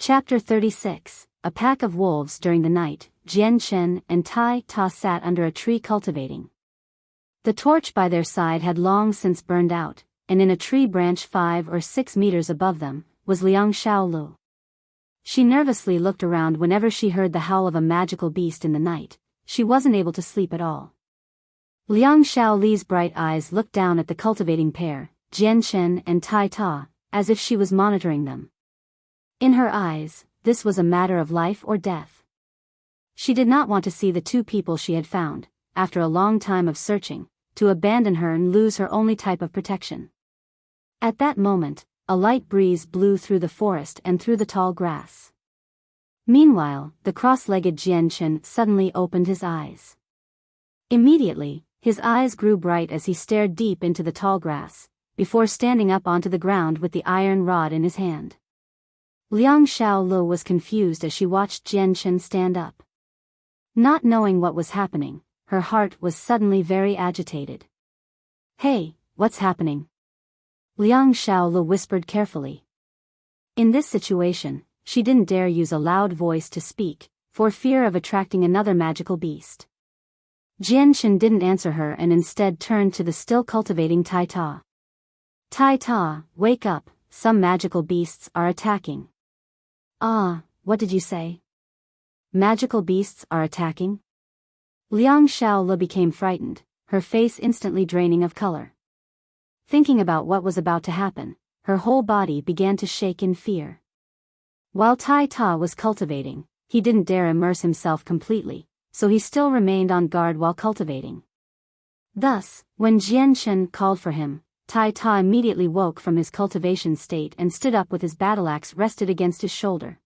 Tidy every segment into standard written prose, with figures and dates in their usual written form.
Chapter 36. A pack of wolves. During the night, Jian Chen and Tai Ta sat under a tree cultivating. The torch by their side had long since burned out, and in a tree branch 5 or 6 meters above them, was Liang Xiaolu. She nervously looked around whenever she heard the howl of a magical beast in the night. She wasn't able to sleep at all. Liang Xiaoli's bright eyes looked down at the cultivating pair, Jian Chen and Tai Ta, as if she was monitoring them. In her eyes, this was a matter of life or death. She did not want to see the two people she had found, after a long time of searching, to abandon her and lose her only type of protection. At that moment, a light breeze blew through the forest and through the tall grass. Meanwhile, the cross-legged Jian Chen suddenly opened his eyes. Immediately, his eyes grew bright as he stared deep into the tall grass, before standing up onto the ground with the iron rod in his hand. Liang Xiaolu was confused as she watched Jian Chen stand up. Not knowing what was happening, her heart was suddenly very agitated. "Hey, what's happening?" Liang Xiaolu whispered carefully. In this situation, she didn't dare use a loud voice to speak, for fear of attracting another magical beast. Jian Chen didn't answer her and instead turned to the still cultivating Tai Ta. "Tai Ta, wake up, some magical beasts are attacking." "Ah, what did you say?" "Magical beasts are attacking?" Liang Xiaolu became frightened, her face instantly draining of color. Thinking about what was about to happen, her whole body began to shake in fear. While Tai Ta was cultivating, he didn't dare immerse himself completely, so he still remained on guard while cultivating. Thus, when Jian Chen called for him, Tai Ta immediately woke from his cultivation state and stood up with his battle axe rested against his shoulder.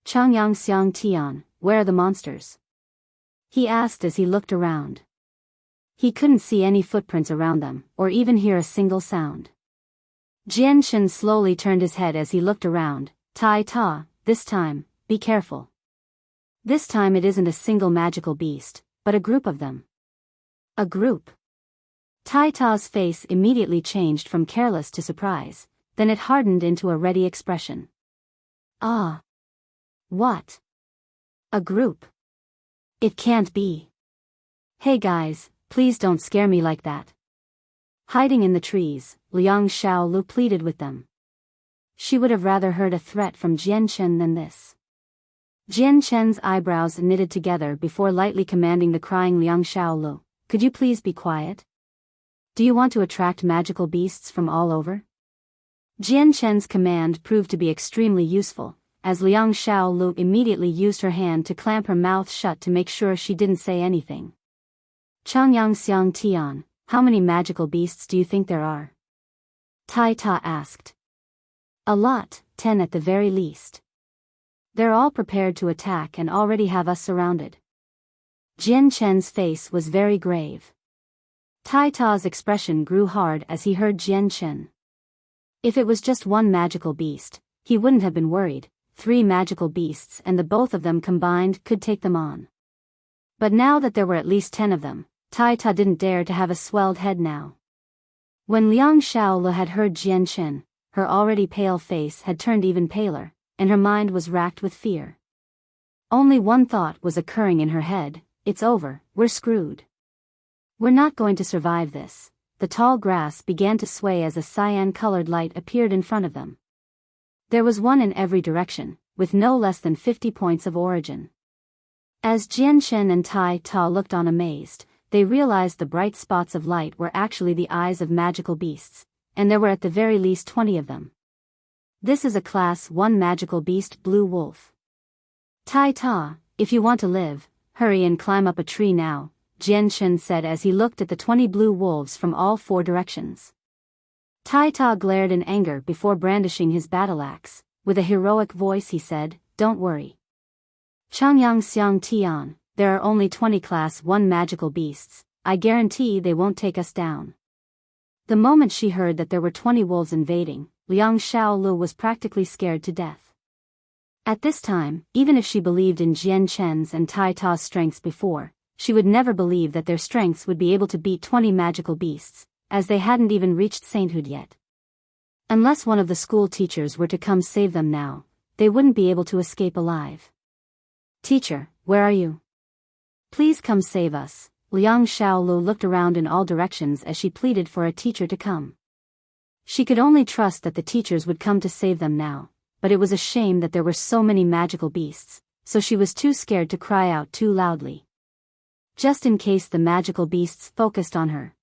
"Changyang Xiang Tian, where are the monsters?" he asked as he looked around. He couldn't see any footprints around them, or even hear a single sound. Jian Chen slowly turned his head as he looked around. "Tai Ta, this time, be careful. This time it isn't a single magical beast, but a group of them." "A group?" Tai Ta's face immediately changed from careless to surprise, then it hardened into a ready expression. "Ah. What? A group? It can't be. Hey guys, please don't scare me like that." Hiding in the trees, Liang Xiaolu pleaded with them. She would have rather heard a threat from Jian Chen than this. Jian Chen's eyebrows knitted together before lightly commanding the crying Liang Xiaolu, "Could you please be quiet? Do you want to attract magical beasts from all over?" Jian Chen's command proved to be extremely useful, as Liang Xiaolu immediately used her hand to clamp her mouth shut to make sure she didn't say anything. "Changyang Xiang Tian, how many magical beasts do you think there are?" Tai Ta asked. "A lot, 10 at the very least. They're all prepared to attack and already have us surrounded." Jian Chen's face was very grave. Tai Ta's expression grew hard as he heard Jian Chen. If it was just one magical beast, he wouldn't have been worried. 3 magical beasts and the both of them combined could take them on. But now that there were at least 10 of them, Tai Ta didn't dare to have a swelled head now. When Liang Xiaolu had heard Jian Chen, her already pale face had turned even paler, and her mind was racked with fear. Only one thought was occurring in her head: "It's over, we're screwed. We're not going to survive this." The tall grass began to sway as a cyan-colored light appeared in front of them. There was one in every direction, with no less than 50 points of origin. As Jian Chen and Tai Ta looked on amazed, they realized the bright spots of light were actually the eyes of magical beasts, and there were at the very least 20 of them. "This is a Class 1 magical beast, Blue Wolf. Tai Ta, if you want to live, hurry and climb up a tree now," Jian Chen said as he looked at the 20 blue wolves from all 4 directions. Tai Ta glared in anger before brandishing his battle axe. With a heroic voice he said, "Don't worry. Changyang Xiang Tian, there are only 20 Class 1 magical beasts. I guarantee they won't take us down." The moment she heard that there were 20 wolves invading, Liang Xiaolu was practically scared to death. At this time, even if she believed in Jian Chen's and Tai Ta's strengths before, she would never believe that their strengths would be able to beat 20 magical beasts, as they hadn't even reached sainthood yet. Unless one of the school teachers were to come save them now, they wouldn't be able to escape alive. "Teacher, where are you? Please come save us." Liang Xiaolu looked around in all directions as she pleaded for a teacher to come. She could only trust that the teachers would come to save them now, but it was a shame that there were so many magical beasts, so she was too scared to cry out too loudly. Just in case the magical beasts focused on her.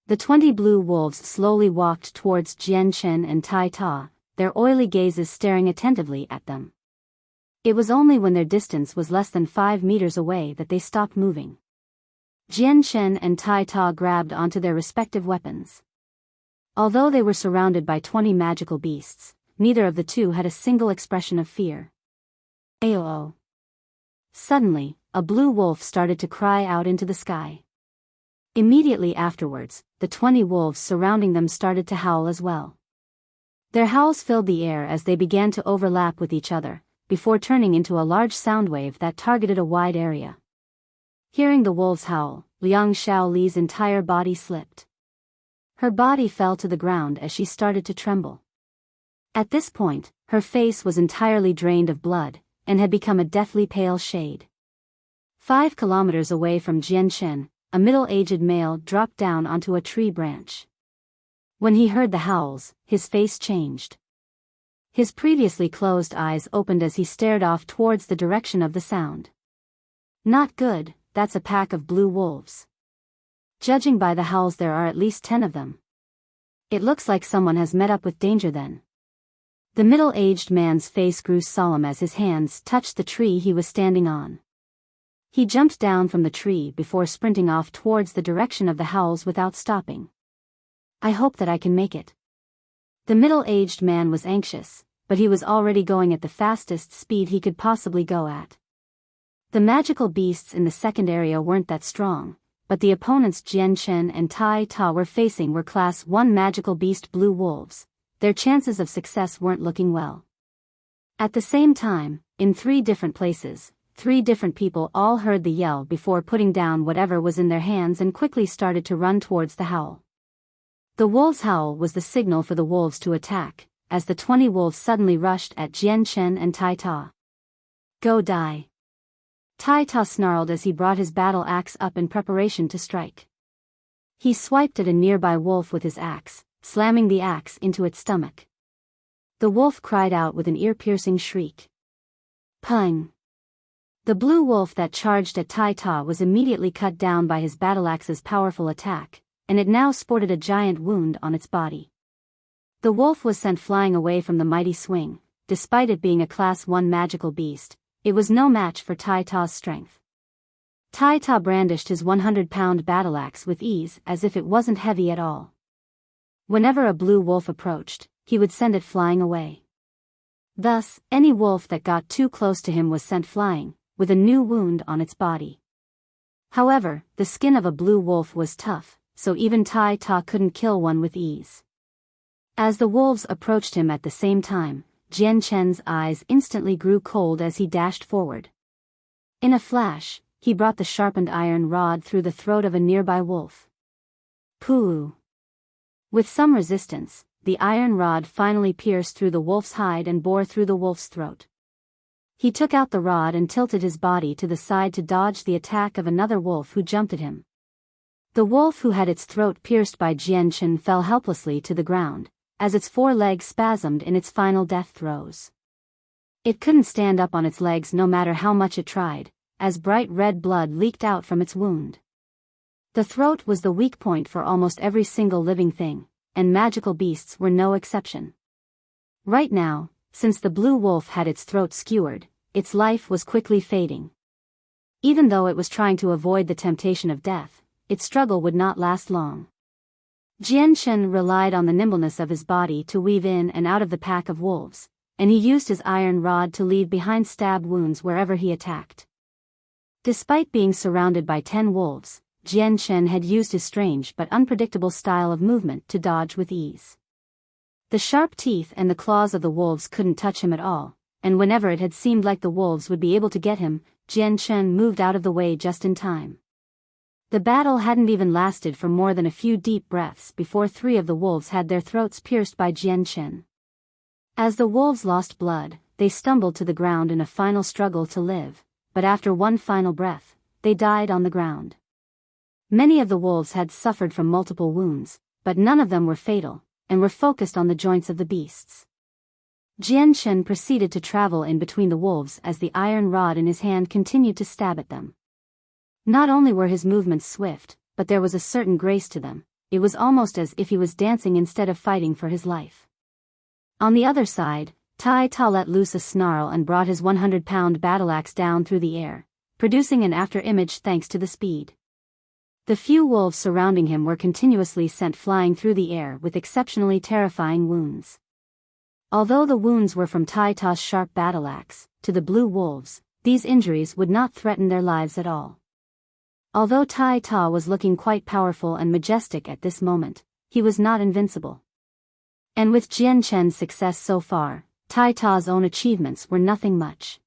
The 20 blue wolves slowly walked towards Jian Chen and Tai Ta, their oily gazes staring attentively at them. It was only when their distance was less than 5 meters away that they stopped moving. Jian Chen and Tai Ta grabbed onto their respective weapons. Although they were surrounded by 20 magical beasts, neither of the two had a single expression of fear. Ayo! Suddenly, a blue wolf started to cry out into the sky. Immediately afterwards, the 20 wolves surrounding them started to howl as well. Their howls filled the air as they began to overlap with each other, before turning into a large sound wave that targeted a wide area. Hearing the wolves howl, Liang Xiaoli's entire body slipped. Her body fell to the ground as she started to tremble. At this point, her face was entirely drained of blood, and had become a deathly pale shade. 5 kilometers away from Jianchen, a middle-aged male dropped down onto a tree branch. When he heard the howls, his face changed. His previously closed eyes opened as he stared off towards the direction of the sound. "Not good, that's a pack of blue wolves. Judging by the howls, there are at least 10 of them. It looks like someone has met up with danger then." The middle-aged man's face grew solemn as his hands touched the tree he was standing on. He jumped down from the tree before sprinting off towards the direction of the howls without stopping. "I hope that I can make it." The middle-aged man was anxious, but he was already going at the fastest speed he could possibly go at. The magical beasts in the second area weren't that strong, but the opponents Jian Chen and Tai Ta were facing were Class 1 magical beast blue wolves. Their chances of success weren't looking well. At the same time, in 3 different places, 3 different people all heard the yell before putting down whatever was in their hands and quickly started to run towards the howl. The wolves' howl was the signal for the wolves to attack, as the 20 wolves suddenly rushed at Jian Chen and Tai Ta. "Go die." Tai Ta snarled as he brought his battle axe up in preparation to strike. He swiped at a nearby wolf with his axe, slamming the axe into its stomach. The wolf cried out with an ear-piercing shriek. Pung! The blue wolf that charged at Tai Ta was immediately cut down by his battle axe's powerful attack, and it now sported a giant wound on its body. The wolf was sent flying away from the mighty swing. Despite it being a Class 1 magical beast, it was no match for Tai Ta's strength. Tai Ta brandished his 100-pound battle axe with ease as if it wasn't heavy at all. Whenever a blue wolf approached, he would send it flying away. Thus, any wolf that got too close to him was sent flying, with a new wound on its body. However, the skin of a blue wolf was tough, so even Tai Ta couldn't kill one with ease. As the wolves approached him at the same time, Jian Chen's eyes instantly grew cold as he dashed forward. In a flash, he brought the sharpened iron rod through the throat of a nearby wolf. Pooh! With some resistance, the iron rod finally pierced through the wolf's hide and bore through the wolf's throat. He took out the rod and tilted his body to the side to dodge the attack of another wolf who jumped at him. The wolf who had its throat pierced by Jian Chen fell helplessly to the ground, as its 4 legs spasmed in its final death throes. It couldn't stand up on its legs no matter how much it tried, as bright red blood leaked out from its wound. The throat was the weak point for almost every single living thing, and magical beasts were no exception. Right now, since the blue wolf had its throat skewered, its life was quickly fading. Even though it was trying to avoid the temptation of death, its struggle would not last long. Jian Chen relied on the nimbleness of his body to weave in and out of the pack of wolves, and he used his iron rod to leave behind stab wounds wherever he attacked. Despite being surrounded by 10 wolves, Jian Chen had used his strange but unpredictable style of movement to dodge with ease. The sharp teeth and the claws of the wolves couldn't touch him at all, and whenever it had seemed like the wolves would be able to get him, Jian Chen moved out of the way just in time. The battle hadn't even lasted for more than a few deep breaths before 3 of the wolves had their throats pierced by Jian Chen. As the wolves lost blood, they stumbled to the ground in a final struggle to live, but after one final breath, they died on the ground. Many of the wolves had suffered from multiple wounds, but none of them were fatal, and were focused on the joints of the beasts. Jian Shen proceeded to travel in between the wolves as the iron rod in his hand continued to stab at them. Not only were his movements swift, but there was a certain grace to them. It was almost as if he was dancing instead of fighting for his life. On the other side, Tai Ta let loose a snarl and brought his 100-pound battle-axe down through the air, producing an after-image thanks to the speed. The few wolves surrounding him were continuously sent flying through the air with exceptionally terrifying wounds. Although the wounds were from Tai Ta's sharp battle-axe, to the blue wolves, these injuries would not threaten their lives at all. Although Tai Ta was looking quite powerful and majestic at this moment, he was not invincible. And with Jian Chen's success so far, Tai Ta's own achievements were nothing much.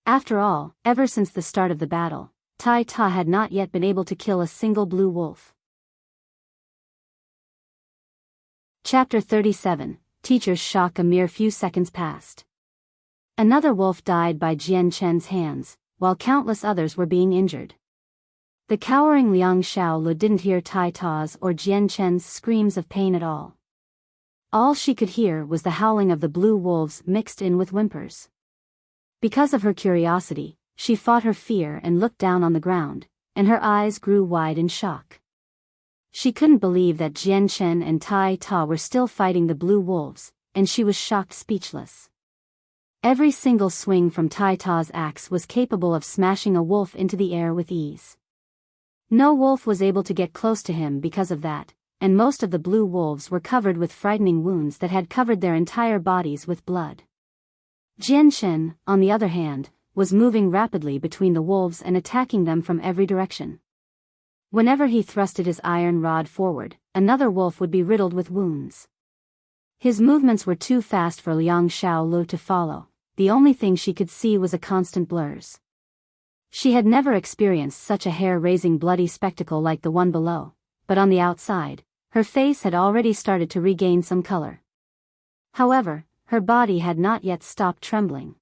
After all, ever since the start of the battle, Tai Ta had not yet been able to kill a single blue wolf. Chapter 37, Teacher's Shock. A mere few seconds passed. Another wolf died by Jian Chen's hands, while countless others were being injured. The cowering Liang Xiaolu didn't hear Tai Ta's or Jian Chen's screams of pain at all. All she could hear was the howling of the blue wolves mixed in with whimpers. Because of her curiosity, she fought her fear and looked down on the ground, and her eyes grew wide in shock. She couldn't believe that Jian Chen and Tai Ta were still fighting the blue wolves, and she was shocked speechless. Every single swing from Tai Ta's axe was capable of smashing a wolf into the air with ease. No wolf was able to get close to him because of that, and most of the blue wolves were covered with frightening wounds that had covered their entire bodies with blood. Jian Shen, on the other hand, was moving rapidly between the wolves and attacking them from every direction. Whenever he thrusted his iron rod forward, another wolf would be riddled with wounds. His movements were too fast for Liang Xiaolu to follow. The only thing she could see was a constant blurs. She had never experienced such a hair-raising bloody spectacle like the one below, but on the outside, her face had already started to regain some color. However, her body had not yet stopped trembling.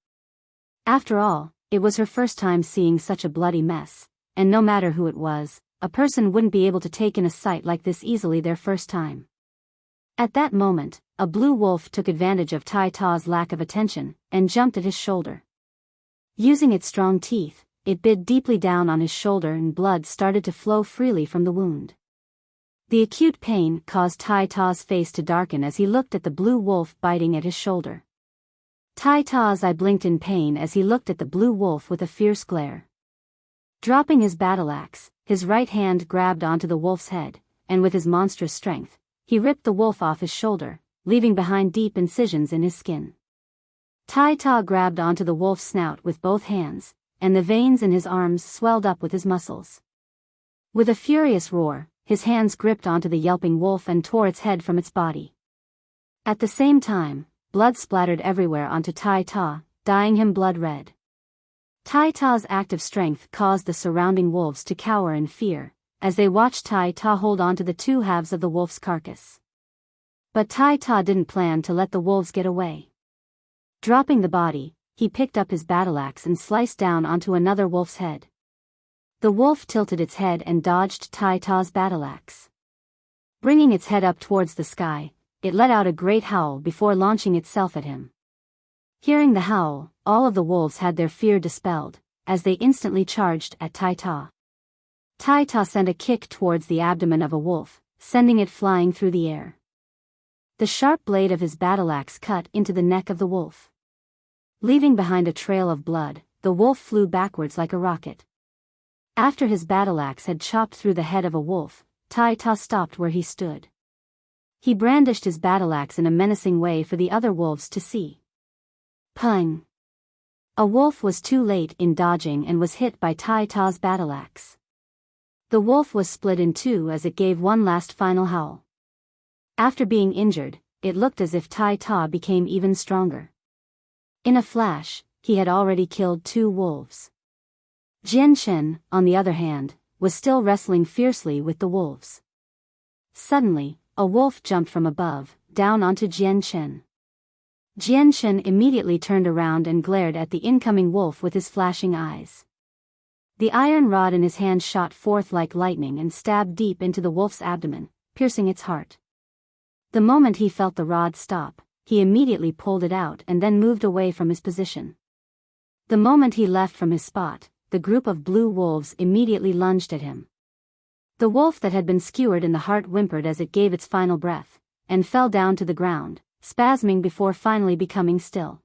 After all, it was her first time seeing such a bloody mess, and no matter who it was, a person wouldn't be able to take in a sight like this easily their first time. At that moment, a blue wolf took advantage of Tai Ta's lack of attention, and jumped at his shoulder. Using its strong teeth, it bit deeply down on his shoulder and blood started to flow freely from the wound. The acute pain caused Tai Ta's face to darken as he looked at the blue wolf biting at his shoulder. Tai Ta's eye blinked in pain as he looked at the blue wolf with a fierce glare. Dropping his battle-axe, his right hand grabbed onto the wolf's head, and with his monstrous strength, he ripped the wolf off his shoulder, leaving behind deep incisions in his skin. Tai Ta grabbed onto the wolf's snout with both hands, and the veins in his arms swelled up with his muscles. With a furious roar, his hands gripped onto the yelping wolf and tore its head from its body. At the same time, blood splattered everywhere onto Tai Ta, dyeing him blood red. Tai Ta's active strength caused the surrounding wolves to cower in fear, as they watched Tai Ta hold onto the two halves of the wolf's carcass. But Tai Ta didn't plan to let the wolves get away. Dropping the body, he picked up his battle-axe and sliced down onto another wolf's head. The wolf tilted its head and dodged Tai Ta's battle-axe. Bringing its head up towards the sky, it let out a great howl before launching itself at him. Hearing the howl, all of the wolves had their fear dispelled, as they instantly charged at Tai Ta. Tai Ta sent a kick towards the abdomen of a wolf, sending it flying through the air. The sharp blade of his battle-axe cut into the neck of the wolf. Leaving behind a trail of blood, the wolf flew backwards like a rocket. After his battle-axe had chopped through the head of a wolf, Tai Ta stopped where he stood. He brandished his battle-axe in a menacing way for the other wolves to see. Pung! A wolf was too late in dodging and was hit by Tai Ta's battle-axe. The wolf was split in two as it gave one last final howl. After being injured, it looked as if Tai Ta became even stronger. In a flash, he had already killed 2 wolves. Jian Shen, on the other hand, was still wrestling fiercely with the wolves. Suddenly, a wolf jumped from above, down onto Jian Shen. Jianshen immediately turned around and glared at the incoming wolf with his flashing eyes. The iron rod in his hand shot forth like lightning and stabbed deep into the wolf's abdomen, piercing its heart. The moment he felt the rod stop, he immediately pulled it out and then moved away from his position. The moment he left from his spot, the group of blue wolves immediately lunged at him. The wolf that had been skewered in the heart whimpered as it gave its final breath, and fell down to the ground, spasming before finally becoming still.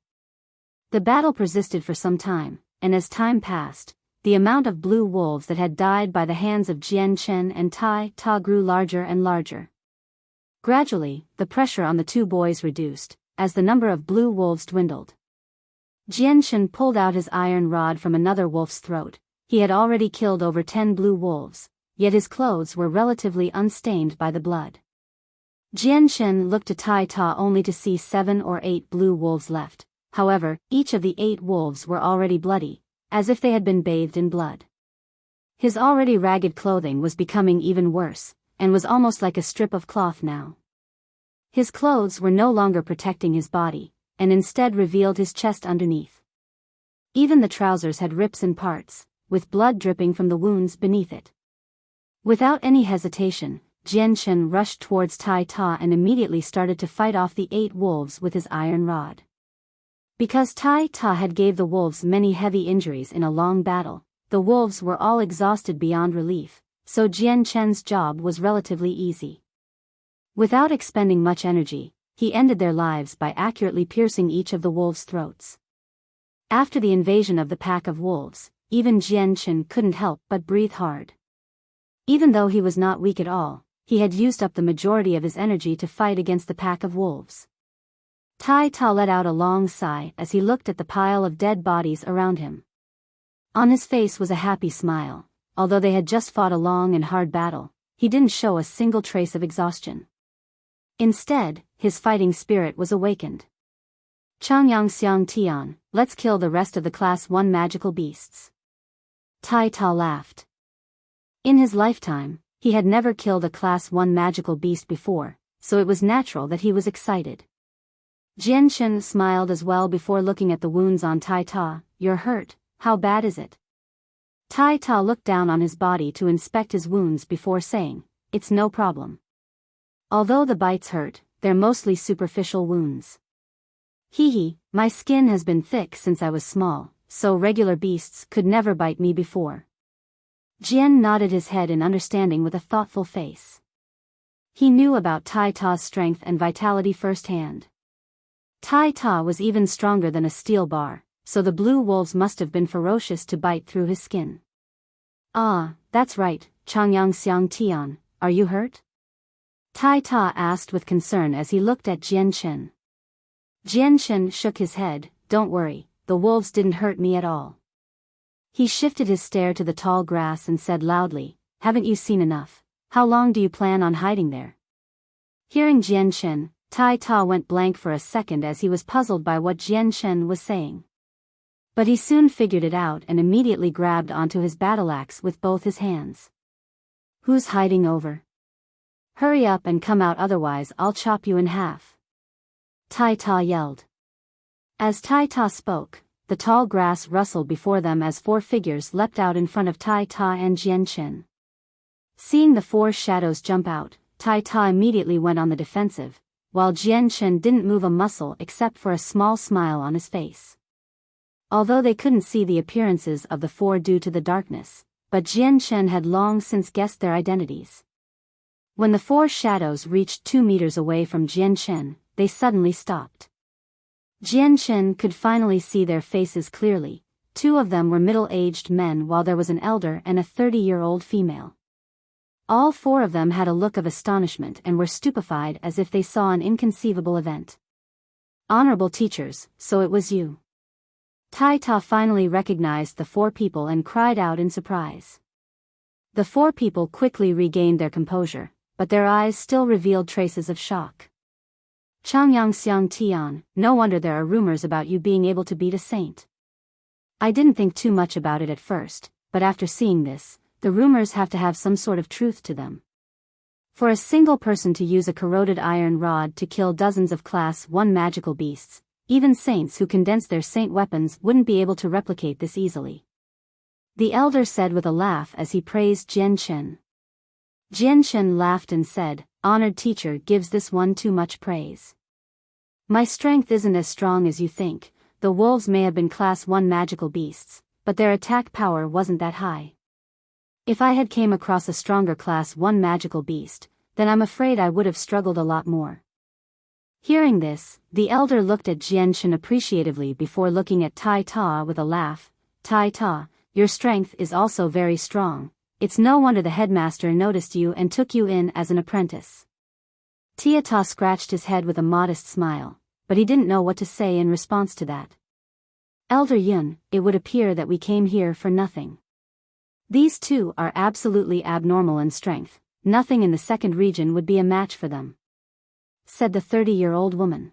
The battle persisted for some time, and as time passed, the amount of blue wolves that had died by the hands of Jianshen and Tai Ta grew larger and larger. Gradually, the pressure on the two boys reduced, as the number of blue wolves dwindled. Jianshen pulled out his iron rod from another wolf's throat. He had already killed over 10 blue wolves, yet his clothes were relatively unstained by the blood. Jianshen looked to Tai Ta only to see 7 or 8 blue wolves left. However, each of the 8 wolves were already bloody, as if they had been bathed in blood. His already ragged clothing was becoming even worse, and was almost like a strip of cloth now. His clothes were no longer protecting his body, and instead revealed his chest underneath. Even the trousers had rips in parts, with blood dripping from the wounds beneath it. Without any hesitation, Jianshen rushed towards Tai Ta and immediately started to fight off the 8 wolves with his iron rod. Because Tai Ta had gave the wolves many heavy injuries in a long battle, the wolves were all exhausted beyond relief, so Jianshen's job was relatively easy. Without expending much energy, he ended their lives by accurately piercing each of the wolves' throats. After the invasion of the pack of wolves, even Jianshen couldn't help but breathe hard. Even though he was not weak at all, he had used up the majority of his energy to fight against the pack of wolves. Tai Ta let out a long sigh as he looked at the pile of dead bodies around him. On his face was a happy smile. Although they had just fought a long and hard battle, he didn't show a single trace of exhaustion. Instead, his fighting spirit was awakened. Changyang Xiang Tian, let's kill the rest of the Class 1 magical beasts. Tai Ta laughed. In his lifetime, he had never killed a Class 1 magical beast before, so it was natural that he was excited. Jianshen smiled as well before looking at the wounds on Tai Ta. You're hurt, how bad is it? Tai Ta looked down on his body to inspect his wounds before saying, it's no problem. Although the bites hurt, they're mostly superficial wounds. Hee, my skin has been thick since I was small, so regular beasts could never bite me before. Jian nodded his head in understanding with a thoughtful face. He knew about Tai Ta's strength and vitality firsthand. Tai Ta was even stronger than a steel bar, so the blue wolves must have been ferocious to bite through his skin. Ah, that's right, Changyang Xiang Tian, are you hurt? Tai Ta asked with concern as he looked at Jianshen. Jianshen shook his head, don't worry, the wolves didn't hurt me at all. He shifted his stare to the tall grass and said loudly, haven't you seen enough? How long do you plan on hiding there? Hearing Jianshen, Tai Ta went blank for a second as he was puzzled by what Jianshen was saying. But he soon figured it out and immediately grabbed onto his battle axe with both his hands. Who's hiding over? Hurry up and come out, otherwise I'll chop you in half. Tai Ta yelled. As Tai Ta spoke, the tall grass rustled before them as 4 figures leapt out in front of Tai Ta and Jianshen. Seeing the 4 shadows jump out, Tai Ta immediately went on the defensive, while Jianshen didn't move a muscle except for a small smile on his face. Although they couldn't see the appearances of the 4 due to the darkness, but Jianshen had long since guessed their identities. When the 4 shadows reached 2 meters away from Jianshen, they suddenly stopped. Jianshen could finally see their faces clearly. 2 of them were middle-aged men while there was an elder and a 30-year-old female. All 4 of them had a look of astonishment and were stupefied as if they saw an inconceivable event. Honorable teachers, so it was you. Tai Ta finally recognized the 4 people and cried out in surprise. The 4 people quickly regained their composure, but their eyes still revealed traces of shock. Changyang Xiang Tian, no wonder there are rumors about you being able to beat a saint. I didn't think too much about it at first, but after seeing this, the rumors have to have some sort of truth to them. For a single person to use a corroded iron rod to kill dozens of Class 1 magical beasts, Even saints who condense their saint weapons wouldn't be able to replicate this easily. The elder said with a laugh as he praised Jian Chen. Jian Chen laughed and said, "Honored teacher gives this one too much praise. My strength isn't as strong as you think. The wolves may have been class 1 magical beasts, but their attack power wasn't that high. If I had came across a stronger class 1 magical beast, then I'm afraid I would have struggled a lot more." Hearing this, the elder looked at Jian Chen appreciatively before looking at Tai Ta with a laugh. "Tai Ta, your strength is also very strong. It's no wonder the headmaster noticed you and took you in as an apprentice." Tia Ta scratched his head with a modest smile, but he didn't know what to say in response to that. "Elder Yun, it would appear that we came here for nothing. These two are absolutely abnormal in strength. Nothing in the second region would be a match for them," said the 30-year-old woman.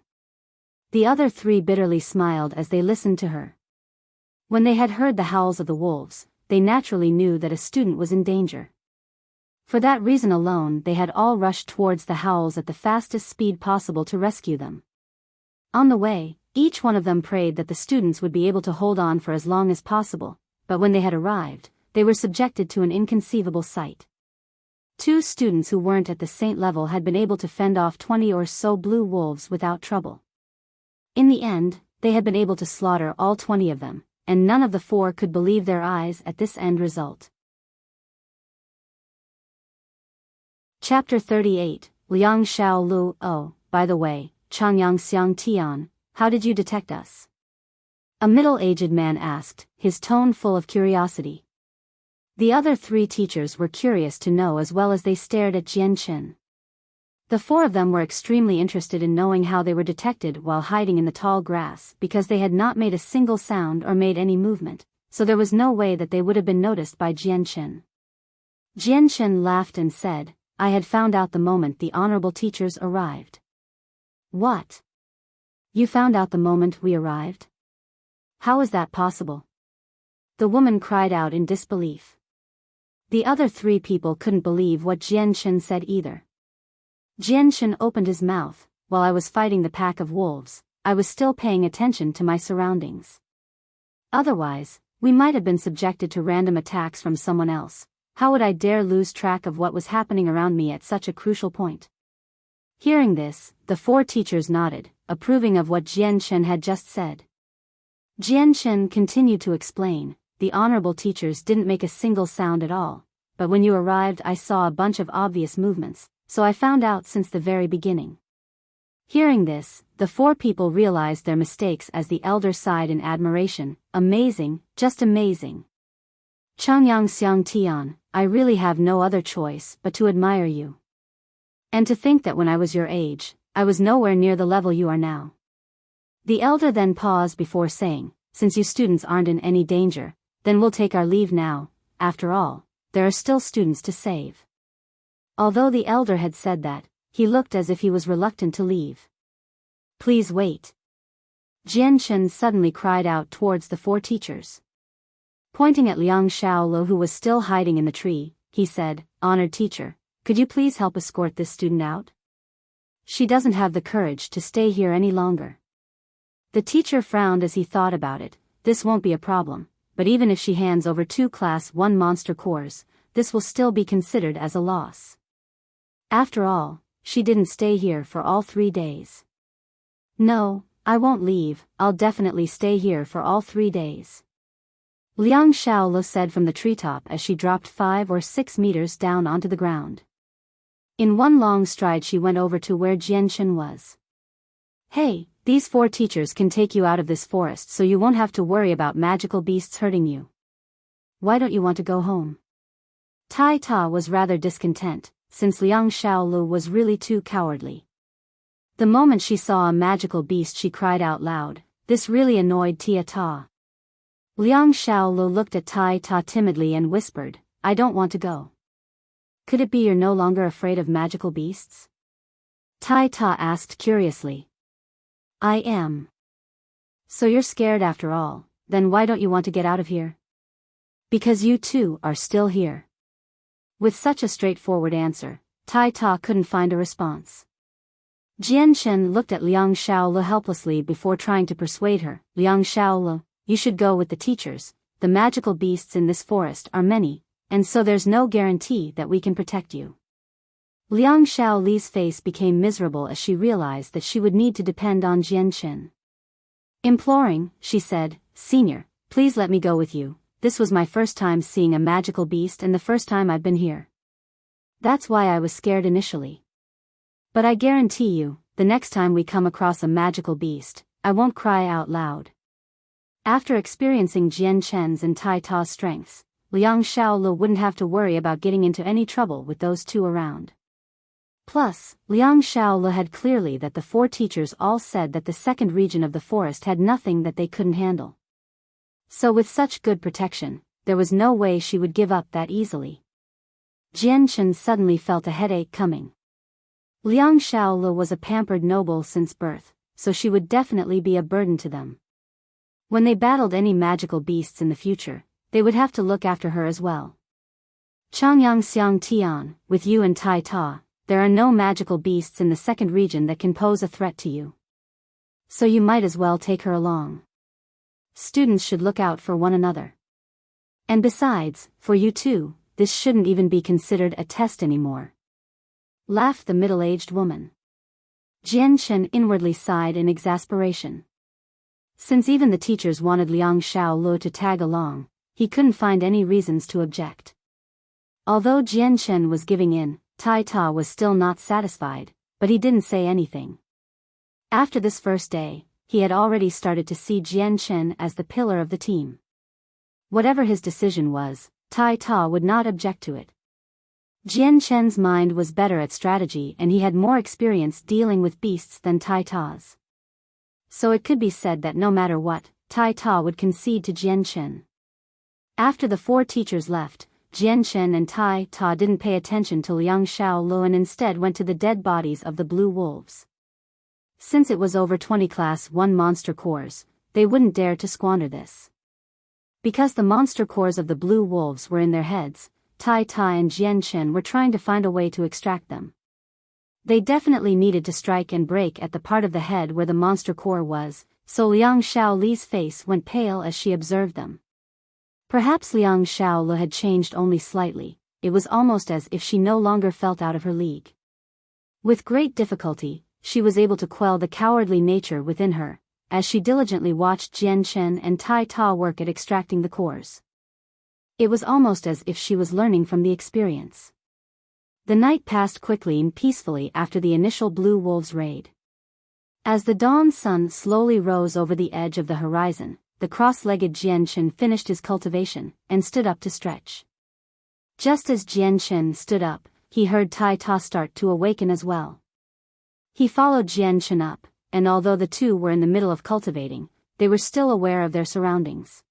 The other three bitterly smiled as they listened to her. When they had heard the howls of the wolves, they naturally knew that a student was in danger. For that reason alone, they had all rushed towards the howls at the fastest speed possible to rescue them. On the way, each one of them prayed that the students would be able to hold on for as long as possible, but when they had arrived, they were subjected to an inconceivable sight. Two students who weren't at the saint level had been able to fend off 20 or so blue wolves without trouble. In the end, they had been able to slaughter all 20 of them, and none of the 4 could believe their eyes at this end result. Chapter 38, Liang Xiao Lu. "Oh, by the way, Changyang Xiang Tian, how did you detect us?" a middle-aged man asked, his tone full of curiosity. The other 3 teachers were curious to know as well as they stared at Jian Chen. The 4 of them were extremely interested in knowing how they were detected while hiding in the tall grass because they had not made a single sound or made any movement, so there was no way that they would have been noticed by Jian Chen. Jian Chen laughed and said, "I had found out the moment the honorable teachers arrived." "What? You found out the moment we arrived? How is that possible?" the woman cried out in disbelief. The other 3 people couldn't believe what Jian Chen said either. Jian Chen opened his mouth. "While I was fighting the pack of wolves, I was still paying attention to my surroundings. Otherwise, we might have been subjected to random attacks from someone else. How would I dare lose track of what was happening around me at such a crucial point?" Hearing this, the 4 teachers nodded, approving of what Jian Chen had just said. Jian Chen continued to explain, "The honorable teachers didn't make a single sound at all, but when you arrived I saw a bunch of obvious movements, so I found out since the very beginning." Hearing this, the 4 people realized their mistakes as the elder sighed in admiration. "Amazing, just amazing. Changyang Xiang Tian, I really have no other choice but to admire you. And to think that when I was your age, I was nowhere near the level you are now." The elder then paused before saying, "Since you students aren't in any danger, then we'll take our leave now. After all, there are still students to save." Although the elder had said that, he looked as if he was reluctant to leave. "Please wait." Jian Chen suddenly cried out towards the 4 teachers. Pointing at Liang Xiaolu who was still hiding in the tree, he said, "Honored teacher, could you please help escort this student out? She doesn't have the courage to stay here any longer." The teacher frowned as he thought about it. This won't be a problem, but even if she hands over 2 Class 1 monster cores, this will still be considered as a loss. After all, she didn't stay here for all 3 days. "No, I won't leave, I'll definitely stay here for all 3 days," Liang Xiaolu said from the treetop as she dropped 5 or 6 meters down onto the ground. In one long stride she went over to where Jian Chen was. "Hey, these 4 teachers can take you out of this forest so you won't have to worry about magical beasts hurting you. Why don't you want to go home?" Tai Ta was rather discontent, since Liang Xiaolu was really too cowardly. The moment she saw a magical beast she cried out loud. This really annoyed Tia Ta. Liang Xiaolu looked at Tai Ta timidly and whispered, "I don't want to go." "Could it be you're no longer afraid of magical beasts?" Tai Ta asked curiously. "I am." "So you're scared after all, then why don't you want to get out of here?" "Because you two are still here." With such a straightforward answer, Tai Ta couldn't find a response. Jian Shen looked at Liang Shaolu helplessly before trying to persuade her. Liang Shaolu, you should go with the teachers. The magical beasts in this forest are many, and so there's no guarantee that we can protect you. Liang Shaoli's face became miserable as she realized that she would need to depend on Jian Shen. Imploring, she said, Senior, please let me go with you. This was my first time seeing a magical beast and the first time I've been here. That's why I was scared initially. But I guarantee you, the next time we come across a magical beast, I won't cry out loud. After experiencing Jian Shen's and Tai Ta's strengths, Liang Shaolu wouldn't have to worry about getting into any trouble with those two around. Plus, Liang Shaolu had clearly that the 4 teachers all said that the second region of the forest had nothing that they couldn't handle. So with such good protection, there was no way she would give up that easily. Jian Shen suddenly felt a headache coming. Liang Shaolu was a pampered noble since birth, so she would definitely be a burden to them. When they battled any magical beasts in the future, they would have to look after her as well. Changyang Xiang Tian, with you and Tai Ta, there are no magical beasts in the second region that can pose a threat to you. So you might as well take her along. Students should look out for one another. And besides, for you too, this shouldn't even be considered a test anymore. Laughed the middle-aged woman. Jian Shen inwardly sighed in exasperation. Since even the teachers wanted Liang Shaolu to tag along, he couldn't find any reasons to object. Although Jian Shen was giving in, Tai Ta was still not satisfied, but he didn't say anything. After this first day, he had already started to see Jian Shen as the pillar of the team. Whatever his decision was, Tai Ta would not object to it. Jian Shen's mind was better at strategy and he had more experience dealing with beasts than Tai Ta's. So it could be said that no matter what, Tai Ta would concede to Jian Shen. After the 4 teachers left, Jian Shen and Tai Ta didn't pay attention to Liang Shaolu and instead went to the dead bodies of the blue wolves. Since it was over 20 Class 1 monster cores, they wouldn't dare to squander this. Because the monster cores of the blue wolves were in their heads, Tai Ta and Jian Shen were trying to find a way to extract them. They definitely needed to strike and break at the part of the head where the monster core was, so Liang Shaoli's face went pale as she observed them. Perhaps Liang Shaolu had changed only slightly, it was almost as if she no longer felt out of her league. With great difficulty, she was able to quell the cowardly nature within her, as she diligently watched Jian Shen and Tai Ta work at extracting the cores. It was almost as if she was learning from the experience. The night passed quickly and peacefully after the initial Blue Wolves raid. As the dawn sun slowly rose over the edge of the horizon, the cross-legged Jian Shen finished his cultivation, and stood up to stretch. Just as Jian Shen stood up, he heard Tai Ta start to awaken as well. He followed Jian Shen up, and although the two were in the middle of cultivating, they were still aware of their surroundings.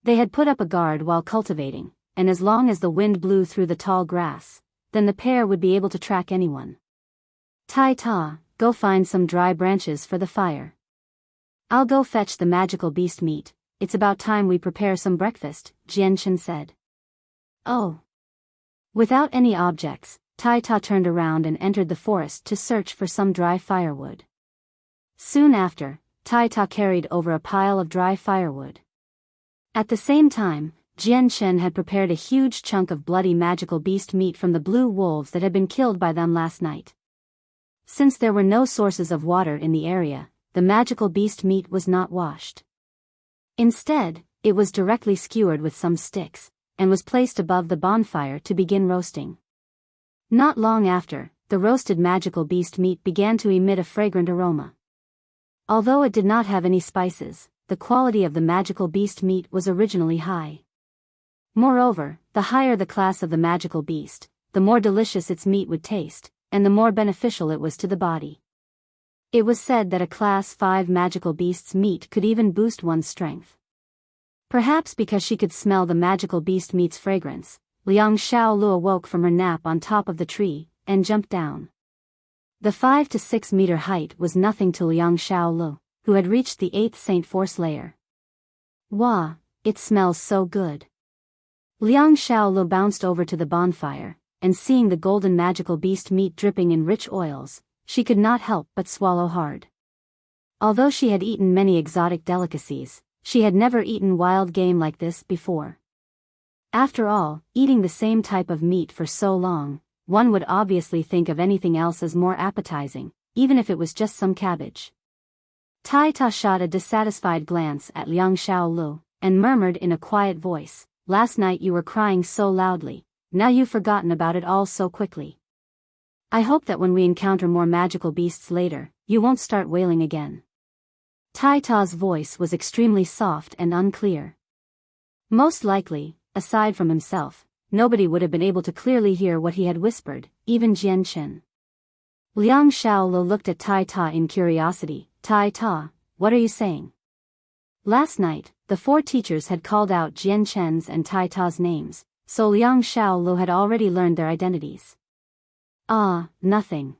They had put up a guard while cultivating, and as long as the wind blew through the tall grass, then the pair would be able to track anyone. Tai Ta, go find some dry branches for the fire. I'll go fetch the magical beast meat, it's about time we prepare some breakfast, Jian Shen said. Oh. Without any objects, Tai Ta turned around and entered the forest to search for some dry firewood. Soon after, Tai Ta carried over a pile of dry firewood. At the same time, Jian Shen had prepared a huge chunk of bloody magical beast meat from the blue wolves that had been killed by them last night. Since there were no sources of water in the area, the magical beast meat was not washed. Instead, it was directly skewered with some sticks, and was placed above the bonfire to begin roasting. Not long after, the roasted magical beast meat began to emit a fragrant aroma. Although it did not have any spices, the quality of the magical beast meat was originally high. Moreover, the higher the class of the magical beast, the more delicious its meat would taste, and the more beneficial it was to the body. It was said that a Class 5 magical beast's meat could even boost one's strength. Perhaps because she could smell the magical beast meat's fragrance, Liang Shaolu awoke from her nap on top of the tree, and jumped down. The 5 to 6 meter height was nothing to Liang Shaolu, who had reached the 8th Saint Force layer. Wah, it smells so good. Liang Shaolu bounced over to the bonfire, and seeing the golden magical beast meat dripping in rich oils, she could not help but swallow hard. Although she had eaten many exotic delicacies, she had never eaten wild game like this before. After all, eating the same type of meat for so long, one would obviously think of anything else as more appetizing, even if it was just some cabbage. Tai Ta shot a dissatisfied glance at Liang Xiaolu, and murmured in a quiet voice, "Last night you were crying so loudly, now you've forgotten about it all so quickly. I hope that when we encounter more magical beasts later, you won't start wailing again." Tai Ta's voice was extremely soft and unclear. Most likely, aside from himself, nobody would have been able to clearly hear what he had whispered, even Jian Chen. Liang Xiaolu looked at Tai Ta in curiosity. "Tai Ta, what are you saying?" Last night, the four teachers had called out Jian Chen's and Tai Ta's names, so Liang Xiaolu had already learned their identities. "Ah, nothing."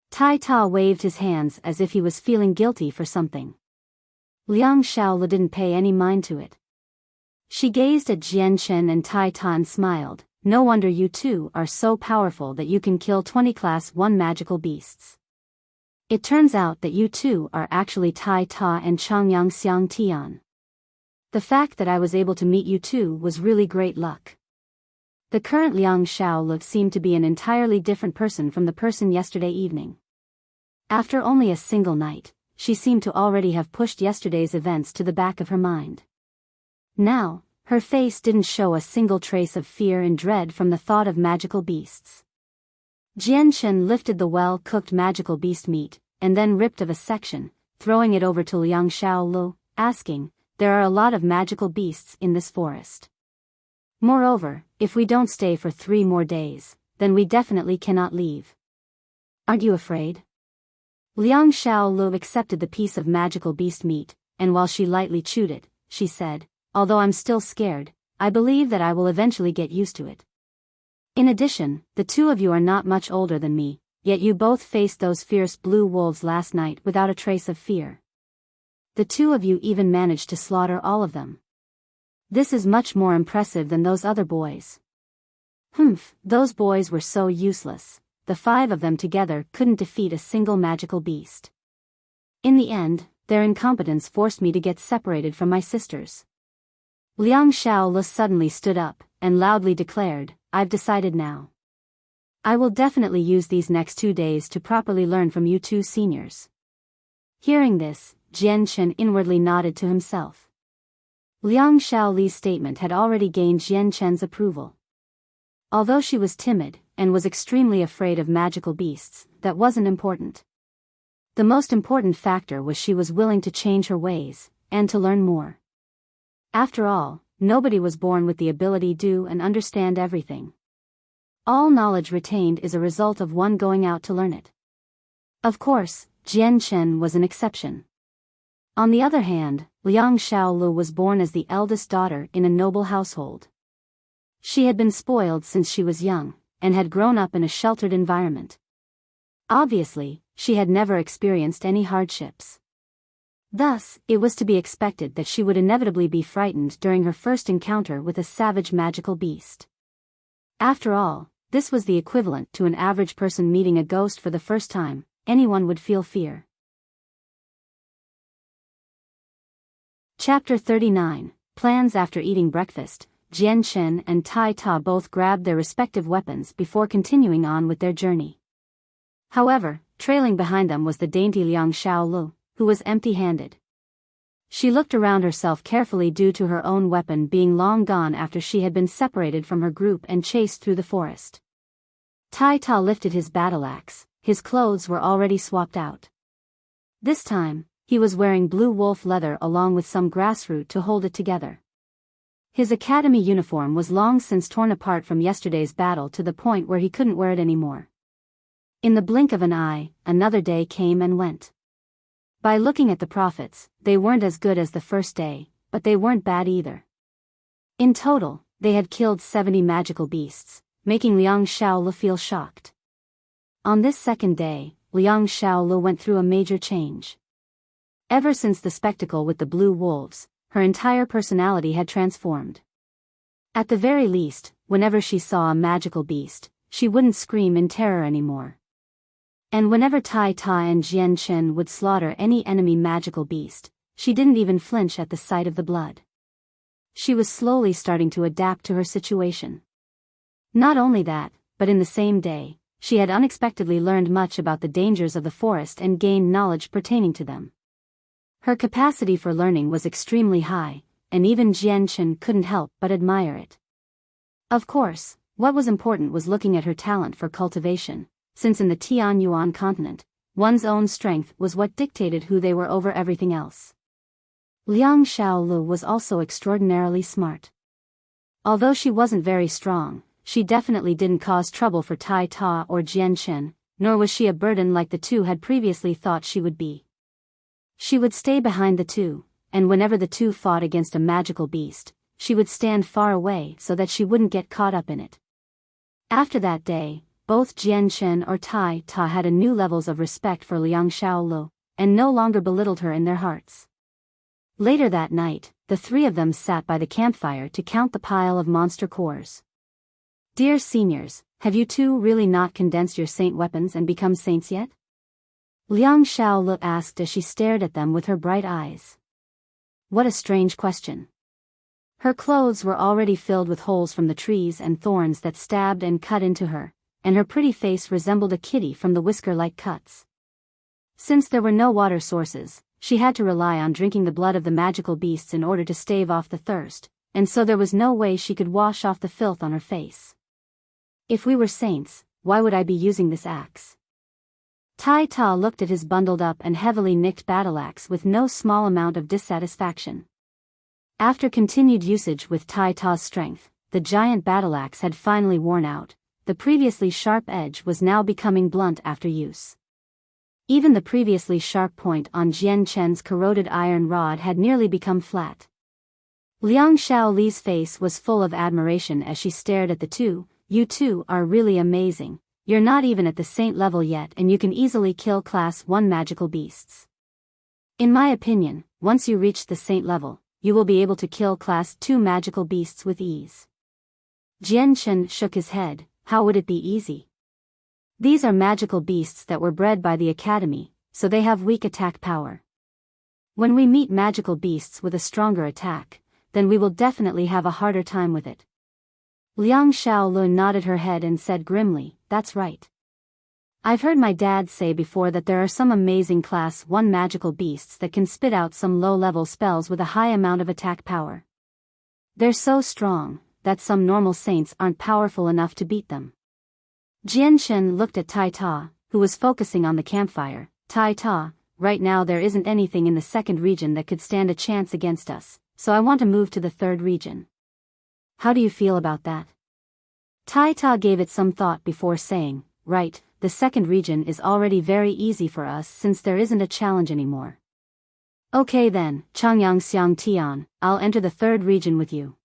Tai Ta waved his hands as if he was feeling guilty for something. Liang Xiaolu didn't pay any mind to it. She gazed at Jian Chen and Tai Ta and smiled. "No wonder you two are so powerful that you can kill 20 Class 1 magical beasts. It turns out that you two are actually Tai Ta and Changyang Xiang Tian. The fact that I was able to meet you two was really great luck." The current Liang Xiaolu seemed to be an entirely different person from the person yesterday evening. After only a single night, she seemed to already have pushed yesterday's events to the back of her mind. Now, her face didn't show a single trace of fear and dread from the thought of magical beasts. Jian Chen lifted the well-cooked magical beast meat, and then ripped of a section, throwing it over to Liang Xiaolu, asking, "There are a lot of magical beasts in this forest. Moreover, if we don't stay for 3 more days, then we definitely cannot leave. Aren't you afraid?" Liang Xiaolu accepted the piece of magical beast meat, and while she lightly chewed it, she said, "Although I'm still scared, I believe that I will eventually get used to it. In addition, the two of you are not much older than me, yet you both faced those fierce blue wolves last night without a trace of fear. The two of you even managed to slaughter all of them. This is much more impressive than those other boys." "Humph, those boys were so useless. The 5 of them together couldn't defeat a single magical beast. In the end, their incompetence forced me to get separated from my sisters." Liang Xiaolu suddenly stood up, and loudly declared, "I've decided now. I will definitely use these next 2 days to properly learn from you two seniors." Hearing this, Jian Chen inwardly nodded to himself. Liang Xiaolu's statement had already gained Jian Chen's approval. Although she was timid, and was extremely afraid of magical beasts, that wasn't important. The most important factor was she was willing to change her ways, and to learn more. After all, nobody was born with the ability to do and understand everything. All knowledge retained is a result of one going out to learn it. Of course, Jian Chen was an exception. On the other hand, Liang Xiaolu was born as the eldest daughter in a noble household. She had been spoiled since she was young, and had grown up in a sheltered environment. Obviously, she had never experienced any hardships. Thus, it was to be expected that she would inevitably be frightened during her first encounter with a savage magical beast. After all, this was the equivalent to an average person meeting a ghost for the first time. Anyone would feel fear. Chapter 39, Plans. After eating breakfast, Jian Chen and Tai Ta both grabbed their respective weapons before continuing on with their journey. However, trailing behind them was the dainty Liang Xiaolu, who was empty-handed. She looked around herself carefully due to her own weapon being long gone after she had been separated from her group and chased through the forest. Tai Ta lifted his battle axe. His clothes were already swapped out. This time, he was wearing blue wolf leather along with some grassroot to hold it together. His academy uniform was long since torn apart from yesterday's battle to the point where he couldn't wear it anymore. In the blink of an eye, another day came and went. By looking at the profits, they weren't as good as the first day, but they weren't bad either. In total, they had killed 70 magical beasts, making Liang Xiaolu feel shocked. On this second day, Liang Xiaolu went through a major change. Ever since the spectacle with the blue wolves, her entire personality had transformed. At the very least, whenever she saw a magical beast, she wouldn't scream in terror anymore. And whenever Tai Ta and Jian Chen would slaughter any enemy magical beast, she didn't even flinch at the sight of the blood. She was slowly starting to adapt to her situation. Not only that, but in the same day, she had unexpectedly learned much about the dangers of the forest and gained knowledge pertaining to them. Her capacity for learning was extremely high, and even Jian Chen couldn't help but admire it. Of course, what was important was looking at her talent for cultivation, since in the Tianyuan continent, one's own strength was what dictated who they were over everything else. Liang Xiaolu was also extraordinarily smart. Although she wasn't very strong, she definitely didn't cause trouble for Tai Ta or Jian Chen, nor was she a burden like the two had previously thought she would be. She would stay behind the two, and whenever the two fought against a magical beast, she would stand far away so that she wouldn't get caught up in it. After that day, both Jian Chen or Tai Ta had a new levels of respect for Liang Xiaolu, and no longer belittled her in their hearts. Later that night, the three of them sat by the campfire to count the pile of monster cores. Dear seniors, have you two really not condensed your saint weapons and become saints yet? Liang Xiaolu asked as she stared at them with her bright eyes. What a strange question. Her clothes were already filled with holes from the trees and thorns that stabbed and cut into her, and her pretty face resembled a kitty from the whisker-like cuts. Since there were no water sources, she had to rely on drinking the blood of the magical beasts in order to stave off the thirst, and so there was no way she could wash off the filth on her face. If we were saints, why would I be using this axe? Tai Ta looked at his bundled up and heavily nicked battle axe with no small amount of dissatisfaction. After continued usage with Tai Ta's strength, the giant battle axe had finally worn out. The previously sharp edge was now becoming blunt after use. Even the previously sharp point on Jian Chen's corroded iron rod had nearly become flat. Liang Xiaoli's face was full of admiration as she stared at the two. You two are really amazing. You're not even at the saint level yet and you can easily kill class 1 magical beasts. In my opinion, once you reach the saint level, you will be able to kill class 2 magical beasts with ease. Jian Chen shook his head. How would it be easy? These are magical beasts that were bred by the academy, so they have weak attack power. When we meet magical beasts with a stronger attack, then we will definitely have a harder time with it. Liang Xiaolu nodded her head and said grimly, that's right. I've heard my dad say before that there are some amazing class 1 magical beasts that can spit out some low-level spells with a high amount of attack power. They're so strong that some normal saints aren't powerful enough to beat them. Jian Chen looked at Tai Ta, who was focusing on the campfire. Tai Ta, right now there isn't anything in the 2nd region that could stand a chance against us, so I want to move to the 3rd region. How do you feel about that? Tai Ta gave it some thought before saying, right, the 2nd region is already very easy for us since there isn't a challenge anymore. Okay then, Changyang Xiang Tian, I'll enter the 3rd region with you.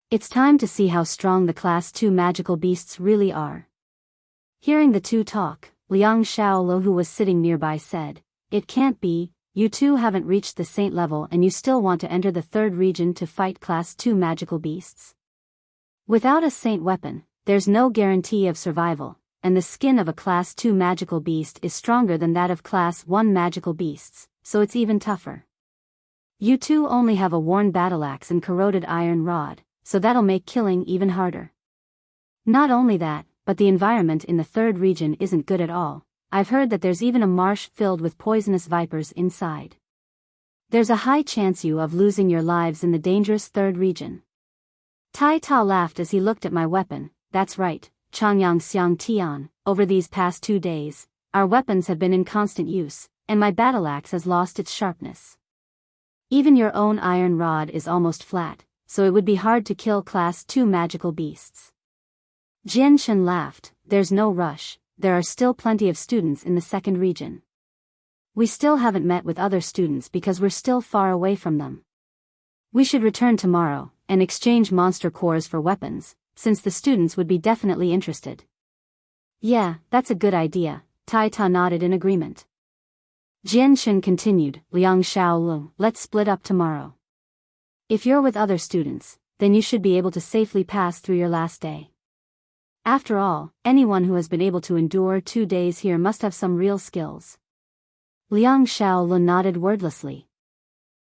It's time to see how strong the class 2 magical beasts really are. Hearing the two talk, Liang Xiaolu, who was sitting nearby, said, it can't be, you two haven't reached the saint level and you still want to enter the 3rd region to fight class 2 magical beasts. Without a saint weapon, there's no guarantee of survival, and the skin of a class 2 magical beast is stronger than that of class 1 magical beasts, so it's even tougher. You two only have a worn battle axe and corroded iron rod, so that'll make killing even harder. Not only that, but the environment in the 3rd region isn't good at all. I've heard that there's even a marsh filled with poisonous vipers inside. There's a high chance you of losing your lives in the dangerous 3rd region. Tai Ta laughed as he looked at my weapon. That's right, Changyang Xiang Tian, over these past 2 days, our weapons have been in constant use, and my battle axe has lost its sharpness. Even your own iron rod is almost flat, so it would be hard to kill class 2 magical beasts. Jian Chen laughed. There's no rush, there are still plenty of students in the 2nd region. We still haven't met with other students because we're still far away from them. We should return tomorrow, and exchange monster cores for weapons, since the students would be definitely interested. Yeah, that's a good idea, Tai Ta nodded in agreement. Jian Chen continued, Liang Xiaolu, let's split up tomorrow. If you're with other students, then you should be able to safely pass through your last day. After all, anyone who has been able to endure 2 days here must have some real skills. Liang Shaolu nodded wordlessly.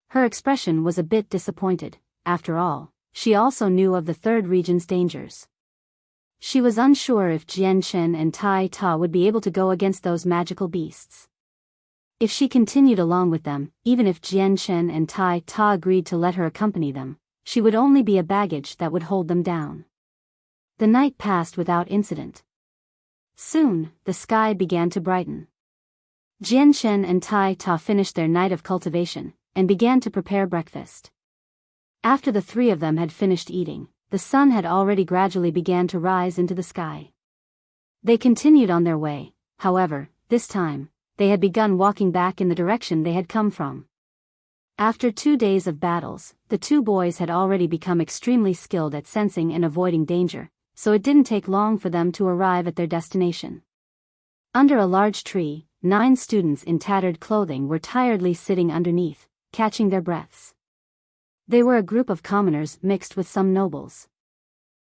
Her expression was a bit disappointed. After all, she also knew of the third region's dangers. She was unsure if Jian Chen and Tai Ta would be able to go against those magical beasts. If she continued along with them, even if Jian Chen and Tai Ta agreed to let her accompany them, she would only be a baggage that would hold them down. The night passed without incident. Soon, the sky began to brighten. Jian Chen and Tai Ta finished their night of cultivation, and began to prepare breakfast. After the three of them had finished eating, the sun had already gradually began to rise into the sky. They continued on their way, however, this time, they had begun walking back in the direction they had come from. After 2 days of battles, the two boys had already become extremely skilled at sensing and avoiding danger, so it didn't take long for them to arrive at their destination. Under a large tree, 9 students in tattered clothing were tiredly sitting underneath, catching their breaths. They were a group of commoners mixed with some nobles.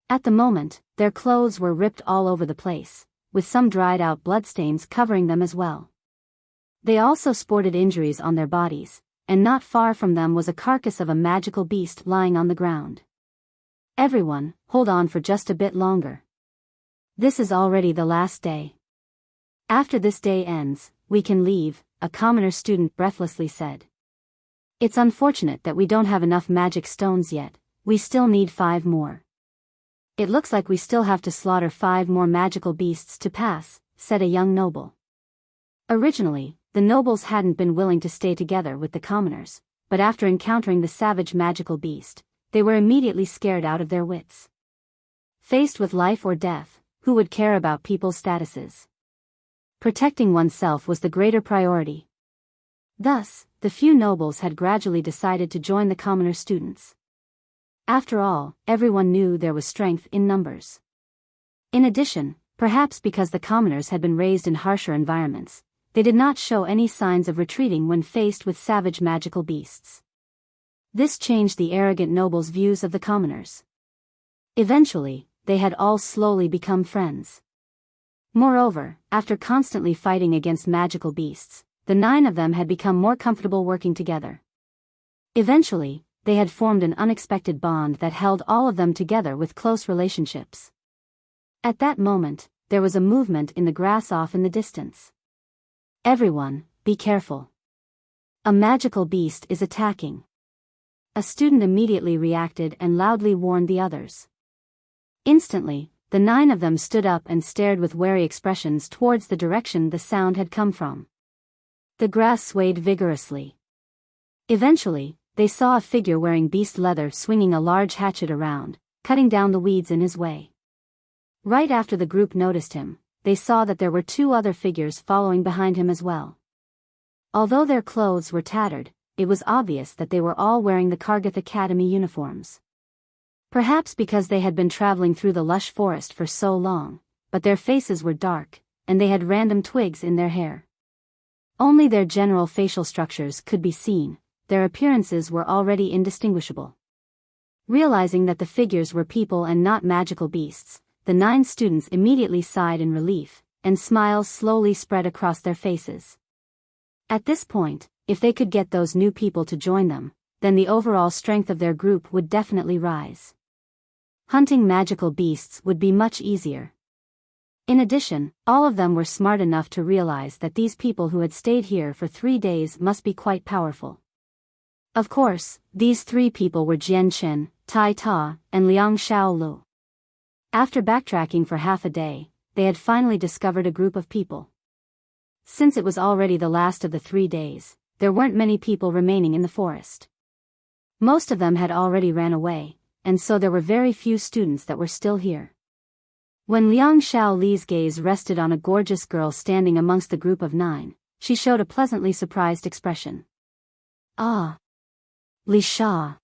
At the moment, their clothes were ripped all over the place, with some dried-out bloodstains covering them as well. They also sported injuries on their bodies, and not far from them was a carcass of a magical beast lying on the ground. Everyone, hold on for just a bit longer. This is already the last day. After this day ends, we can leave, a commoner student breathlessly said. It's unfortunate that we don't have enough magic stones yet, we still need 5 more. It looks like we still have to slaughter 5 more magical beasts to pass, said a young noble. Originally, the nobles hadn't been willing to stay together with the commoners, but after encountering the savage magical beast, they were immediately scared out of their wits. Faced with life or death, who would care about people's statuses? Protecting oneself was the greater priority. Thus, the few nobles had gradually decided to join the commoner students. After all, everyone knew there was strength in numbers. In addition, perhaps because the commoners had been raised in harsher environments, they did not show any signs of retreating when faced with savage magical beasts. This changed the arrogant nobles' views of the commoners. Eventually, they had all slowly become friends. Moreover, after constantly fighting against magical beasts, the 9 of them had become more comfortable working together. Eventually, they had formed an unexpected bond that held all of them together with close relationships. At that moment, there was a movement in the grass off in the distance. Everyone, be careful. A magical beast is attacking. A student immediately reacted and loudly warned the others. Instantly, the 9 of them stood up and stared with wary expressions towards the direction the sound had come from. The grass swayed vigorously. Eventually, they saw a figure wearing beast leather swinging a large hatchet around, cutting down the weeds in his way. Right after the group noticed him, they saw that there were 2 other figures following behind him as well. Although their clothes were tattered, it was obvious that they were all wearing the Kargath Academy uniforms. Perhaps because they had been traveling through the lush forest for so long, but their faces were dark, and they had random twigs in their hair. Only their general facial structures could be seen, their appearances were already indistinguishable. Realizing that the figures were people and not magical beasts, the 9 students immediately sighed in relief, and smiles slowly spread across their faces. At this point, if they could get those new people to join them, then the overall strength of their group would definitely rise. Hunting magical beasts would be much easier. In addition, all of them were smart enough to realize that these people who had stayed here for 3 days must be quite powerful. Of course, these 3 people were Jian Chen, Tai Ta, and Liang Shaolu. After backtracking for half a day, they had finally discovered a group of people. Since it was already the last of the 3 days, there weren't many people remaining in the forest. Most of them had already ran away, and so there were very few students that were still here. When Liang Shaoli's gaze rested on a gorgeous girl standing amongst the group of 9, she showed a pleasantly surprised expression. Ah! Li Sha!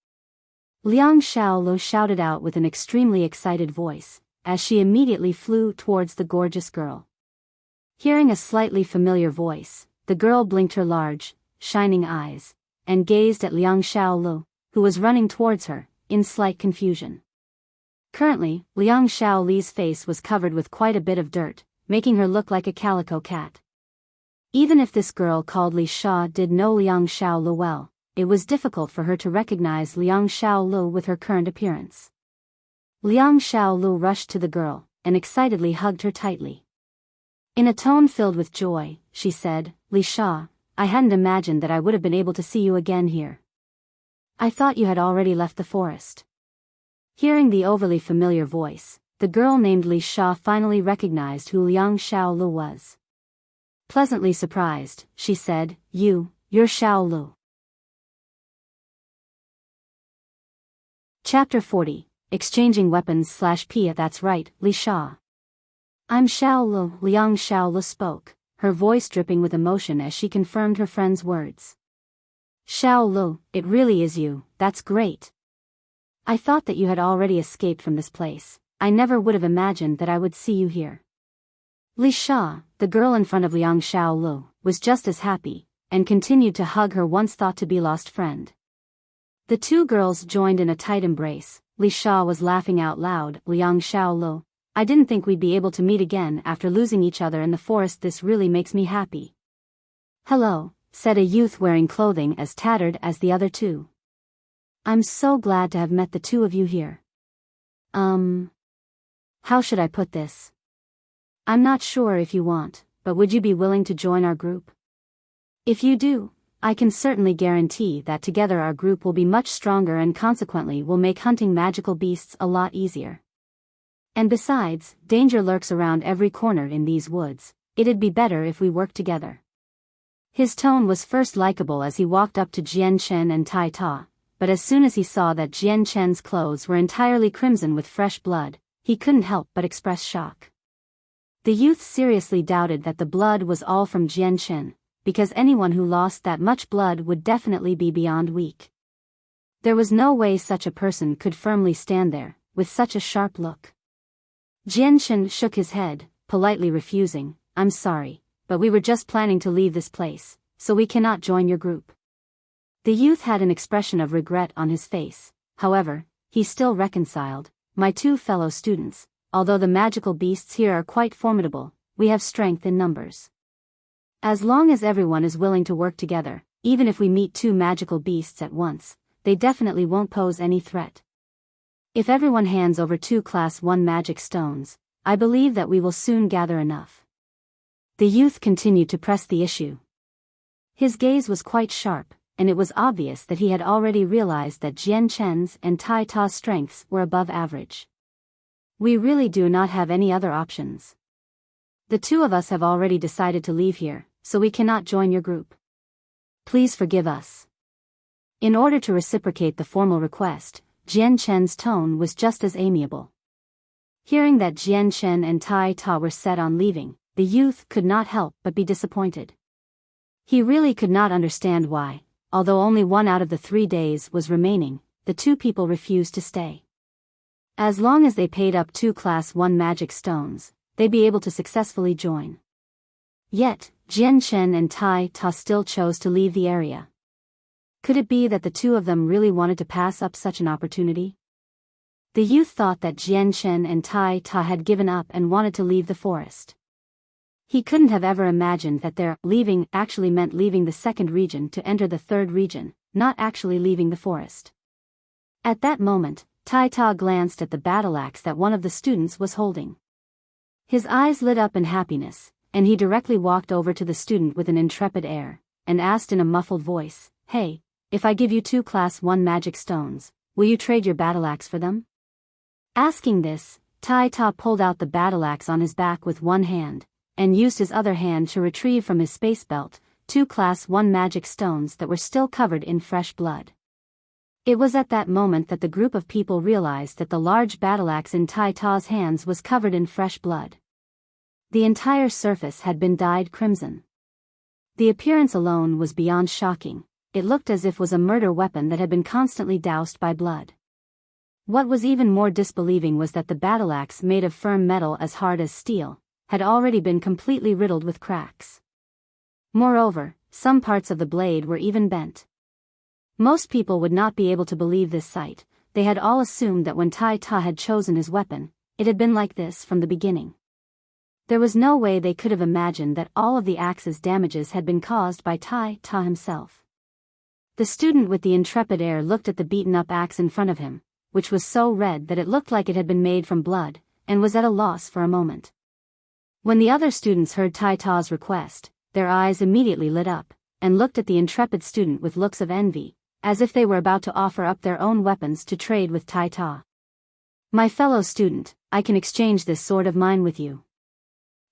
Liang Shaolu shouted out with an extremely excited voice, as she immediately flew towards the gorgeous girl. Hearing a slightly familiar voice, the girl blinked her large, shining eyes, and gazed at Liang Shaolu, who was running towards her, in slight confusion. Currently, Liang Shaoli's face was covered with quite a bit of dirt, making her look like a calico cat. Even if this girl called Li Sha did know Liang Shaolu well, it was difficult for her to recognize Liang Shaolu with her current appearance. Liang Shaolu rushed to the girl, and excitedly hugged her tightly. In a tone filled with joy, she said, "Li Sha, I hadn't imagined that I would have been able to see you again here. I thought you had already left the forest." Hearing the overly familiar voice, the girl named Li Sha finally recognized who Liang Shaolu was. Pleasantly surprised, she said, You're Shaolu." Chapter 40, Exchanging Weapons/Pia. "That's right, Li Sha. I'm Shaolu," Liang Shaolu spoke, her voice dripping with emotion as she confirmed her friend's words. "Shaolu, it really is you, that's great. I thought that you had already escaped from this place. I never would have imagined that I would see you here." Li Sha, the girl in front of Liang Shaolu, was just as happy, and continued to hug her once thought-to-be-lost friend. The two girls joined in a tight embrace. Li Sha was laughing out loud. "Liang Shaolu, I didn't think we'd be able to meet again after losing each other in the forest. This really makes me happy." "Hello," said a youth wearing clothing as tattered as the other two. "I'm so glad to have met the two of you here. How should I put this? I'm not sure if you want, but would you be willing to join our group? If you do, I can certainly guarantee that together our group will be much stronger and consequently will make hunting magical beasts a lot easier. And besides, danger lurks around every corner in these woods. It'd be better if we worked together." His tone was first likable as he walked up to Jian Chen and Tai Ta, but as soon as he saw that Jian Chen's clothes were entirely crimson with fresh blood, he couldn't help but express shock. The youth seriously doubted that the blood was all from Jian Chen, because anyone who lost that much blood would definitely be beyond weak. There was no way such a person could firmly stand there, with such a sharp look. Jian Chen shook his head, politely refusing, "I'm sorry, but we were just planning to leave this place, so we cannot join your group." The youth had an expression of regret on his face. However, he still reconciled, "My two fellow students, although the magical beasts here are quite formidable, we have strength in numbers. As long as everyone is willing to work together, even if we meet two magical beasts at once, they definitely won't pose any threat. If everyone hands over 2 Class 1 magic stones, I believe that we will soon gather enough." The youth continued to press the issue. His gaze was quite sharp, and it was obvious that he had already realized that Jian Chen's and Tai Ta's strengths were above average. "We really do not have any other options. The two of us have already decided to leave here, so we cannot join your group. Please forgive us." In order to reciprocate the formal request, Jian Chen's tone was just as amiable. Hearing that Jian Chen and Tai Ta were set on leaving, the youth could not help but be disappointed. He really could not understand why, although only 1 out of the 3 days was remaining, the two people refused to stay. As long as they paid up 2 Class 1 magic stones, they'd be able to successfully join. Yet, Jian Chen and Tai Ta still chose to leave the area. Could it be that the two of them really wanted to pass up such an opportunity? The youth thought that Jian Chen and Tai Ta had given up and wanted to leave the forest. He couldn't have ever imagined that their leaving actually meant leaving the 2nd region to enter the 3rd region, not actually leaving the forest. At that moment, Tai Ta glanced at the battle axe that one of the students was holding. His eyes lit up in happiness, and he directly walked over to the student with an intrepid air, and asked in a muffled voice, "Hey, if I give you 2 Class 1 magic stones, will you trade your battle axe for them?" Asking this, Tai Ta pulled out the battle axe on his back with one hand, and used his other hand to retrieve from his space belt 2 Class 1 magic stones that were still covered in fresh blood. It was at that moment that the group of people realized that the large battle axe in Tai Ta's hands was covered in fresh blood. The entire surface had been dyed crimson. The appearance alone was beyond shocking. It looked as if it was a murder weapon that had been constantly doused by blood. What was even more disbelieving was that the battle axe, made of firm metal as hard as steel, had already been completely riddled with cracks. Moreover, some parts of the blade were even bent. Most people would not be able to believe this sight, they had all assumed that when Tai Ta had chosen his weapon, it had been like this from the beginning. There was no way they could have imagined that all of the axe's damages had been caused by Tai Ta himself. The student with the intrepid air looked at the beaten-up axe in front of him, which was so red that it looked like it had been made from blood, and was at a loss for a moment. When the other students heard Tai Ta's request, their eyes immediately lit up, and looked at the intrepid student with looks of envy, as if they were about to offer up their own weapons to trade with Tai Ta. "My fellow student, I can exchange this sword of mine with you."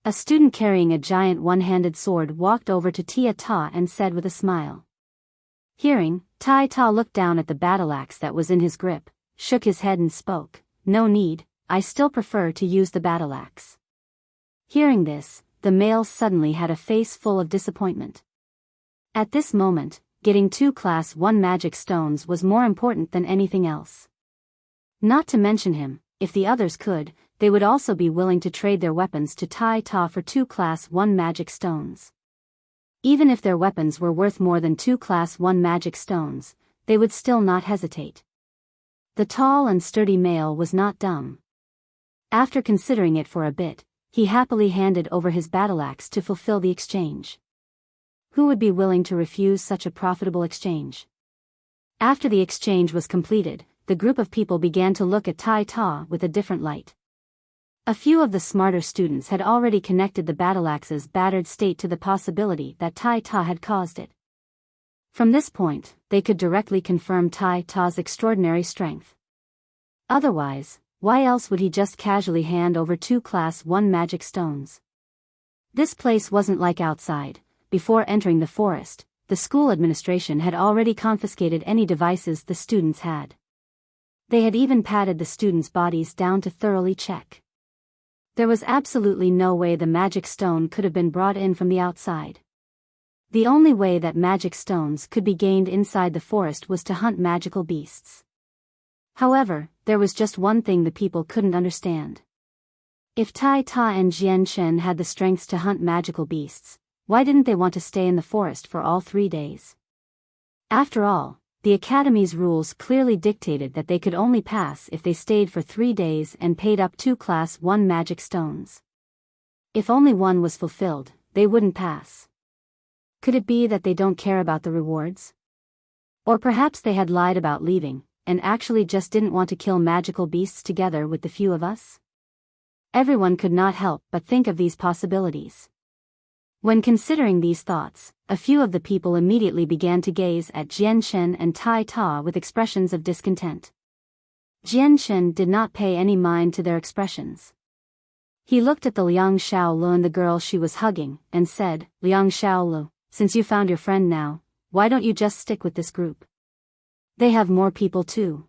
A student carrying a giant one-handed sword walked over to Tai Ta and said with a smile. Hearing, Tai Ta looked down at the battle axe that was in his grip, shook his head and spoke, "No need, I still prefer to use the battle axe." Hearing this, the male suddenly had a face full of disappointment. At this moment, getting 2 Class 1 magic stones was more important than anything else. Not to mention him, if the others could, they would also be willing to trade their weapons to Tai Ta for 2 Class 1 magic stones. Even if their weapons were worth more than 2 Class 1 magic stones, they would still not hesitate. The tall and sturdy male was not dumb. After considering it for a bit, he happily handed over his battle axe to fulfill the exchange. Who would be willing to refuse such a profitable exchange? After the exchange was completed, the group of people began to look at Tai Ta with a different light. A few of the smarter students had already connected the battle axe's battered state to the possibility that Tai Ta had caused it. From this point, they could directly confirm Tai Ta's extraordinary strength. Otherwise, why else would he just casually hand over 2 Class 1 magic stones? This place wasn't like outside. Before entering the forest, the school administration had already confiscated any devices the students had. They had even patted the students' bodies down to thoroughly check. There was absolutely no way the magic stone could have been brought in from the outside. The only way that magic stones could be gained inside the forest was to hunt magical beasts. However, there was just one thing the people couldn't understand. If Tai Ta and Jian Shen had the strength to hunt magical beasts, why didn't they want to stay in the forest for all 3 days? After all, the Academy's rules clearly dictated that they could only pass if they stayed for 3 days and paid up 2 Class 1 magic stones. If only one was fulfilled, they wouldn't pass. Could it be that they don't care about the rewards? Or perhaps they had lied about leaving, and actually just didn't want to kill magical beasts together with the few of us? Everyone could not help but think of these possibilities. When considering these thoughts, a few of the people immediately began to gaze at Jian Shen and Tai Ta with expressions of discontent. Jian Shen did not pay any mind to their expressions. He looked at the Liang Xiaolu and the girl she was hugging, and said, "Liang Xiaolu, since you found your friend now, why don't you just stick with this group? They have more people too."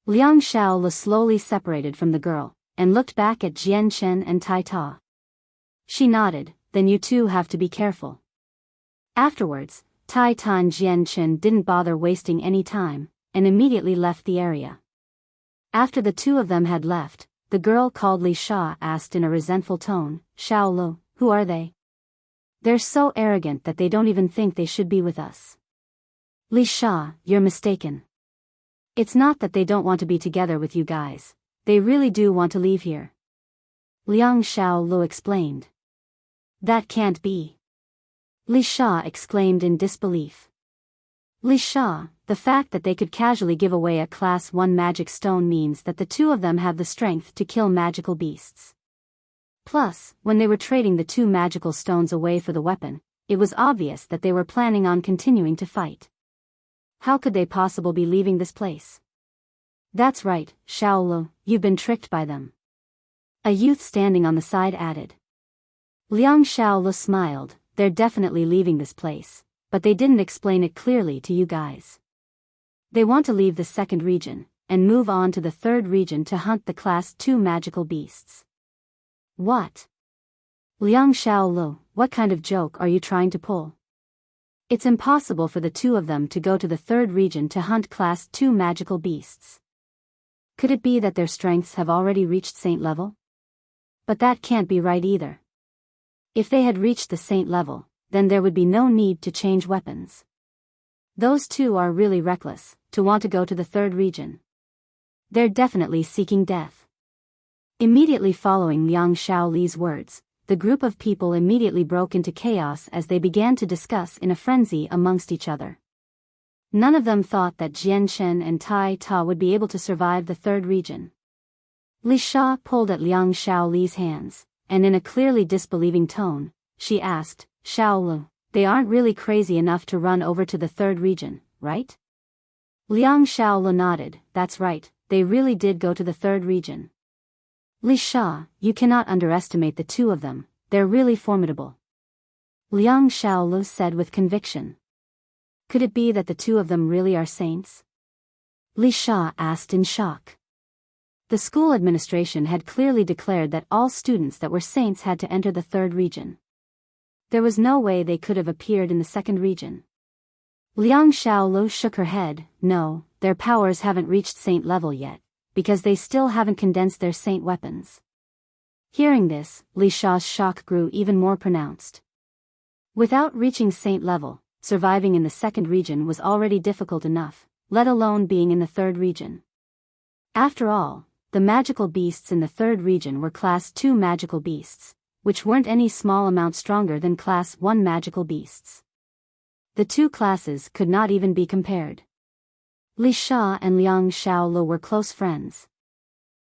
Liang Xiaolu slowly separated from the girl, and looked back at Jian Shen and Tai Ta. She nodded. "Then you two have to be careful." Afterwards, Tai Ta and Jian Shen didn't bother wasting any time, and immediately left the area. After the two of them had left, the girl called Li Sha asked in a resentful tone, "Xiaolu, who are they? They're so arrogant that they don't even think they should be with us." "Li Sha, you're mistaken. It's not that they don't want to be together with you guys, they really do want to leave here." Liang Xiaolu explained. "That can't be." Li Sha exclaimed in disbelief. "Li Sha, the fact that they could casually give away a Class 1 magic stone means that the two of them have the strength to kill magical beasts. Plus, when they were trading the 2 magical stones away for the weapon, it was obvious that they were planning on continuing to fight. How could they possibly be leaving this place?" "That's right, Xiaolu, you've been tricked by them." A youth standing on the side added. Liang Xiaolu smiled, "They're definitely leaving this place, but they didn't explain it clearly to you guys. They want to leave the 2nd region, and move on to the 3rd region to hunt the Class 2 magical beasts." "What? Liang Xiaolu, what kind of joke are you trying to pull? It's impossible for the two of them to go to the 3rd region to hunt Class 2 magical beasts. Could it be that their strengths have already reached Saint level? But that can't be right either. If they had reached the Saint level, then there would be no need to change weapons. Those two are really reckless, to want to go to the 3rd region." They're definitely seeking death. Immediately following Liang Shaoli's words, the group of people immediately broke into chaos as they began to discuss in a frenzy amongst each other. None of them thought that Jian Shen and Tai Ta would be able to survive the third region. Li Sha pulled at Liang Shaoli's hands, and in a clearly disbelieving tone, she asked, Shaolu, they aren't really crazy enough to run over to the third region, right? Liang Shaolu nodded, that's right, they really did go to the third region. Li Sha, you cannot underestimate the two of them, they're really formidable. Liang Shaolu said with conviction. Could it be that the two of them really are saints? Li Sha asked in shock. The school administration had clearly declared that all students that were saints had to enter the third region. There was no way they could have appeared in the second region. Liang Shaolu shook her head, no, their powers haven't reached saint level yet, because they still haven't condensed their saint weapons. Hearing this, Li Sha's shock grew even more pronounced. Without reaching saint level, surviving in the second region was already difficult enough, let alone being in the third region. After all, the magical beasts in the third region were Class 2 magical beasts, which weren't any small amount stronger than Class 1 magical beasts. The two classes could not even be compared. Li Sha and Liang Shaolu were close friends.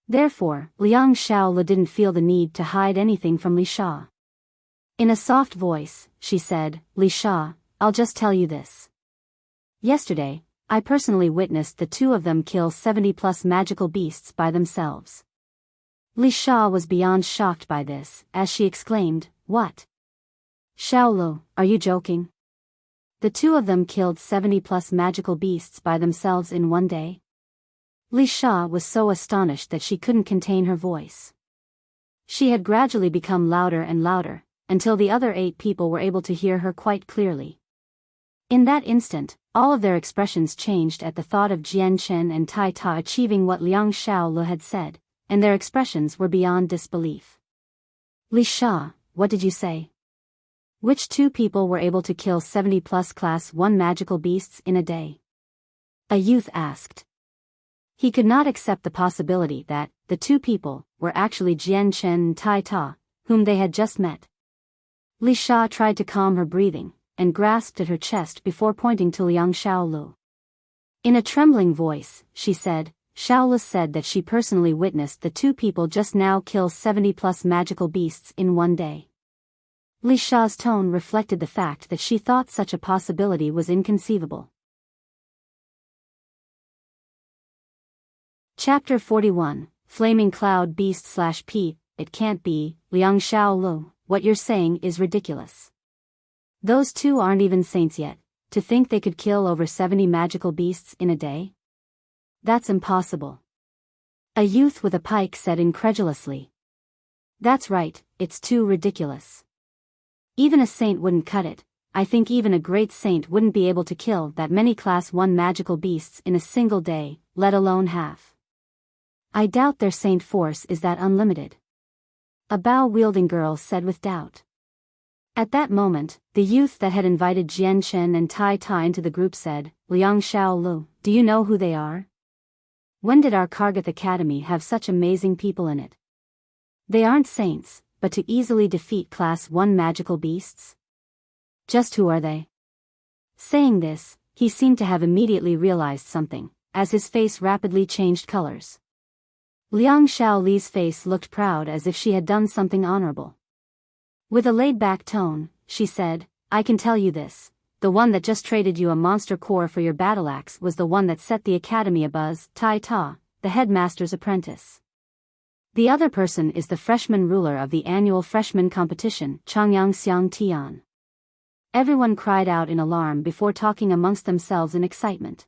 Therefore, Liang Shaolu didn't feel the need to hide anything from Li Sha. In a soft voice, she said, Li Sha, I'll just tell you this. Yesterday, I personally witnessed the two of them kill 70+ magical beasts by themselves. Li Sha was beyond shocked by this, as she exclaimed, what? Shaolu, are you joking? The two of them killed 70+ magical beasts by themselves in one day? Li Sha was so astonished that she couldn't contain her voice. She had gradually become louder and louder, until the other 8 people were able to hear her quite clearly. In that instant, all of their expressions changed at the thought of Jian Chen and Tai Ta achieving what Liang Shaolu had said, and their expressions were beyond disbelief. Li Sha, what did you say? Which 2 people were able to kill 70+ Class 1 magical beasts in a day? A youth asked. He could not accept the possibility that the 2 people were actually Jian Chen and Tai Ta, whom they had just met. Li Sha tried to calm her breathing, and grasped at her chest before pointing to Liang Shaolu. In a trembling voice, she said, Shaolu said that she personally witnessed the 2 people just now kill 70+ magical beasts in one day. Li Sha's tone reflected the fact that she thought such a possibility was inconceivable. Chapter 41, Flaming Cloud Beast/P, It can't be, Liang Shaolu, what you're saying is ridiculous. Those 2 aren't even saints yet, to think they could kill over 70 magical beasts in a day? That's impossible. A youth with a pike said incredulously. That's right, it's too ridiculous. Even a saint wouldn't cut it. I think even a great saint wouldn't be able to kill that many Class 1 magical beasts in a single day, let alone half. I doubt their saint force is that unlimited. A bow-wielding girl said with doubt. At that moment, the youth that had invited Jian Chen and Tai Ta into the group said, Liang Shaolu, do you know who they are? When did our Kargath Academy have such amazing people in it? They aren't saints, but to easily defeat Class 1 magical beasts? Just who are they? Saying this, he seemed to have immediately realized something, as his face rapidly changed colors. Liang Shaoli's face looked proud as if she had done something honorable. With a laid-back tone, she said, I can tell you this, the one that just traded you a monster core for your battle axe was the one that set the academy abuzz, Tai Ta, the headmaster's apprentice. The other person is the freshman ruler of the annual freshman competition, Changyang Xiang Tian. Everyone cried out in alarm before talking amongst themselves in excitement.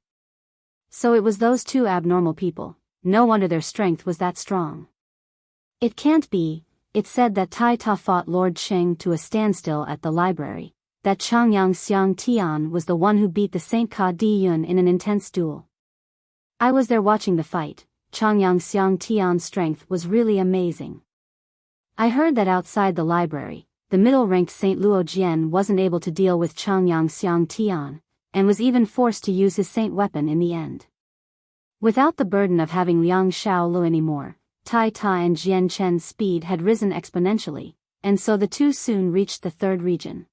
So it was those 2 abnormal people, no wonder their strength was that strong. It can't be, it said that Tai Ta fought Lord Cheng to a standstill at the library, that Changyang Xiang Tian was the one who beat the Saint Ka Di Yun in an intense duel. I was there watching the fight. Changyang Xiang Tian's strength was really amazing. I heard that outside the library, the middle-ranked Saint Luo Jian wasn't able to deal with Changyang Xiang Tian, and was even forced to use his saint weapon in the end. Without the burden of having Liang Xiaolu anymore, Tai Ta and Jian Chen's speed had risen exponentially, and so the two soon reached the third region.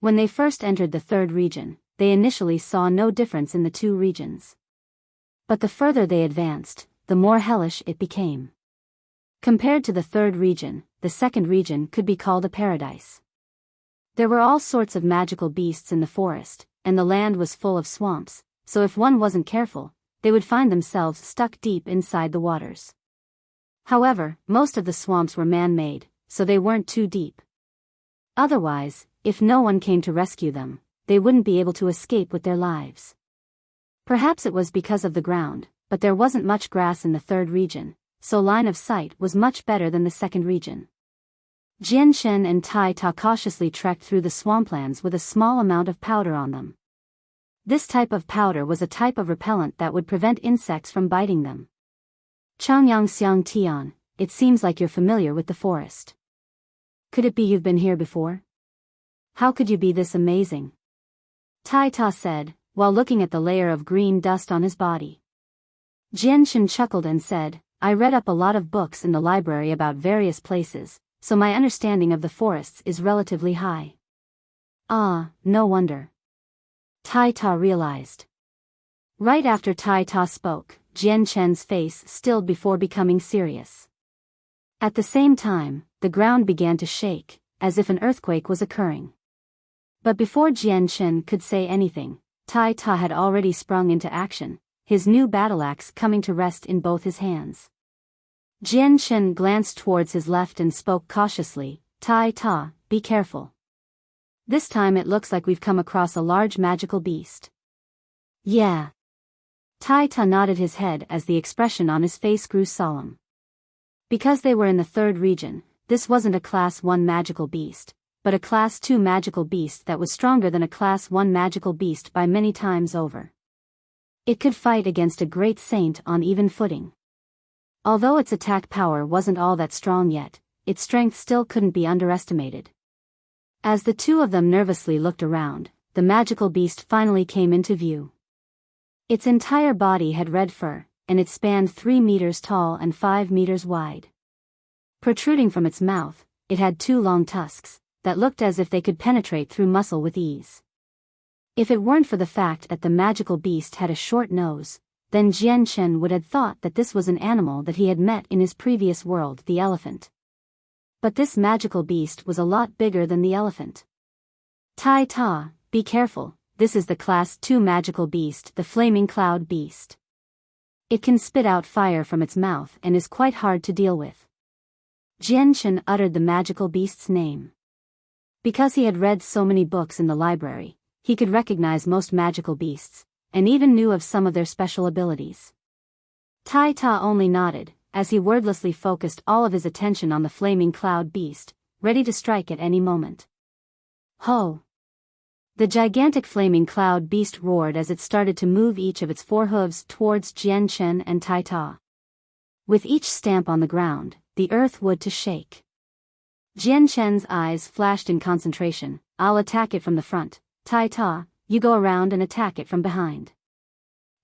When they first entered the third region, they initially saw no difference in the two regions. But the further they advanced, the more hellish it became. Compared to the third region, the second region could be called a paradise. There were all sorts of magical beasts in the forest, and the land was full of swamps, so if one wasn't careful, they would find themselves stuck deep inside the waters. However, most of the swamps were man-made, so they weren't too deep. Otherwise, if no one came to rescue them, they wouldn't be able to escape with their lives. Perhaps it was because of the ground, but there wasn't much grass in the third region, so line of sight was much better than the second region. Jian Shen and Tai Ta cautiously trekked through the swamplands with a small amount of powder on them. This type of powder was a type of repellent that would prevent insects from biting them. Changyang Xiang Tian, it seems like you're familiar with the forest. Could it be you've been here before? How could you be this amazing? Tai Ta said, while looking at the layer of green dust on his body. Jian Shen chuckled and said, I read up a lot of books in the library about various places, so my understanding of the forests is relatively high. Ah, no wonder. Tai Ta realized. Right after Tai Ta spoke, Jian Chen's face stilled before becoming serious. At the same time, the ground began to shake, as if an earthquake was occurring. But before Jian Chen could say anything, Tai Ta had already sprung into action, his new battle axe coming to rest in both his hands. Jian Chen glanced towards his left and spoke cautiously, Tai Ta, be careful. This time it looks like we've come across a large magical beast. Yeah. Tai Ta nodded his head as the expression on his face grew solemn. Because they were in the third region, this wasn't a Class 1 magical beast, but a Class 2 magical beast that was stronger than a Class 1 magical beast by many times over. It could fight against a great saint on even footing. Although its attack power wasn't all that strong yet, its strength still couldn't be underestimated. As the two of them nervously looked around, the magical beast finally came into view. Its entire body had red fur, and it spanned 3 meters tall and 5 meters wide. Protruding from its mouth, it had 2 long tusks, that looked as if they could penetrate through muscle with ease. If it weren't for the fact that the magical beast had a short nose, then Jian Chen would have thought that this was an animal that he had met in his previous world, the elephant. But this magical beast was a lot bigger than the elephant. Tai Ta, be careful, this is the Class 2 magical beast, the flaming cloud beast. It can spit out fire from its mouth and is quite hard to deal with. Jian Chen uttered the magical beast's name. Because he had read so many books in the library, he could recognize most magical beasts, and even knew of some of their special abilities. Tai Ta only nodded, as he wordlessly focused all of his attention on the flaming cloud beast, ready to strike at any moment. Ho! The gigantic flaming cloud beast roared as it started to move each of its 4 hooves towards Jian Chen and Tai Ta. With each stamp on the ground, the earth would to shake. Jian Chen's eyes flashed in concentration. I'll attack it from the front. Tai Ta, you go around and attack it from behind.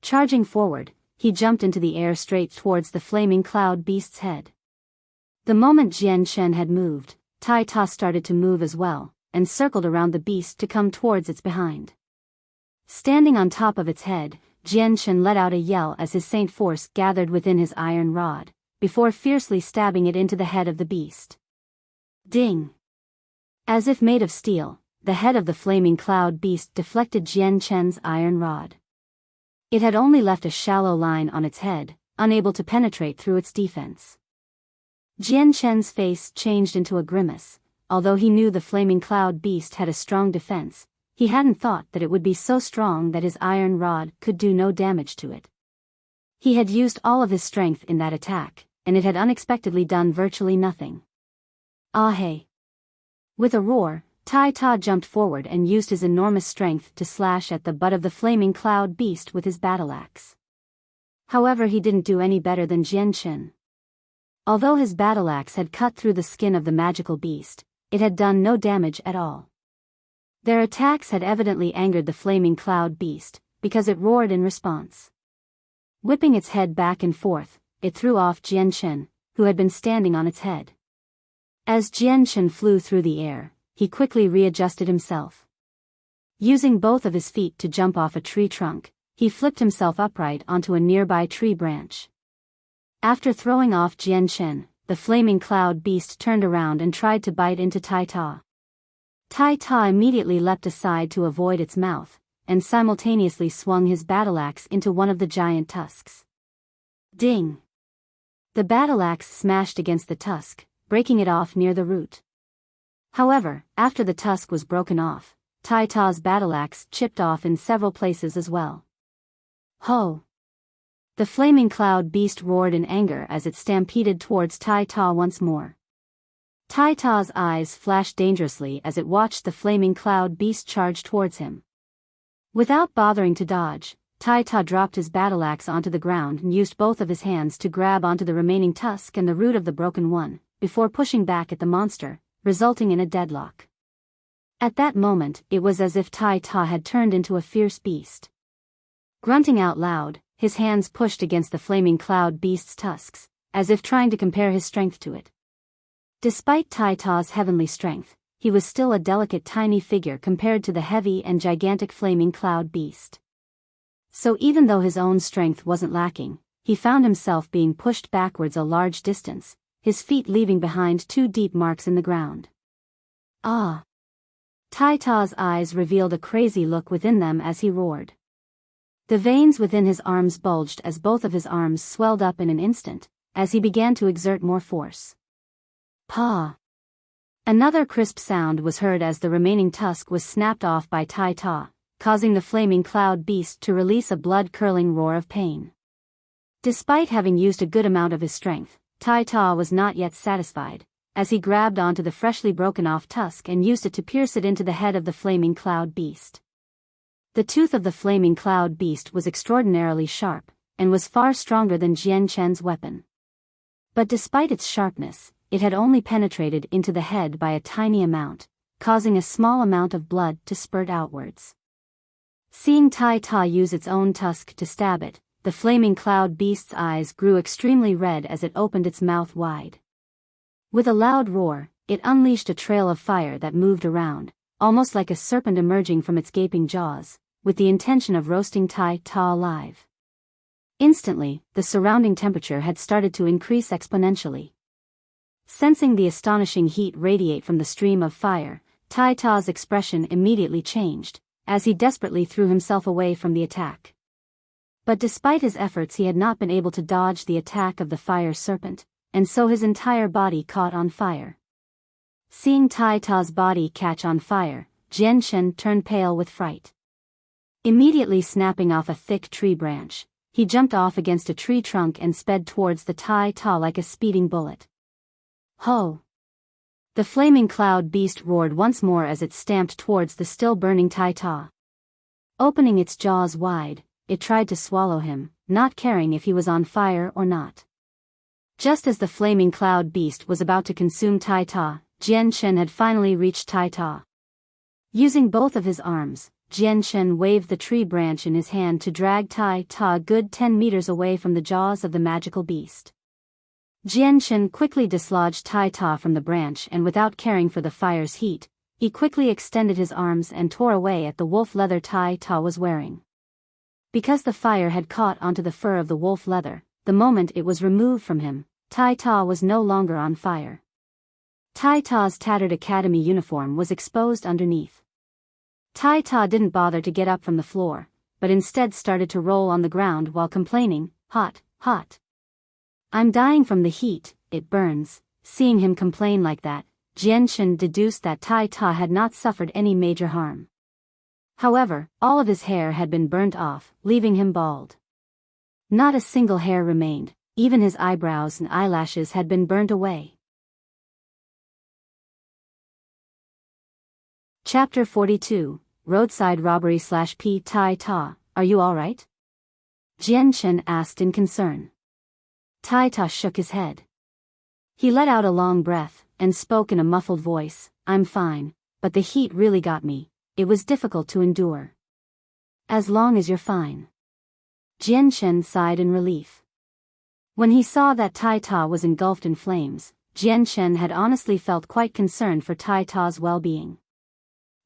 Charging forward, he jumped into the air straight towards the flaming cloud beast's head. The moment Jian Chen had moved, Tai Ta started to move as well, and circled around the beast to come towards its behind. Standing on top of its head, Jian Chen let out a yell as his saint force gathered within his iron rod, before fiercely stabbing it into the head of the beast. Ding! As if made of steel, the head of the flaming cloud beast deflected Jian Chen's iron rod. It had only left a shallow line on its head, unable to penetrate through its defense. Jian Chen's face changed into a grimace. Although he knew the flaming cloud beast had a strong defense, he hadn't thought that it would be so strong that his iron rod could do no damage to it. He had used all of his strength in that attack, and it had unexpectedly done virtually nothing. Ah hey! With a roar, Tai Ta jumped forward and used his enormous strength to slash at the butt of the flaming cloud beast with his battle axe. However, he didn't do any better than Jian Chen. Although his battle axe had cut through the skin of the magical beast, it had done no damage at all. Their attacks had evidently angered the flaming cloud beast, because it roared in response. Whipping its head back and forth, it threw off Jianchen, who had been standing on its head. As Jianchen flew through the air, he quickly readjusted himself. Using both of his feet to jump off a tree trunk, he flipped himself upright onto a nearby tree branch. After throwing off Jianchen, the flaming cloud beast turned around and tried to bite into Tai Ta. Tai Ta immediately leapt aside to avoid its mouth, and simultaneously swung his battle-axe into one of the giant tusks. Ding! The battle-axe smashed against the tusk, breaking it off near the root. However, after the tusk was broken off, Tai Ta's battle-axe chipped off in several places as well. Ho! The flaming cloud beast roared in anger as it stampeded towards Tai Ta once more. Tai Ta's eyes flashed dangerously as it watched the flaming cloud beast charge towards him. Without bothering to dodge, Tai Ta dropped his battle-axe onto the ground and used both of his hands to grab onto the remaining tusk and the root of the broken one, before pushing back at the monster, resulting in a deadlock. At that moment, it was as if Tai Ta had turned into a fierce beast. Grunting out loud, his hands pushed against the flaming cloud beast's tusks, as if trying to compare his strength to it. Despite Tai Ta's heavenly strength, he was still a delicate tiny figure compared to the heavy and gigantic flaming cloud beast. So even though his own strength wasn't lacking, he found himself being pushed backwards a large distance, his feet leaving behind 2 deep marks in the ground. Ah! Tai Ta's eyes revealed a crazy look within them as he roared. The veins within his arms bulged as both of his arms swelled up in an instant, as he began to exert more force. Pa! Another crisp sound was heard as the remaining tusk was snapped off by Tai Ta, causing the flaming cloud beast to release a blood-curdling roar of pain. Despite having used a good amount of his strength, Tai Ta was not yet satisfied, as he grabbed onto the freshly broken-off tusk and used it to pierce it into the head of the flaming cloud beast. The tooth of the flaming cloud beast was extraordinarily sharp, and was far stronger than Jian Chen's weapon. But despite its sharpness, it had only penetrated into the head by a tiny amount, causing a small amount of blood to spurt outwards. Seeing Tai Ta use its own tusk to stab it, the flaming cloud beast's eyes grew extremely red as it opened its mouth wide. With a loud roar, it unleashed a trail of fire that moved around, almost like a serpent emerging from its gaping jaws, with the intention of roasting Tai Ta alive. Instantly, the surrounding temperature had started to increase exponentially. Sensing the astonishing heat radiate from the stream of fire, Tai Ta's expression immediately changed, as he desperately threw himself away from the attack. But despite his efforts, he had not been able to dodge the attack of the fire serpent, and so his entire body caught on fire. Seeing Tai Ta's body catch on fire, Jian Shen turned pale with fright. Immediately snapping off a thick tree branch, he jumped off against a tree trunk and sped towards the Tai Ta like a speeding bullet. Ho! The flaming cloud beast roared once more as it stamped towards the still burning Tai Ta. Opening its jaws wide, it tried to swallow him, not caring if he was on fire or not. Just as the flaming cloud beast was about to consume Tai Ta, Jian Shen had finally reached Tai Ta. Using both of his arms, Jian Shen waved the tree branch in his hand to drag Tai Ta a good 10 meters away from the jaws of the magical beast. Jian Shen quickly dislodged Tai Ta from the branch, and without caring for the fire's heat, he quickly extended his arms and tore away at the wolf leather Tai Ta was wearing. Because the fire had caught onto the fur of the wolf leather, the moment it was removed from him, Tai Ta was no longer on fire. Tai Ta's tattered academy uniform was exposed underneath. Tai Ta didn't bother to get up from the floor, but instead started to roll on the ground while complaining, "Hot, hot. I'm dying from the heat, it burns." Seeing him complain like that, Jian Shen deduced that Tai Ta had not suffered any major harm. However, all of his hair had been burnt off, leaving him bald. Not a single hair remained, even his eyebrows and eyelashes had been burnt away. Chapter 42, Roadside Robbery / P. Tai Ta, are you alright? Jian Shen asked in concern. Tai Ta shook his head. He let out a long breath, and spoke in a muffled voice, "I'm fine, but the heat really got me. It was difficult to endure." "As long as you're fine." Jianchen sighed in relief. When he saw that Tai Ta was engulfed in flames, Jianchen had honestly felt quite concerned for Tai Ta's well-being.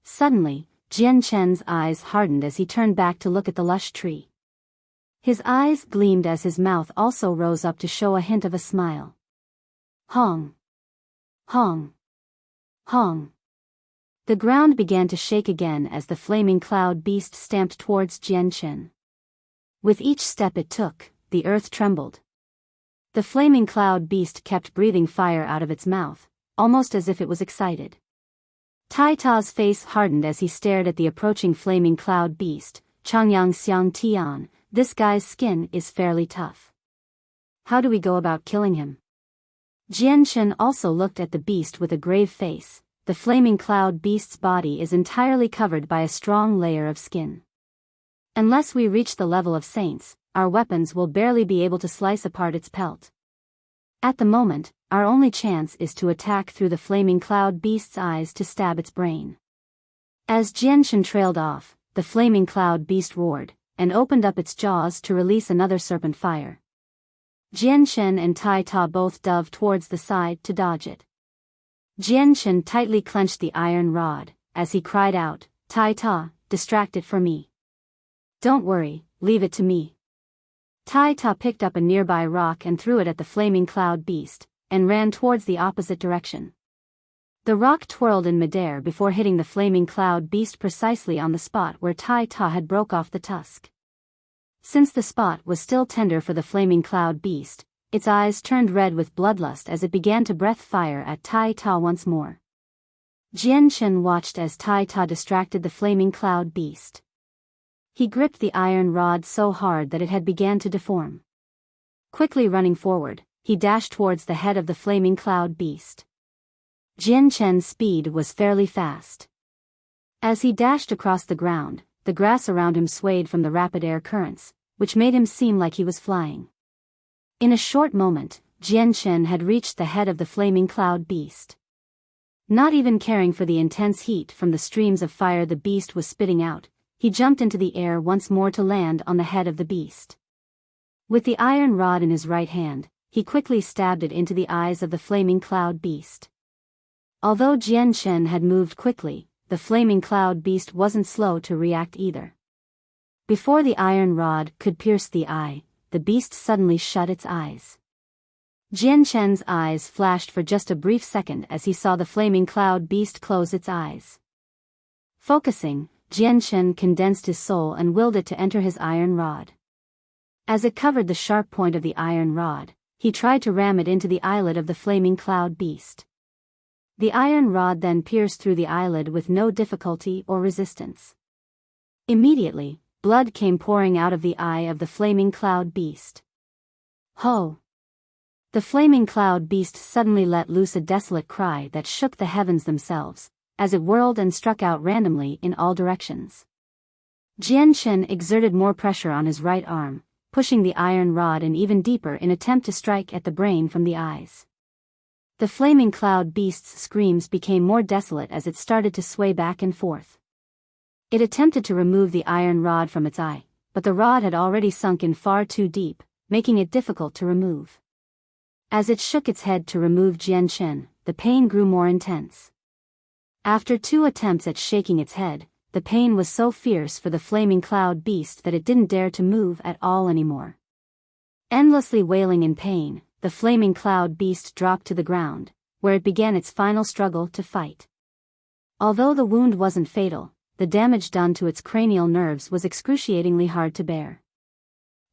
Suddenly, Jianchen's eyes hardened as he turned back to look at the lush tree. His eyes gleamed as his mouth also rose up to show a hint of a smile. Hong! Hong! Hong! The ground began to shake again as the flaming cloud beast stamped towards Jianchen. With each step it took, the earth trembled. The flaming cloud beast kept breathing fire out of its mouth, almost as if it was excited. Tai Ta's face hardened as he stared at the approaching flaming cloud beast. Changyang Xiang Tian, this guy's skin is fairly tough. How do we go about killing him? Jianchen also looked at the beast with a grave face. The flaming cloud beast's body is entirely covered by a strong layer of skin. Unless we reach the level of saints, our weapons will barely be able to slice apart its pelt. At the moment, our only chance is to attack through the flaming cloud beast's eyes to stab its brain. As Jianchen trailed off, the flaming cloud beast roared, and opened up its jaws to release another serpent fire. Jianchen and Tai Ta both dove towards the side to dodge it. Jianchen tightly clenched the iron rod, as he cried out, Tai Ta, distract it for me. Don't worry, leave it to me. Tai Ta picked up a nearby rock and threw it at the flaming cloud beast, and ran towards the opposite direction. The rock twirled in midair before hitting the flaming cloud beast precisely on the spot where Tai Ta had broke off the tusk. Since the spot was still tender for the flaming cloud beast, its eyes turned red with bloodlust as it began to breath fire at Tai Ta once more. Jianchen watched as Tai Ta distracted the flaming cloud beast. He gripped the iron rod so hard that it had began to deform. Quickly running forward, he dashed towards the head of the flaming cloud beast. Jianchen's speed was fairly fast. As he dashed across the ground, the grass around him swayed from the rapid air currents, which made him seem like he was flying. In a short moment, Jianchen had reached the head of the flaming cloud beast. Not even caring for the intense heat from the streams of fire the beast was spitting out, he jumped into the air once more to land on the head of the beast. With the iron rod in his right hand, he quickly stabbed it into the eyes of the flaming cloud beast. Although Jianchen had moved quickly, the flaming cloud beast wasn't slow to react either. Before the iron rod could pierce the eye, the beast suddenly shut its eyes. Jianchen's eyes flashed for just a brief second as he saw the flaming cloud beast close its eyes. Focusing, Jianchen condensed his soul and willed it to enter his iron rod. As it covered the sharp point of the iron rod, he tried to ram it into the eyelid of the flaming cloud beast. The iron rod then pierced through the eyelid with no difficulty or resistance. Immediately, blood came pouring out of the eye of the flaming cloud beast. Ho! The flaming cloud beast suddenly let loose a desolate cry that shook the heavens themselves, as it whirled and struck out randomly in all directions. Jianchen exerted more pressure on his right arm, pushing the iron rod in even deeper in attempt to strike at the brain from the eyes. The flaming cloud beast's screams became more desolate as it started to sway back and forth. It attempted to remove the iron rod from its eye, but the rod had already sunk in far too deep, making it difficult to remove. As it shook its head to remove Jianchen, the pain grew more intense. After 2 attempts at shaking its head, the pain was so fierce for the flaming cloud beast that it didn't dare to move at all anymore. Endlessly wailing in pain, the flaming cloud beast dropped to the ground, where it began its final struggle to fight. Although the wound wasn't fatal, the damage done to its cranial nerves was excruciatingly hard to bear.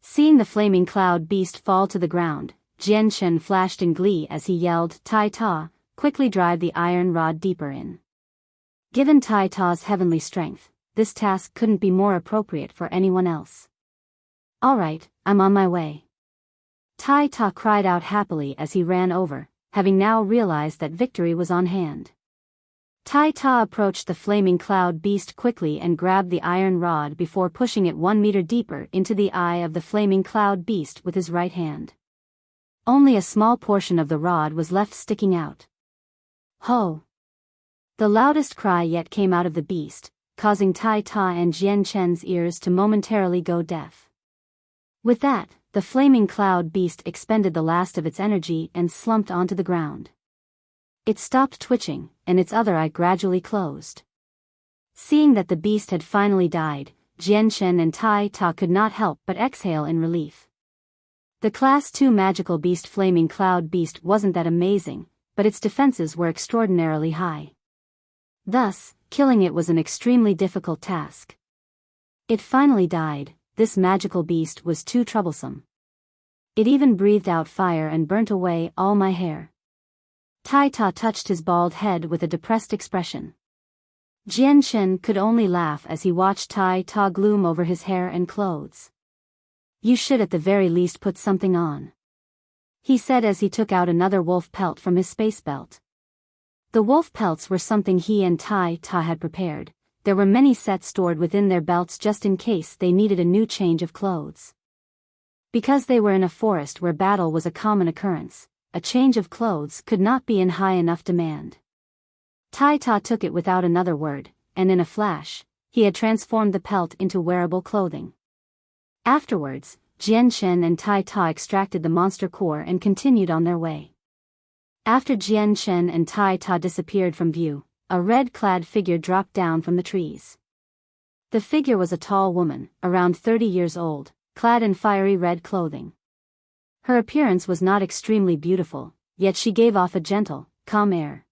Seeing the flaming cloud beast fall to the ground, Jianchen flashed in glee as he yelled, Tai Ta, quickly drive the iron rod deeper in. Given Tai Ta's heavenly strength, this task couldn't be more appropriate for anyone else. All right, I'm on my way. Tai Ta cried out happily as he ran over, having now realized that victory was on hand. Tai Ta approached the flaming cloud beast quickly and grabbed the iron rod before pushing it 1 meter deeper into the eye of the flaming cloud beast with his right hand. Only a small portion of the rod was left sticking out. Ho! The loudest cry yet came out of the beast, causing Tai Ta and Jianchen's ears to momentarily go deaf. With that, the flaming cloud beast expended the last of its energy and slumped onto the ground. It stopped twitching, and its other eye gradually closed. Seeing that the beast had finally died, Jian Shen and Tai Ta could not help but exhale in relief. The Class 2 magical beast flaming cloud beast wasn't that amazing, but its defenses were extraordinarily high. Thus, killing it was an extremely difficult task. It finally died. This magical beast was too troublesome. It even breathed out fire and burnt away all my hair. Tai Ta touched his bald head with a depressed expression. Jian Shen could only laugh as he watched Tai Ta gloom over his hair and clothes. You should at the very least put something on, he said as he took out another wolf pelt from his space belt. The wolf pelts were something he and Tai Ta had prepared. There were many sets stored within their belts just in case they needed a new change of clothes. Because they were in a forest where battle was a common occurrence, a change of clothes could not be in high enough demand. Tai Ta took it without another word, and in a flash, he had transformed the pelt into wearable clothing. Afterwards, Jian Shen and Tai Ta extracted the monster core and continued on their way. After Jian Shen and Tai Ta disappeared from view, a red-clad figure dropped down from the trees. The figure was a tall woman, around 30 years old, clad in fiery red clothing. Her appearance was not extremely beautiful, yet she gave off a gentle, calm air.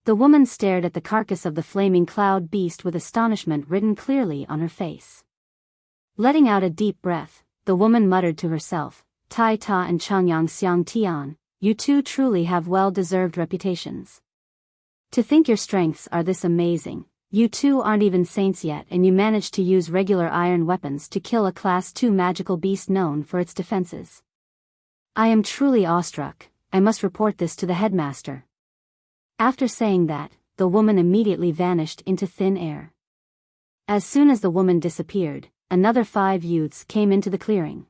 The woman stared at the carcass of the flaming cloud beast with astonishment written clearly on her face. Letting out a deep breath, the woman muttered to herself, Tai Ta and Changyang Xiang Tian, you two truly have well-deserved reputations. To think your strengths are this amazing, you two aren't even saints yet and you managed to use regular iron weapons to kill a Class 2 magical beast known for its defenses. I am truly awestruck, I must report this to the headmaster. After saying that, the woman immediately vanished into thin air. As soon as the woman disappeared, another 5 youths came into the clearing.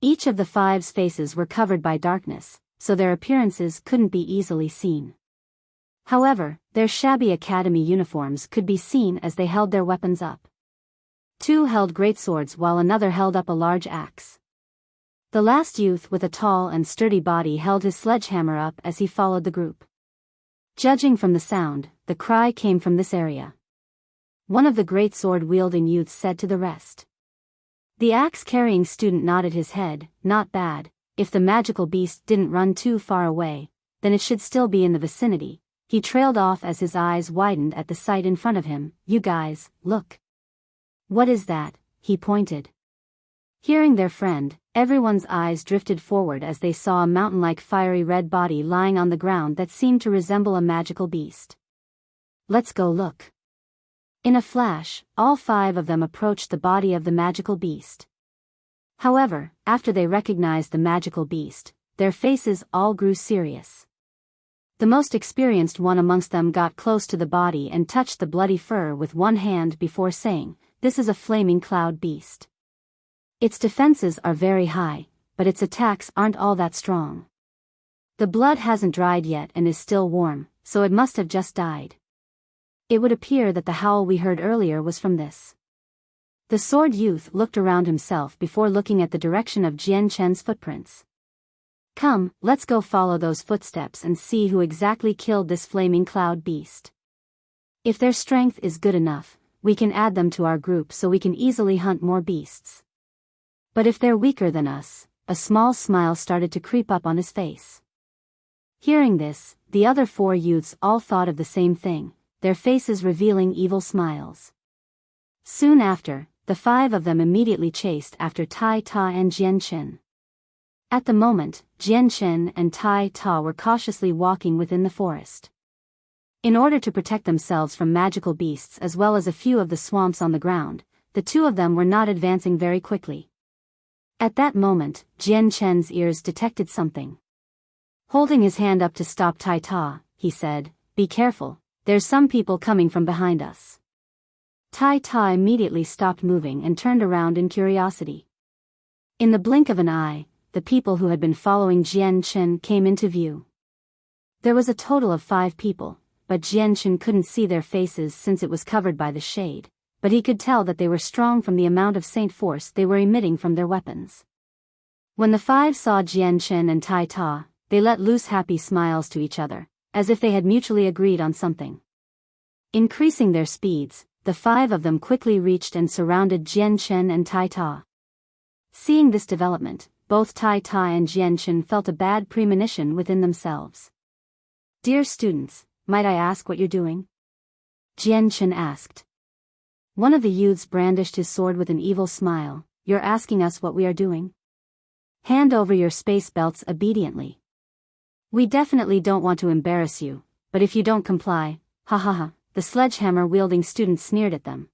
Each of the 5's faces were covered by darkness, so their appearances couldn't be easily seen. However, their shabby academy uniforms could be seen as they held their weapons up. 2 held great swords while another held up a large axe. The last youth with a tall and sturdy body held his sledgehammer up as he followed the group. Judging from the sound, the cry came from this area. One of the great sword-wielding youths said to the rest. The axe-carrying student nodded his head, not bad. If the magical beast didn't run too far away, then it should still be in the vicinity. He trailed off as his eyes widened at the sight in front of him. You guys, look. What is that? He pointed. Hearing their friend, everyone's eyes drifted forward as they saw a mountain-like fiery red body lying on the ground that seemed to resemble a magical beast. Let's go look. In a flash, all 5 of them approached the body of the magical beast. However, after they recognized the magical beast, their faces all grew serious. The most experienced one amongst them got close to the body and touched the bloody fur with one hand before saying, "This is a flaming cloud beast. Its defenses are very high, but its attacks aren't all that strong. The blood hasn't dried yet and is still warm, so it must have just died. It would appear that the howl we heard earlier was from this." The sword youth looked around himself before looking at the direction of Jian Chen's footprints. Come, let's go follow those footsteps and see who exactly killed this flaming cloud beast. If their strength is good enough, we can add them to our group so we can easily hunt more beasts. But if they're weaker than us, a small smile started to creep up on his face. Hearing this, the other 4 youths all thought of the same thing, their faces revealing evil smiles. Soon after, the 5 of them immediately chased after Tai Ta and Jian Chen. At the moment, Jian Chen and Tai Ta were cautiously walking within the forest. In order to protect themselves from magical beasts as well as a few of the swamps on the ground, the 2 of them were not advancing very quickly. At that moment, Jian Chen's ears detected something. Holding his hand up to stop Tai Ta, he said, "Be careful, there's some people coming from behind us." Tai Ta immediately stopped moving and turned around in curiosity. In the blink of an eye, the people who had been following Jian Chen came into view. There was a total of 5 people, but Jian Chen couldn't see their faces since it was covered by the shade. but he could tell that they were strong from the amount of saint force they were emitting from their weapons. When the five saw Jian Chen and Tai Ta, they let loose happy smiles to each other, as if they had mutually agreed on something. Increasing their speeds, the five of them quickly reached and surrounded Jian Chen and Tai Ta. Seeing this development, both Tai Ta and Jian Chen felt a bad premonition within themselves. "Dear students, might I ask what you're doing?" Jian Chen asked. One of the youths brandished his sword with an evil smile. "You're asking us what we are doing? Hand over your space belts obediently. We definitely don't want to embarrass you, but if you don't comply, ha ha ha," the sledgehammer-wielding student sneered at them.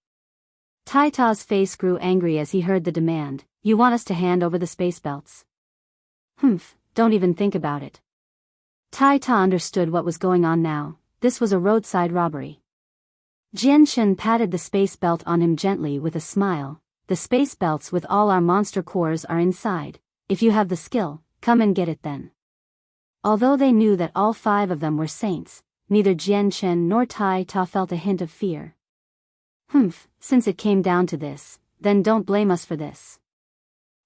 Tai Ta's face grew angry as he heard the demand. "You want us to hand over the space belts? Humph, don't even think about it." Tai Ta understood what was going on now. This was a roadside robbery. Jian Chen patted the space belt on him gently with a smile. "The space belts with all our monster cores are inside. If you have the skill, come and get it then." Although they knew that all five of them were saints, neither Jian Chen nor Tai Ta felt a hint of fear. "Humph, since it came down to this, then don't blame us for this.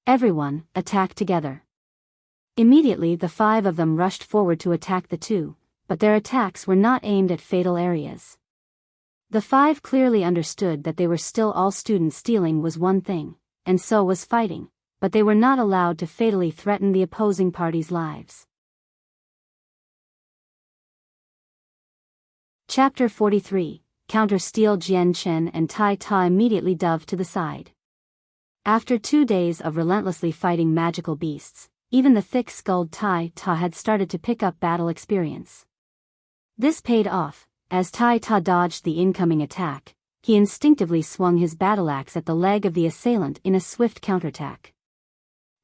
Everyone, attack together." Immediately the five of them rushed forward to attack the two, but their attacks were not aimed at fatal areas. The five clearly understood that they were still all students. Stealing was one thing, and so was fighting, but they were not allowed to fatally threaten the opposing party's lives. Chapter 43, Counter-Steal. Jian Chen and Tai Ta immediately dove to the side. After 2 days of relentlessly fighting magical beasts, even the thick-skulled Tai Ta had started to pick up battle experience. This paid off. As Tai Ta dodged the incoming attack, he instinctively swung his battle axe at the leg of the assailant in a swift counterattack.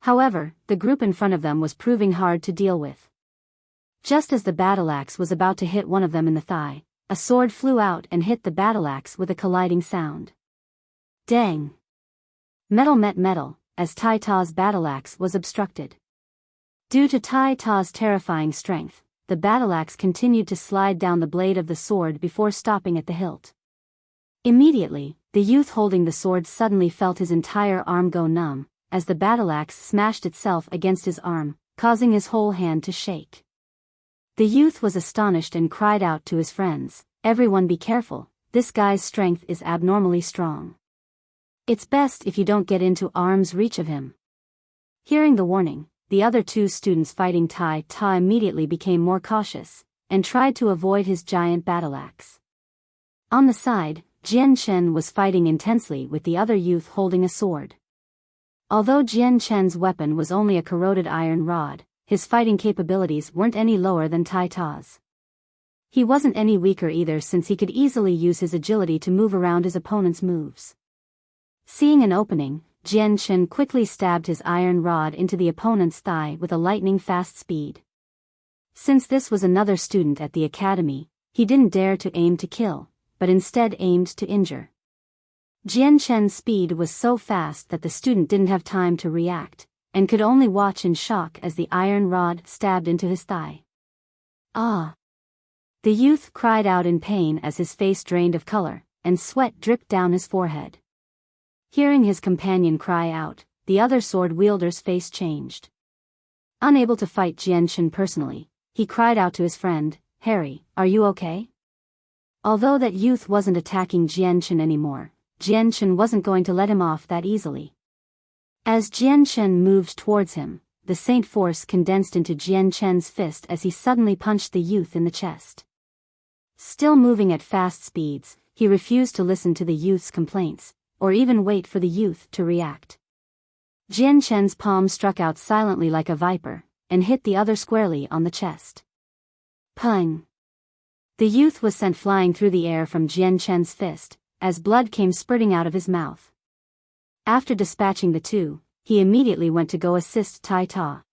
However, the group in front of them was proving hard to deal with. Just as the battle axe was about to hit one of them in the thigh, a sword flew out and hit the battle axe with a colliding sound. Dang! Metal met metal, as Tai Ta's battle axe was obstructed. Due to Tai Ta's terrifying strength, the battle axe continued to slide down the blade of the sword before stopping at the hilt. Immediately, the youth holding the sword suddenly felt his entire arm go numb, as the battle axe smashed itself against his arm, causing his whole hand to shake. The youth was astonished and cried out to his friends, "Everyone be careful, this guy's strength is abnormally strong. It's best if you don't get into arm's reach of him." Hearing the warning, the other two students fighting Tai Ta immediately became more cautious, and tried to avoid his giant battle axe. On the side, Jian Chen was fighting intensely with the other youth holding a sword. Although Jian Chen's weapon was only a corroded iron rod, his fighting capabilities weren't any lower than Tai Ta's. He wasn't any weaker either, since he could easily use his agility to move around his opponent's moves. Seeing an opening, Jian Chen quickly stabbed his iron rod into the opponent's thigh with a lightning-fast speed. Since this was another student at the academy, he didn't dare to aim to kill, but instead aimed to injure. Jian Chen's speed was so fast that the student didn't have time to react, and could only watch in shock as the iron rod stabbed into his thigh. "Ah!" The youth cried out in pain as his face drained of color, and sweat dripped down his forehead. Hearing his companion cry out, the other sword wielder's face changed. Unable to fight Jian Chen personally, he cried out to his friend, "Harry, are you okay?" Although that youth wasn't attacking Jian Chen anymore, Jian Chen wasn't going to let him off that easily. As Jian Chen moved towards him, the saint force condensed into Jian Chen's fist as he suddenly punched the youth in the chest. Still moving at fast speeds, he refused to listen to the youth's complaints, or even wait for the youth to react. Jian Chen's palm struck out silently like a viper, and hit the other squarely on the chest. Pung! The youth was sent flying through the air from Jian Chen's fist, as blood came spurting out of his mouth. After dispatching the two, he immediately went to go assist Tai Ta.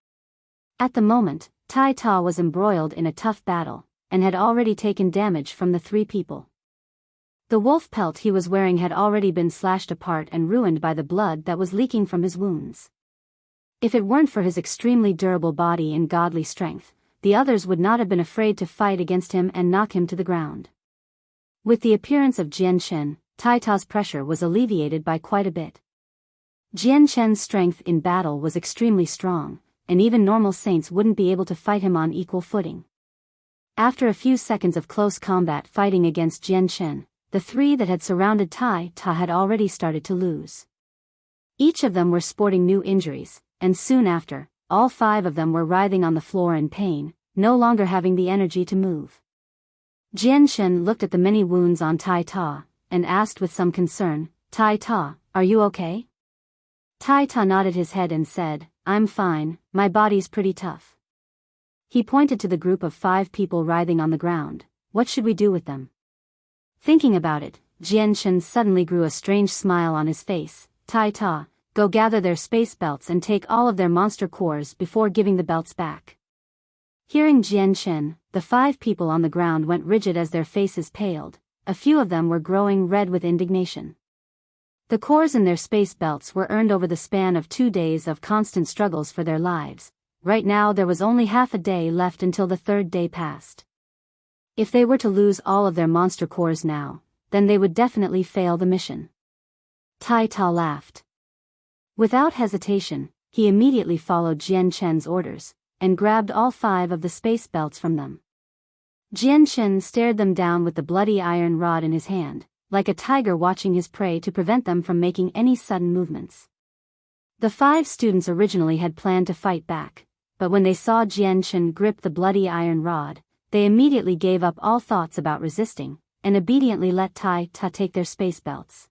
At the moment, Tai Ta was embroiled in a tough battle, and had already taken damage from the three people. The wolf pelt he was wearing had already been slashed apart and ruined by the blood that was leaking from his wounds. If it weren't for his extremely durable body and godly strength, the others would not have been afraid to fight against him and knock him to the ground. With the appearance of Jian Chen, Tai Ta's pressure was alleviated by quite a bit. Jian Chen's strength in battle was extremely strong, and even normal saints wouldn't be able to fight him on equal footing. After a few seconds of close combat fighting against Jian Chen, the three that had surrounded Tai Ta had already started to lose. Each of them were sporting new injuries, and soon after, all five of them were writhing on the floor in pain, no longer having the energy to move. Jian Chen looked at the many wounds on Tai Ta, and asked with some concern, "Tai Ta, are you okay?" Tai Ta nodded his head and said, "I'm fine, my body's pretty tough." He pointed to the group of 5 people writhing on the ground. "What should we do with them?" Thinking about it, Jian Chen suddenly grew a strange smile on his face. "Tai Ta, go gather their space belts and take all of their monster cores before giving the belts back." Hearing Jian Chen, the 5 people on the ground went rigid as their faces paled. A few of them were growing red with indignation. The cores in their space belts were earned over the span of 2 days of constant struggles for their lives. Right now there was only half a day left until the 3rd day passed. If they were to lose all of their monster cores now, then they would definitely fail the mission. Tai Ta laughed. Without hesitation, he immediately followed Jian Chen's orders, and grabbed all 5 of the space belts from them. Jian Chen stared them down with the bloody iron rod in his hand, like a tiger watching his prey to prevent them from making any sudden movements. The 5 students originally had planned to fight back, but when they saw Jian Chen grip the bloody iron rod, they immediately gave up all thoughts about resisting, and obediently let Tai Ta take their space belts.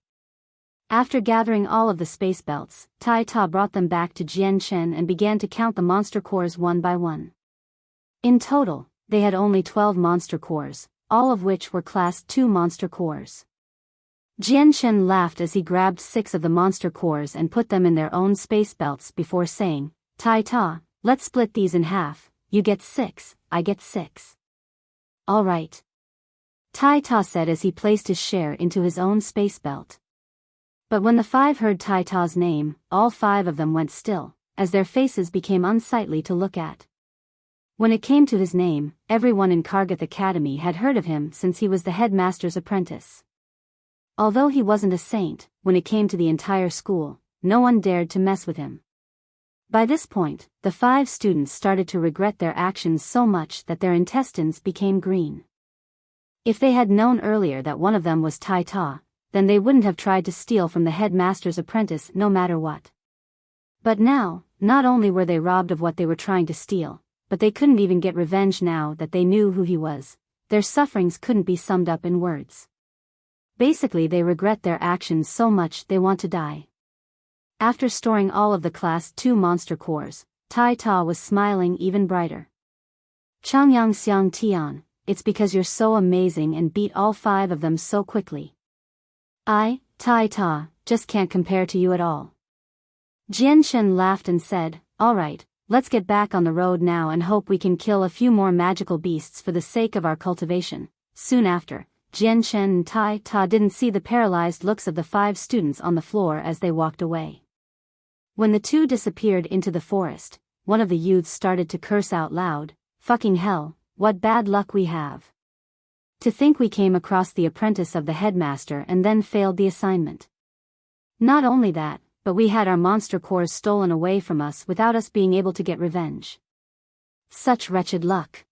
After gathering all of the space belts, Tai Ta brought them back to Jian Chen and began to count the monster cores one by one. In total, they had only 12 monster cores, all of which were Class 2 monster cores. Jian Chen laughed as he grabbed 6 of the monster cores and put them in their own space belts before saying, "Tai Ta, let's split these in half, you get 6, I get 6. "All right," Tai Ta said as he placed his share into his own space belt. But when the 5 heard Tai Ta's name, all 5 of them went still, as their faces became unsightly to look at. When it came to his name, everyone in Kargath Academy had heard of him since he was the headmaster's apprentice. Although he wasn't a saint, when it came to the entire school, no one dared to mess with him. By this point, the 5 students started to regret their actions so much that their intestines became green. If they had known earlier that one of them was Tai Ta, then they wouldn't have tried to steal from the headmaster's apprentice no matter what. But now, not only were they robbed of what they were trying to steal, but they couldn't even get revenge now that they knew who he was. Their sufferings couldn't be summed up in words. Basically, they regret their actions so much they want to die. After storing all of the Class 2 monster cores, Tai Ta was smiling even brighter. "Changyang Xiang Tian, it's because you're so amazing and beat all 5 of them so quickly. I, Tai Ta, just can't compare to you at all." Jian Chen laughed and said, "All right, let's get back on the road now and hope we can kill a few more magical beasts for the sake of our cultivation." Soon after, Jian Chen and Tai Ta didn't see the paralyzed looks of the 5 students on the floor as they walked away. When the 2 disappeared into the forest, one of the youths started to curse out loud, "Fucking hell, what bad luck we have. To think we came across the apprentice of the headmaster and then failed the assignment. Not only that, but we had our monster cores stolen away from us without us being able to get revenge. Such wretched luck."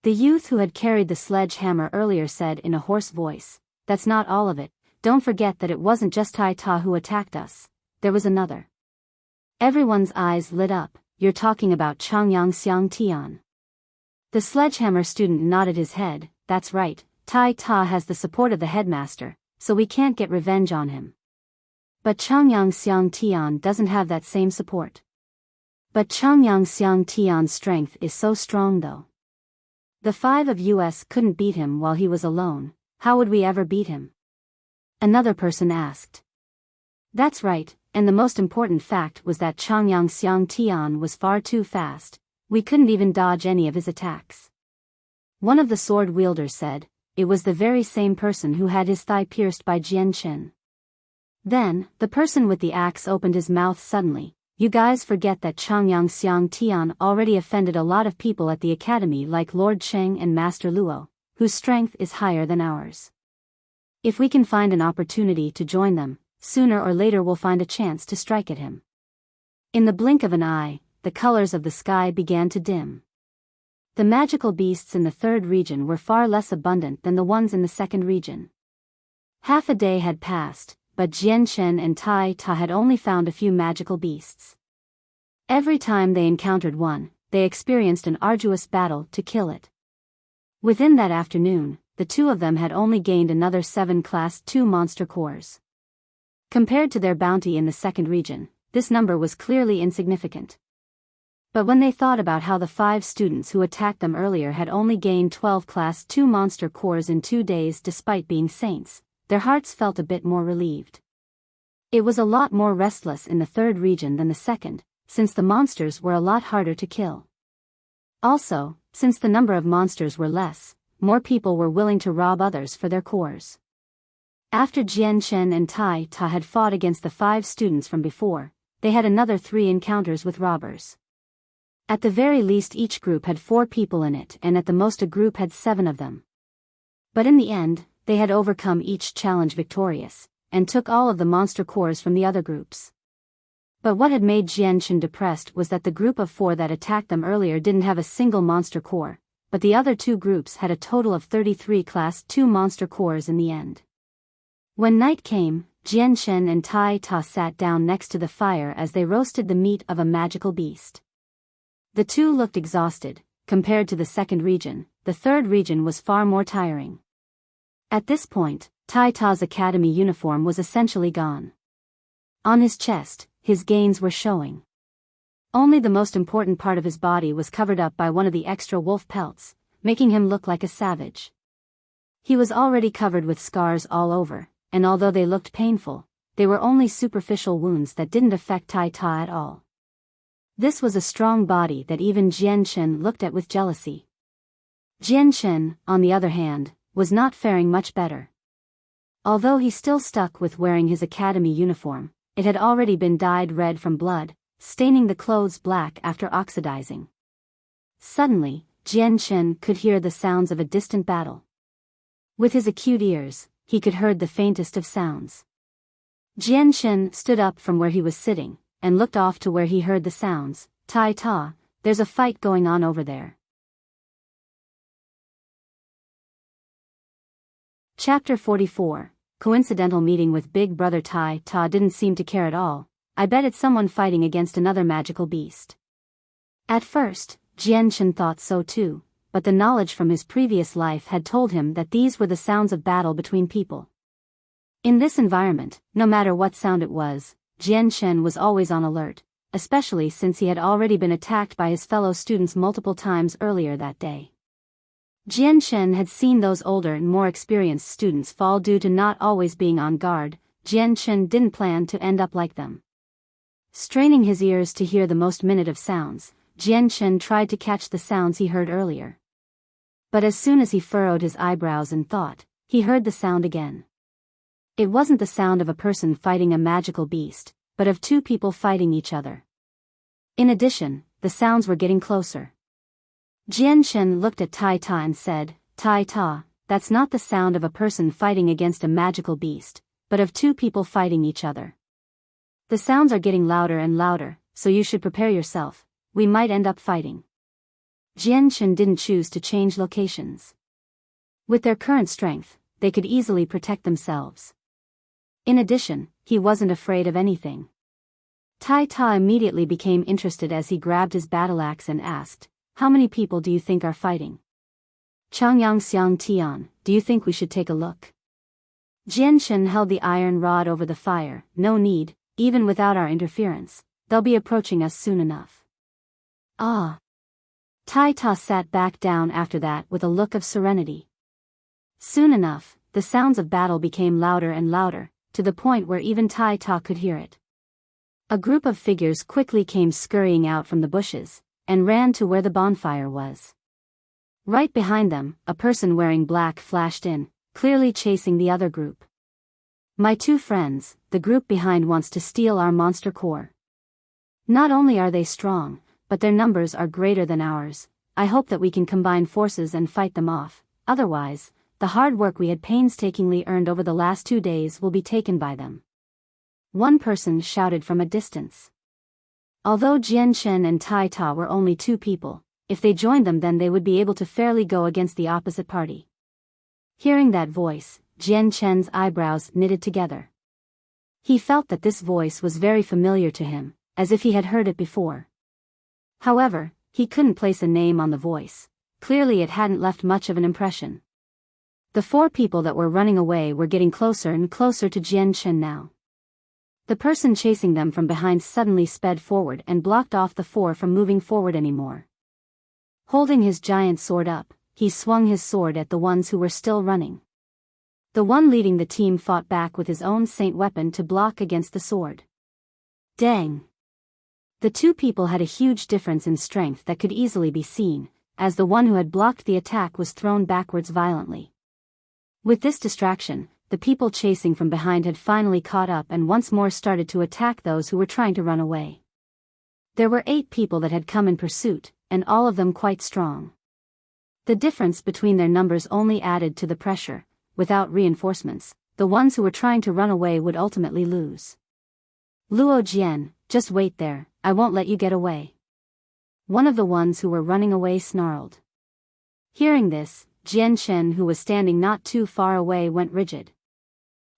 The youth who had carried the sledgehammer earlier said in a hoarse voice, "That's not all of it. Don't forget that it wasn't just Tai Ta who attacked us. There was another." Everyone's eyes lit up. "You're talking about Changyang Xiang Tian." The sledgehammer student nodded his head. "That's right, Tai Ta has the support of the headmaster, so we can't get revenge on him. But Changyang Xiang Tian doesn't have that same support. But Changyang Xiang Tian's strength is so strong though. The 5 of us couldn't beat him while he was alone. How would we ever beat him?" Another person asked. "That's right, and the most important fact was that Changyang Xiang Tian was far too fast. We couldn't even dodge any of his attacks." One of the sword wielders said. It was the very same person who had his thigh pierced by Jian Chen. Then, the person with the axe opened his mouth suddenly. "You guys forget that Changyang Xiang Tian already offended a lot of people at the academy like Lord Cheng and Master Luo, whose strength is higher than ours. If we can find an opportunity to join them, sooner or later we'll find a chance to strike at him. In the blink of an eye, the colors of the sky began to dim. The magical beasts in the third region were far less abundant than the ones in the second region. Half a day had passed, but Jian Shen and Tai Ta had only found a few magical beasts. Every time they encountered one, they experienced an arduous battle to kill it. Within that afternoon, the two of them had only gained another 7 Class 2 monster cores. Compared to their bounty in the second region, this number was clearly insignificant. But when they thought about how the 5 students who attacked them earlier had only gained 12 Class 2 monster cores in 2 days despite being saints, their hearts felt a bit more relieved. It was a lot more restless in the third region than the second, since the monsters were a lot harder to kill. Also, since the number of monsters were less, more people were willing to rob others for their cores. After Jian Shen and Tai Ta had fought against the 5 students from before, they had another 3 encounters with robbers. At the very least each group had 4 people in it, and at the most a group had 7 of them. But in the end, they had overcome each challenge victorious, and took all of the monster cores from the other groups. But what had made Jian Shen depressed was that the group of 4 that attacked them earlier didn't have a single monster core, but the other 2 groups had a total of 33 Class 2 monster cores in the end. When night came, Jian Shen and Tai Ta sat down next to the fire as they roasted the meat of a magical beast. The two looked exhausted. Compared to the second region, the third region was far more tiring. At this point, Tai Ta's academy uniform was essentially gone. On his chest, his gains were showing. Only the most important part of his body was covered up by one of the extra wolf pelts, making him look like a savage. He was already covered with scars all over, and although they looked painful, they were only superficial wounds that didn't affect Tai Ta at all. This was a strong body that even Jian Shen looked at with jealousy. Jian Shen, on the other hand, was not faring much better. Although he still stuck with wearing his academy uniform, it had already been dyed red from blood, staining the clothes black after oxidizing. Suddenly, Jian Shen could hear the sounds of a distant battle. With his acute ears, he could hear the faintest of sounds. Jian Shen stood up from where he was sitting, and looked off to where he heard the sounds. Tai Ta, there's a fight going on over there. Chapter 44. Coincidental meeting with Big Brother. Tai Ta didn't seem to care at all. I bet it's someone fighting against another magical beast. At first, Jian Shen thought so too, but the knowledge from his previous life had told him that these were the sounds of battle between people. In this environment, no matter what sound it was, Jian Shen was always on alert, especially since he had already been attacked by his fellow students multiple times earlier that day. Jian Shen had seen those older and more experienced students fall due to not always being on guard. Jian Shen didn't plan to end up like them. Straining his ears to hear the most minute of sounds, Jian Shen tried to catch the sounds he heard earlier. But as soon as he furrowed his eyebrows in thought, he heard the sound again. It wasn't the sound of a person fighting a magical beast, but of 2 people fighting each other. In addition, the sounds were getting closer. Jian Shen looked at Tai Ta and said, Tai Ta, that's not the sound of a person fighting against a magical beast, but of 2 people fighting each other. The sounds are getting louder and louder, so you should prepare yourself. We might end up fighting. Jian Shen didn't choose to change locations. With their current strength, they could easily protect themselves. In addition, he wasn't afraid of anything. Tai Ta immediately became interested as he grabbed his battle axe and asked, how many people do you think are fighting? Changyang Xiang Tian, do you think we should take a look? Jian Shen held the iron rod over the fire. No need, even without our interference, they'll be approaching us soon enough. Ah. Tai Ta sat back down after that with a look of serenity. Soon enough, the sounds of battle became louder and louder, to the point where even Tai Ta could hear it. A group of figures quickly came scurrying out from the bushes, and ran to where the bonfire was. Right behind them, a person wearing black flashed in, clearly chasing the other group. My 2 friends, the group behind wants to steal our monster core. Not only are they strong, but their numbers are greater than ours. I hope that we can combine forces and fight them off, otherwise, the hard work we had painstakingly earned over the last 2 days will be taken by them. One person shouted from a distance. Although Jian Shen and Tai Ta were only 2 people, if they joined them then they would be able to fairly go against the opposite party. Hearing that voice, Jian Shen's eyebrows knitted together. He felt that this voice was very familiar to him, as if he had heard it before. However, he couldn't place a name on the voice. Clearly it hadn't left much of an impression. The 4 people that were running away were getting closer and closer to Jian Shen now. The person chasing them from behind suddenly sped forward and blocked off the 4 from moving forward anymore. Holding his giant sword up, he swung his sword at the ones who were still running. The one leading the team fought back with his own saint weapon to block against the sword. Dang! The 2 people had a huge difference in strength that could easily be seen, as the one who had blocked the attack was thrown backwards violently. With this distraction, the people chasing from behind had finally caught up and once more started to attack those who were trying to run away. There were 8 people that had come in pursuit, and all of them quite strong. The difference between their numbers only added to the pressure. Without reinforcements, the ones who were trying to run away would ultimately lose. Luo Jian, just wait there, I won't let you get away. One of the ones who were running away snarled. Hearing this, Jian Shen, who was standing not too far away, went rigid.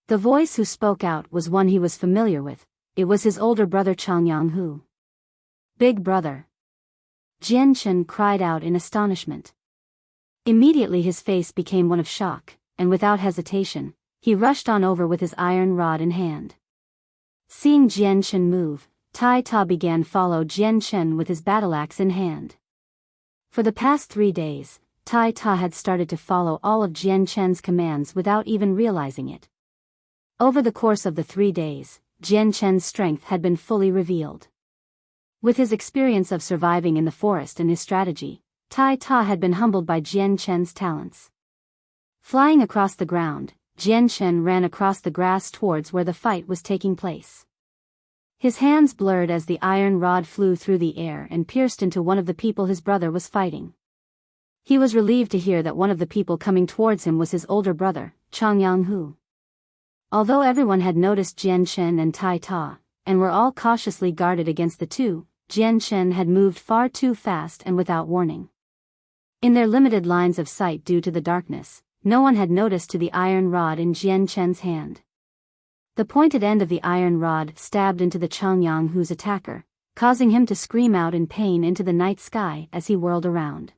The voice who spoke out was one he was familiar with. It was his older brother Changyang Hu. Big brother. Jian Shen cried out in astonishment. Immediately his face became one of shock, and without hesitation, he rushed on over with his iron rod in hand. Seeing Jian Shen move, Tai Ta began follow Jian Shen with his battle axe in hand. For the past 3 days, Tai Ta had started to follow all of Jian Shen's commands without even realizing it. Over the course of the 3 days, Jian Shen's strength had been fully revealed. With his experience of surviving in the forest and his strategy, Tai Ta had been humbled by Jian Shen's talents. Flying across the ground, Jian Shen ran across the grass towards where the fight was taking place. His hands blurred as the iron rod flew through the air and pierced into one of the people his brother was fighting. He was relieved to hear that one of the people coming towards him was his older brother, Changyang Hu. Although everyone had noticed Jian Shen and Tai Ta, and were all cautiously guarded against the 2, Jian Shen had moved far too fast and without warning. In their limited lines of sight due to the darkness, no one had noticed to the iron rod in Jian Shen's hand. The pointed end of the iron rod stabbed into the Changyang Hu's attacker, causing him to scream out in pain into the night sky as he whirled around.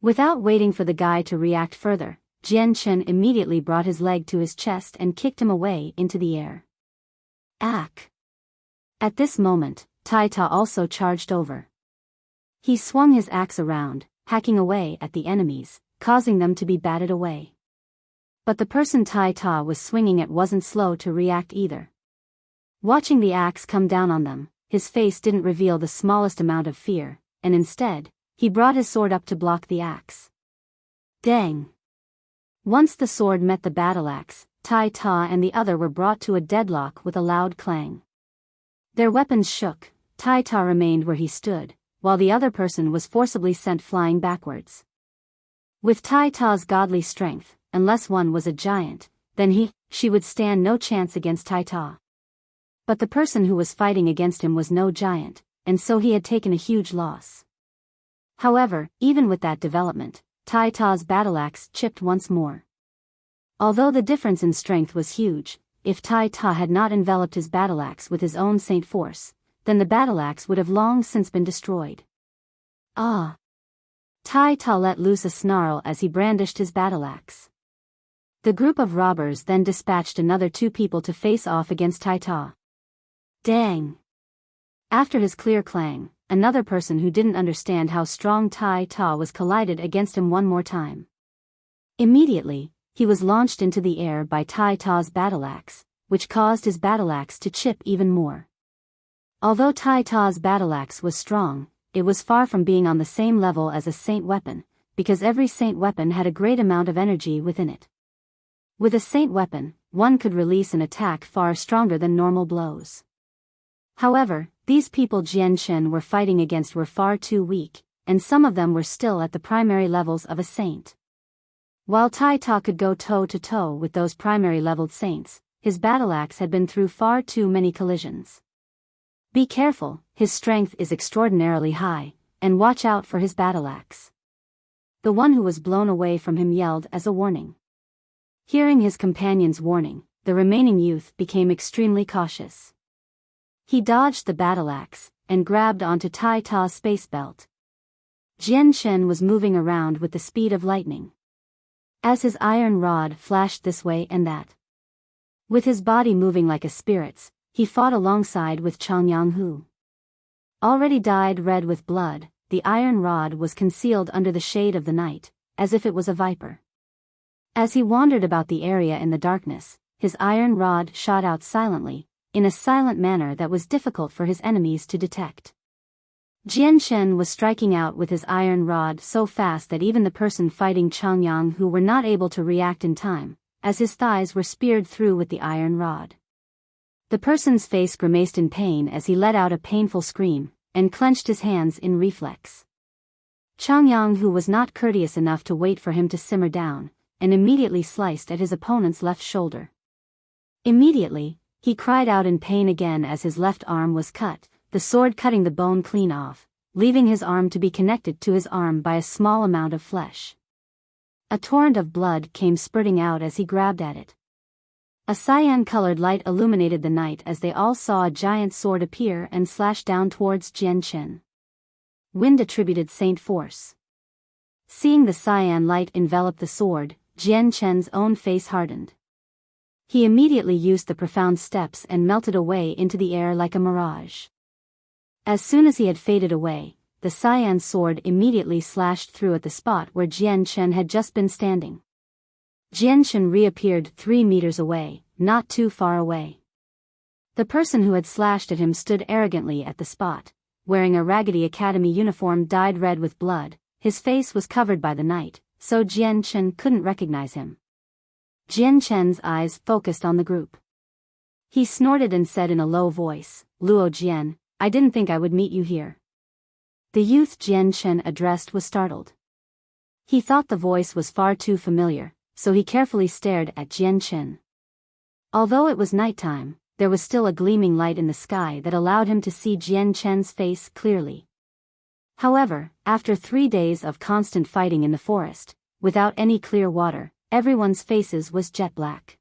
Without waiting for the guy to react further, Jian Shen immediately brought his leg to his chest and kicked him away into the air. Ack! At this moment, Tai Ta also charged over. He swung his axe around, hacking away at the enemies, causing them to be batted away. But the person Tai Ta was swinging at wasn't slow to react either. Watching the axe come down on them, his face didn't reveal the smallest amount of fear, and instead, he brought his sword up to block the axe. Dang! Once the sword met the battle axe, Tai Ta and the other were brought to a deadlock with a loud clang. Their weapons shook. Tai Ta remained where he stood, while the other person was forcibly sent flying backwards. With Tai Ta's godly strength, unless one was a giant, then she would stand no chance against Tai Ta. But the person who was fighting against him was no giant, and so he had taken a huge loss. However, even with that development, Tai Ta's battle axe chipped once more. Although the difference in strength was huge, if Tai Ta had not enveloped his battle axe with his own saint force, then the battle axe would have long since been destroyed. Ah! Tai Ta let loose a snarl as he brandished his battle axe. The group of robbers then dispatched another 2 people to face off against Tai Ta. Dang! After his clear clang, another person who didn't understand how strong Tai Ta was collided against him one more time. Immediately, he was launched into the air by Tai Ta's battle axe, which caused his battle axe to chip even more. Although Tai Ta's battle axe was strong, it was far from being on the same level as a saint weapon, because every saint weapon had a great amount of energy within it. With a saint weapon, one could release an attack far stronger than normal blows. However, these people Jian Shen were fighting against were far too weak, and some of them were still at the primary levels of a saint. While Tai Ta could go toe-to-toe with those primary leveled saints, his battle axe had been through far too many collisions. Be careful, his strength is extraordinarily high, and watch out for his battle axe. The one who was blown away from him yelled as a warning. Hearing his companion's warning, the remaining youth became extremely cautious. He dodged the battle axe, and grabbed onto Tai Ta's space belt. Jian Shen was moving around with the speed of lightning. As his iron rod flashed this way and that. With his body moving like a spirit's, he fought alongside with Changyang Hu. Already dyed red with blood, the iron rod was concealed under the shade of the night, as if it was a viper. As he wandered about the area in the darkness, his iron rod shot out silently, in a silent manner that was difficult for his enemies to detect. Jian Shen was striking out with his iron rod so fast that even the person fighting Changyang Hu were not able to react in time, as his thighs were speared through with the iron rod. The person's face grimaced in pain as he let out a painful scream, and clenched his hands in reflex. Changyang Hu was not courteous enough to wait for him to simmer down, and immediately sliced at his opponent's left shoulder. Immediately, he cried out in pain again as his left arm was cut, the sword cutting the bone clean off, leaving his arm to be connected to his arm by a small amount of flesh. A torrent of blood came spurting out as he grabbed at it. A cyan-colored light illuminated the night as they all saw a giant sword appear and slash down towards Jian Shen. Wind attributed Saint Force. Seeing the cyan light envelop the sword, Jian Shen's own face hardened. He immediately used the profound steps and melted away into the air like a mirage. As soon as he had faded away, the cyan sword immediately slashed through at the spot where Jian Shen had just been standing. Jian Shen reappeared 3 meters away, not too far away. The person who had slashed at him stood arrogantly at the spot, wearing a Raggedy Academy uniform dyed red with blood. His face was covered by the night, so Jian Shen couldn't recognize him. Jian Shen's eyes focused on the group. He snorted and said in a low voice, "Luo Jian, I didn't think I would meet you here." The youth Jian Shen addressed was startled. He thought the voice was far too familiar, so he carefully stared at Jian Shen. Although it was nighttime, there was still a gleaming light in the sky that allowed him to see Jian Shen's face clearly. However, after 3 days of constant fighting in the forest, without any clear water, everyone's faces was jet black.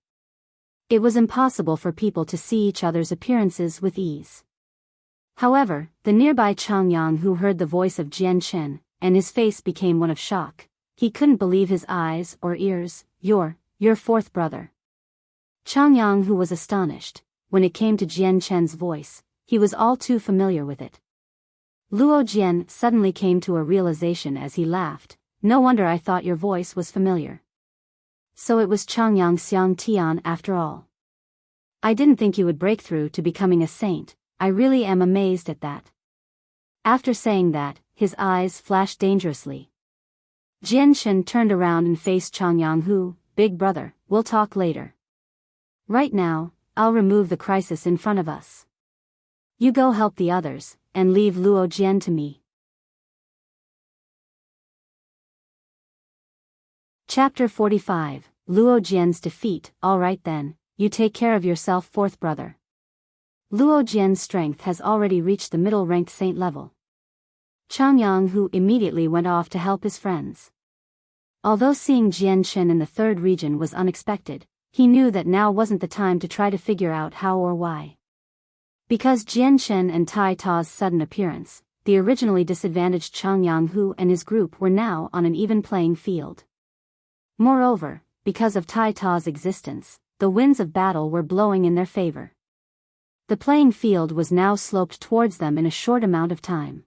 It was impossible for people to see each other's appearances with ease. However, the nearby Changyang Hu heard the voice of Jian Shen, and his face became one of shock. He couldn't believe his eyes or ears. Your fourth brother." Changyang Hu was astonished. When it came to Jian Shen's voice, he was all too familiar with it. Luo Jian suddenly came to a realization as he laughed. "No wonder I thought your voice was familiar. So it was Changyang Xiang Tian after all. I didn't think you would break through to becoming a saint. I really am amazed at that." After saying that, his eyes flashed dangerously. Jian Shen turned around and faced Changyang Hu. "Big brother, we'll talk later. Right now, I'll remove the crisis in front of us. You go help the others, and leave Luo Jian to me." Chapter 45, Luo Jian's defeat. "All right then, you take care of yourself, fourth brother." Luo Jian's strength has already reached the middle-ranked saint level. Changyang Hu immediately went off to help his friends. Although seeing Jian Shen in the third region was unexpected, he knew that now wasn't the time to try to figure out how or why. Because Jian Shen and Tai Ta's sudden appearance, the originally disadvantaged Changyang Hu and his group were now on an even playing field. Moreover, because of Tai Ta's existence, the winds of battle were blowing in their favor. The playing field was now sloped towards them in a short amount of time.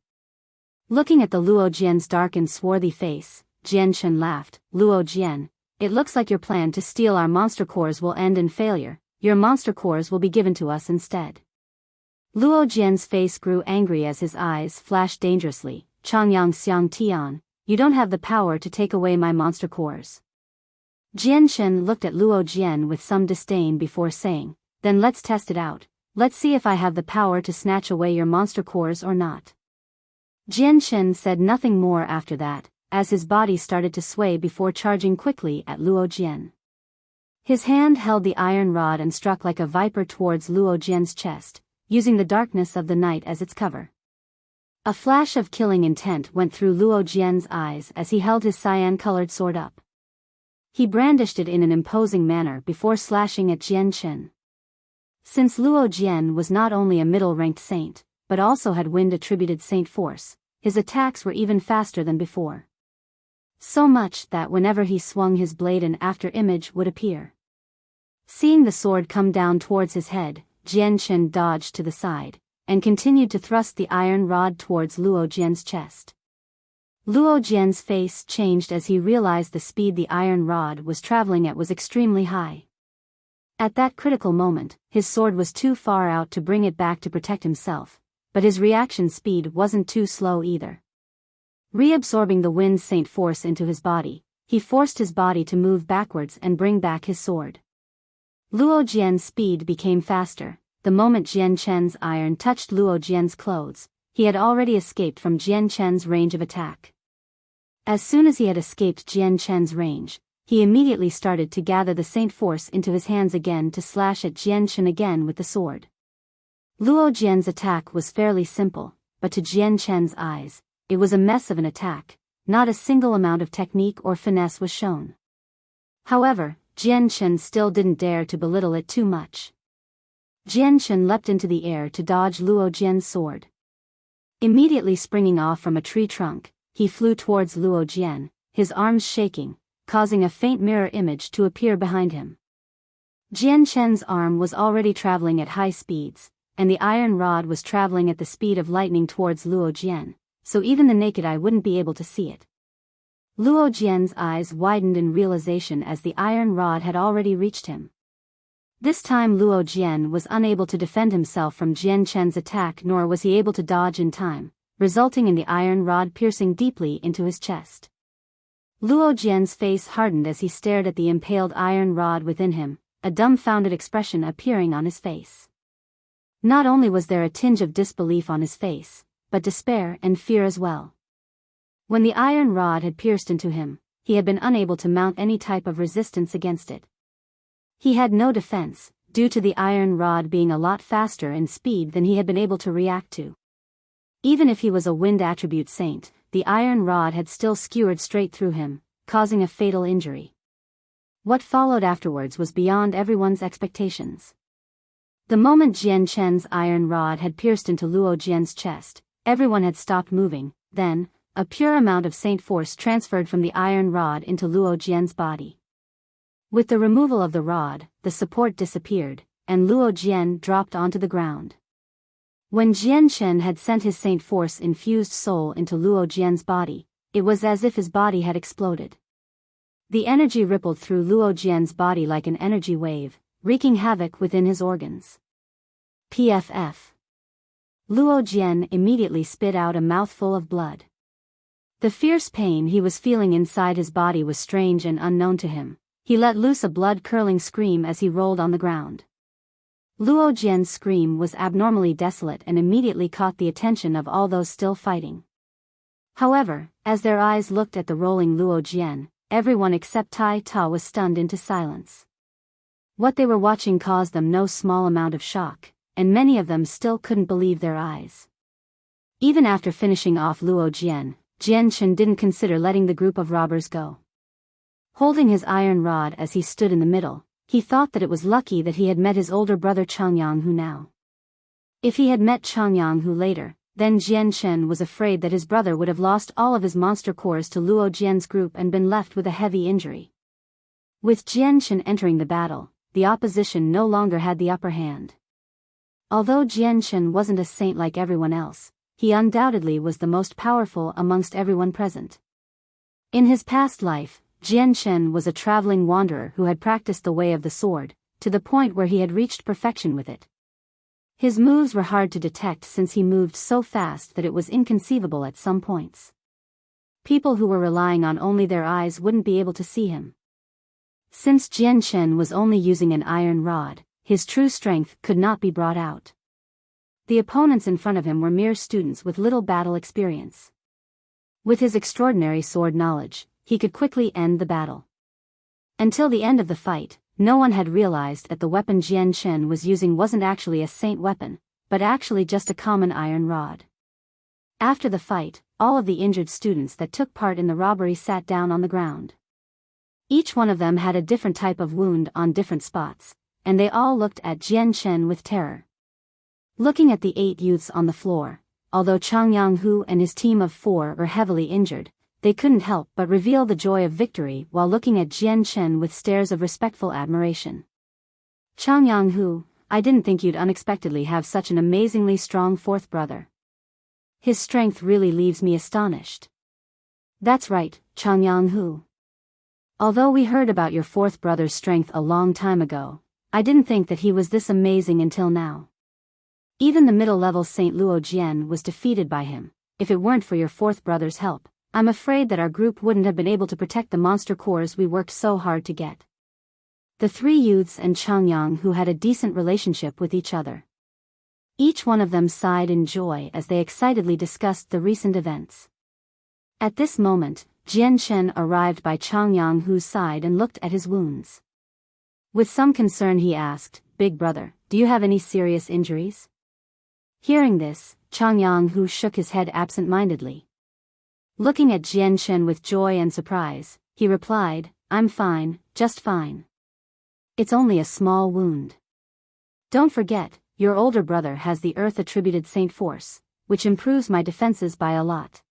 Looking at the Luo Jian's dark and swarthy face, Jian Shen laughed. "Luo Jian, it looks like your plan to steal our monster cores will end in failure. Your monster cores will be given to us instead." Luo Jian's face grew angry as his eyes flashed dangerously. "Changyang Xiang Tian, you don't have the power to take away my monster cores." Jian Shen looked at Luo Jian with some disdain before saying, "Then let's test it out. Let's see if I have the power to snatch away your monster cores or not." Jian Shen said nothing more after that, as his body started to sway before charging quickly at Luo Jian. His hand held the iron rod and struck like a viper towards Luo Jian's chest, using the darkness of the night as its cover. A flash of killing intent went through Luo Jian's eyes as he held his cyan-colored sword up. He brandished it in an imposing manner before slashing at Jian Chen. Since Luo Jian was not only a middle-ranked saint, but also had wind-attributed saint force, his attacks were even faster than before. So much that whenever he swung his blade an after-image would appear. Seeing the sword come down towards his head, Jian Chen dodged to the side, and continued to thrust the iron rod towards Luo Jian's chest. Luo Jian's face changed as he realized the speed the iron rod was traveling at was extremely high. At that critical moment, his sword was too far out to bring it back to protect himself, but his reaction speed wasn't too slow either. Reabsorbing the wind saint force into his body, he forced his body to move backwards and bring back his sword. Luo Jian's speed became faster. The moment Jian Chen's iron touched Luo Jian's clothes, he had already escaped from Jian Chen's range of attack. As soon as he had escaped Jian Chen's range, he immediately started to gather the saint force into his hands again to slash at Jian Chen again with the sword. Luo Jian's attack was fairly simple, but to Jian Chen's eyes, it was a mess of an attack. Not a single amount of technique or finesse was shown. However, Jian Chen still didn't dare to belittle it too much. Jian Chen leapt into the air to dodge Luo Jian's sword. Immediately springing off from a tree trunk, he flew towards Luo Jian, his arms shaking, causing a faint mirror image to appear behind him. Jian Chen's arm was already traveling at high speeds, and the iron rod was traveling at the speed of lightning towards Luo Jian, so even the naked eye wouldn't be able to see it. Luo Jian's eyes widened in realization as the iron rod had already reached him. This time Luo Jian was unable to defend himself from Jian Chen's attack, nor was he able to dodge in time, resulting in the iron rod piercing deeply into his chest. Luo Jian's face hardened as he stared at the impaled iron rod within him, a dumbfounded expression appearing on his face. Not only was there a tinge of disbelief on his face, but despair and fear as well. When the iron rod had pierced into him, he had been unable to mount any type of resistance against it. He had no defense, due to the iron rod being a lot faster in speed than he had been able to react to. Even if he was a wind attribute saint, the iron rod had still skewered straight through him, causing a fatal injury. What followed afterwards was beyond everyone's expectations. The moment Jian Chen's iron rod had pierced into Luo Jian's chest, everyone had stopped moving. Then, a pure amount of saint force transferred from the iron rod into Luo Jian's body. With the removal of the rod, the support disappeared, and Luo Jian dropped onto the ground. When Jian Chen had sent his saint force-infused soul into Luo Jian's body, it was as if his body had exploded. The energy rippled through Luo Jian's body like an energy wave, wreaking havoc within his organs. PFF. Luo Jian immediately spit out a mouthful of blood. The fierce pain he was feeling inside his body was strange and unknown to him. He let loose a blood-curdling scream as he rolled on the ground. Luo Jian's scream was abnormally desolate and immediately caught the attention of all those still fighting. However, as their eyes looked at the rolling Luo Jian, everyone except Tai Ta was stunned into silence. What they were watching caused them no small amount of shock, and many of them still couldn't believe their eyes. Even after finishing off Luo Jian, Jian Chen didn't consider letting the group of robbers go. Holding his iron rod as he stood in the middle, he thought that it was lucky that he had met his older brother Changyanghu now. If he had met Changyanghu later, then Jian Chen was afraid that his brother would have lost all of his monster cores to Luo Jian's group and been left with a heavy injury. With Jian Chen entering the battle, the opposition no longer had the upper hand. Although Jian Chen wasn't a saint like everyone else, he undoubtedly was the most powerful amongst everyone present. In his past life, Jian Chen was a traveling wanderer who had practiced the way of the sword, to the point where he had reached perfection with it. His moves were hard to detect since he moved so fast that it was inconceivable at some points. People who were relying on only their eyes wouldn't be able to see him. Since Jian Chen was only using an iron rod, his true strength could not be brought out. The opponents in front of him were mere students with little battle experience. With his extraordinary sword knowledge, he could quickly end the battle. Until the end of the fight, no one had realized that the weapon Jian Chen was using wasn't actually a saint weapon, but actually just a common iron rod. After the fight, all of the injured students that took part in the robbery sat down on the ground. Each one of them had a different type of wound on different spots, and they all looked at Jian Chen with terror. Looking at the 8 youths on the floor, although Chang Yang-hu and his team of 4 were heavily injured, they couldn't help but reveal the joy of victory while looking at Jian Chen with stares of respectful admiration. Chang Yang-hu, I didn't think you'd unexpectedly have such an amazingly strong fourth brother. His strength really leaves me astonished. That's right, Chang Yang-hu. Although we heard about your fourth brother's strength a long time ago, I didn't think that he was this amazing until now. Even the middle-level Saint Luo Jian was defeated by him. If it weren't for your fourth brother's help, I'm afraid that our group wouldn't have been able to protect the monster cores we worked so hard to get. The 3 youths and Chang Yang who had a decent relationship with each other. Each one of them sighed in joy as they excitedly discussed the recent events. At this moment, Jian Chen arrived by Chang Yang-hu's side and looked at his wounds. With some concern he asked, "Big brother, do you have any serious injuries?" Hearing this, Chang Yang-hu shook his head absent-mindedly. Looking at Jian Chen with joy and surprise, he replied, "I'm fine, just fine. It's only a small wound. Don't forget, your older brother has the Earth-attributed Saint Force, which improves my defenses by a lot."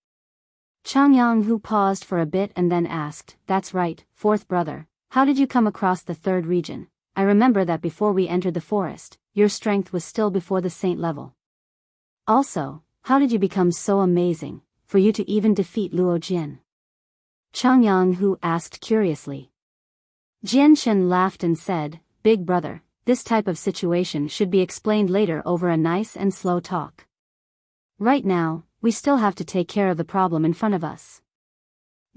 Chang Yang-hu paused for a bit and then asked, "That's right, fourth brother, how did you come across the 3rd region? I remember that before we entered the forest, your strength was still before the saint level. Also, how did you become so amazing, for you to even defeat Luo Jian?" Chang Yang-hu asked curiously. Jian Chen laughed and said, "Big brother, this type of situation should be explained later over a nice and slow talk. Right now, we still have to take care of the problem in front of us."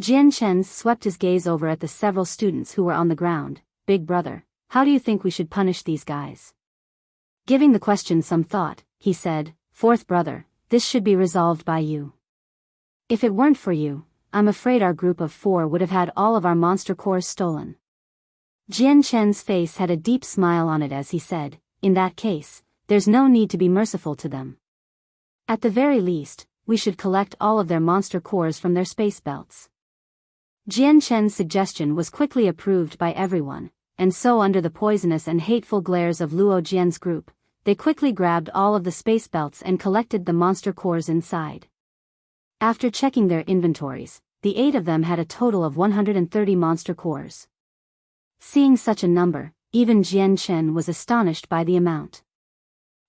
Jian Chen swept his gaze over at the several students who were on the ground. "Big brother, how do you think we should punish these guys?" Giving the question some thought, he said, "Fourth brother, this should be resolved by you. If it weren't for you, I'm afraid our group of 4 would have had all of our monster cores stolen." Jian Chen's face had a deep smile on it as he said, "In that case, there's no need to be merciful to them. At the very least, we should collect all of their monster cores from their space belts." Jian Chen's suggestion was quickly approved by everyone, and so under the poisonous and hateful glares of Luo Jian's group, they quickly grabbed all of the space belts and collected the monster cores inside. After checking their inventories, the 8 of them had a total of 130 monster cores. Seeing such a number, even Jian Chen was astonished by the amount.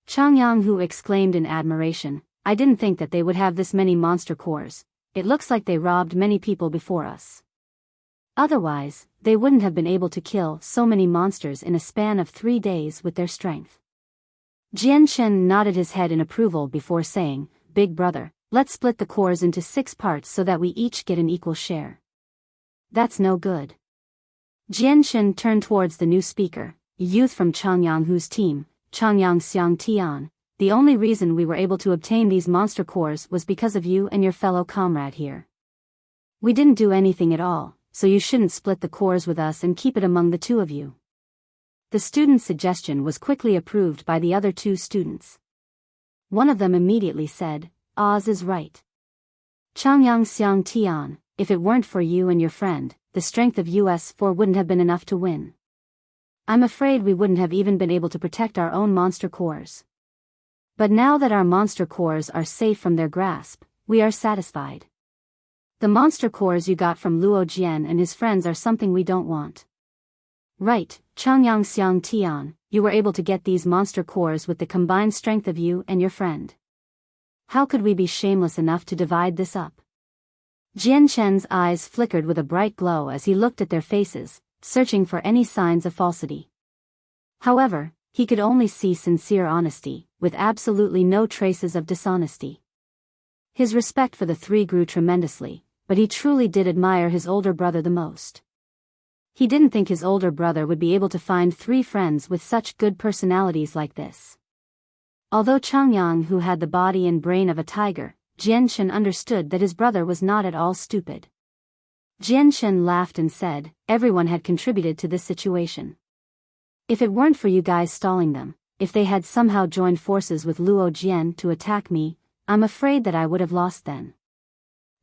Chang Yang-hu exclaimed in admiration, "I didn't think that they would have this many monster cores. It looks like they robbed many people before us. Otherwise, they wouldn't have been able to kill so many monsters in a span of 3 days with their strength." Jian Chen nodded his head in approval before saying, "Big brother, let's split the cores into 6 parts so that we each get an equal share." "That's no good." Jian Chen turned towards the new speaker, a youth from Chang Yang-hu's team, Chang Yang Tian. "The only reason we were able to obtain these monster cores was because of you and your fellow comrade here. We didn't do anything at all, so you shouldn't split the cores with us and keep it among the 2 of you." The student's suggestion was quickly approved by the other 2 students. One of them immediately said, "Oz is right. Chang Yang Tian, if it weren't for you and your friend, the strength of US 4 wouldn't have been enough to win. I'm afraid we wouldn't have even been able to protect our own monster cores. But now that our monster cores are safe from their grasp, we are satisfied. The monster cores you got from Luo Jian and his friends are something we don't want." "Right, Chang Yang Tian, you were able to get these monster cores with the combined strength of you and your friend. How could we be shameless enough to divide this up?" Jian Chen's eyes flickered with a bright glow as he looked at their faces, searching for any signs of falsity. However, he could only see sincere honesty, with absolutely no traces of dishonesty. His respect for the 3 grew tremendously, but he truly did admire his older brother the most. He didn't think his older brother would be able to find 3 friends with such good personalities like this. Although Chang Yang, who had the body and brain of a tiger, Jianshen understood that his brother was not at all stupid. Jianshen laughed and said, everyone had contributed to this situation. If it weren't for you guys stalling them, if they had somehow joined forces with Luo Jian to attack me, I'm afraid that I would have lost then.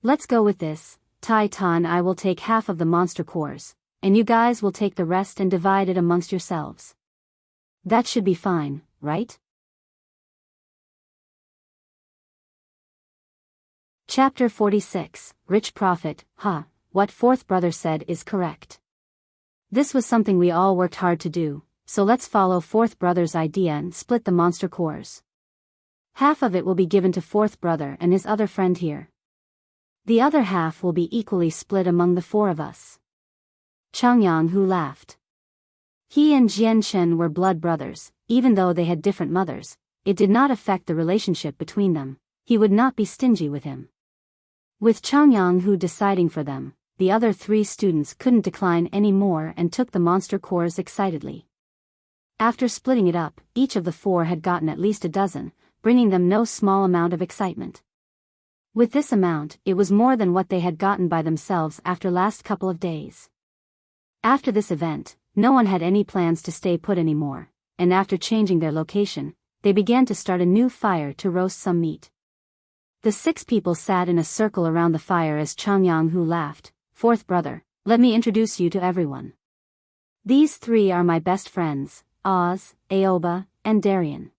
Let's go with this. Tai Ta and I will take half of the monster cores, and you guys will take the rest and divide it amongst yourselves. That should be fine, right? Chapter 46, Rich Prophet. What fourth brother said is correct. This was something we all worked hard to do, so let's follow fourth brother's idea and split the monster cores. Half of it will be given to fourth brother and his other friend here. The other half will be equally split among the four of us. Changyang Hu laughed. He and Jianshen were blood brothers, even though they had different mothers. It did not affect the relationship between them. He would not be stingy with him. With Changyang Hu deciding for them, the other three students couldn't decline any more and took the monster cores excitedly. After splitting it up, each of the four had gotten at least a dozen, bringing them no small amount of excitement. With this amount, it was more than what they had gotten by themselves after last couple of days. After this event, no one had any plans to stay put anymore, and after changing their location, they began to start a new fire to roast some meat. The 6 people sat in a circle around the fire as Changyang Hu laughed. Fourth brother, let me introduce you to everyone. These 3 are my best friends, Oz, Aoba, and Darien.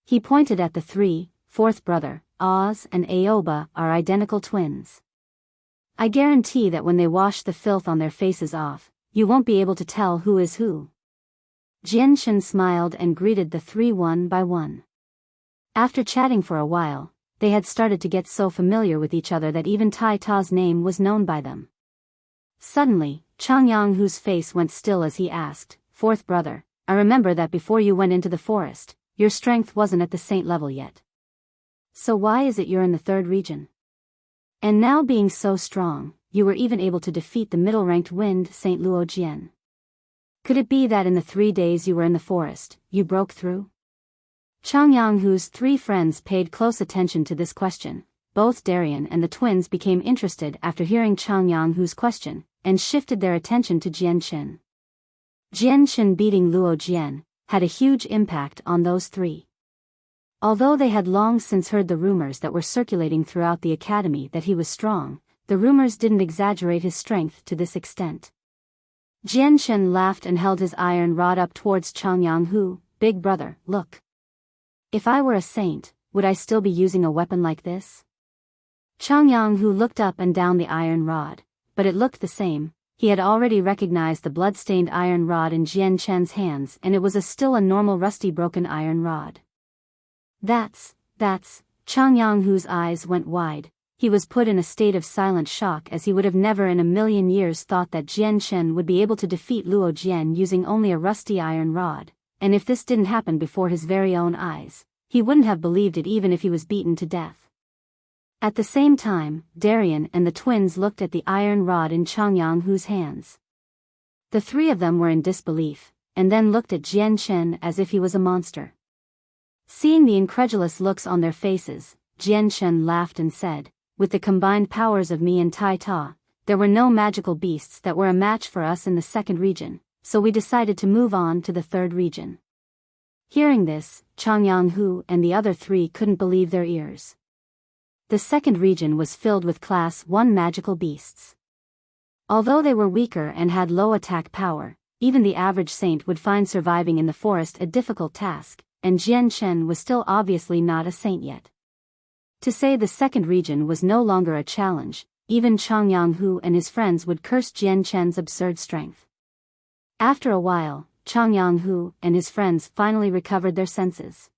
He pointed at the 3, fourth brother, Oz and Aoba are identical twins. I guarantee that when they wash the filth on their faces off, you won't be able to tell who is who. Jianshen smiled and greeted the 3 one by one. After chatting for a while, they had started to get so familiar with each other that even Tai Ta's name was known by them. Suddenly, Changyang Hu's face went still as he asked, fourth brother, I remember that before you went into the forest, your strength wasn't at the saint level yet. So why is it you're in the 3rd region? And now being so strong, you were even able to defeat the middle-ranked Wind Saint Luo Jian. Could it be that in the 3 days you were in the forest, you broke through? Changyang Hu's 3 friends paid close attention to this question. Both Darien and the twins became interested after hearing Changyang Hu's question, and shifted their attention to Jianshen. Jianshen beating Luo Jian had a huge impact on those 3. Although they had long since heard the rumors that were circulating throughout the academy that he was strong, the rumors didn't exaggerate his strength to this extent. Jianshen laughed and held his iron rod up towards Changyang Hu. Big brother, look. If I were a saint, would I still be using a weapon like this? Changyang Hu looked up and down the iron rod, but it looked the same. He had already recognized the blood-stained iron rod in Jianshen's hands, and it was still a normal rusty broken iron rod. That's, Changyang Hu's eyes went wide. He was put in a state of silent shock as he would have never in a million years thought that Jianshen would be able to defeat Luo Jian using only a rusty iron rod, and if this didn't happen before his very own eyes, he wouldn't have believed it even if he was beaten to death. At the same time, Darien and the twins looked at the iron rod in Changyang Hu's hands. The 3 of them were in disbelief, and then looked at Jianshen as if he was a monster. Seeing the incredulous looks on their faces, Jianshen laughed and said, with the combined powers of me and Tai Ta, there were no magical beasts that were a match for us in the 2nd region, so we decided to move on to the 3rd region. Hearing this, Changyang Hu and the other 3 couldn't believe their ears. The 2nd region was filled with Class 1 magical beasts. Although they were weaker and had low attack power, even the average saint would find surviving in the forest a difficult task, and Jianshen was still obviously not a saint yet. To say the 2nd region was no longer a challenge, even Changyang Hu and his friends would curse Jianshen's absurd strength. After a while, Changyang Hu and his friends finally recovered their senses.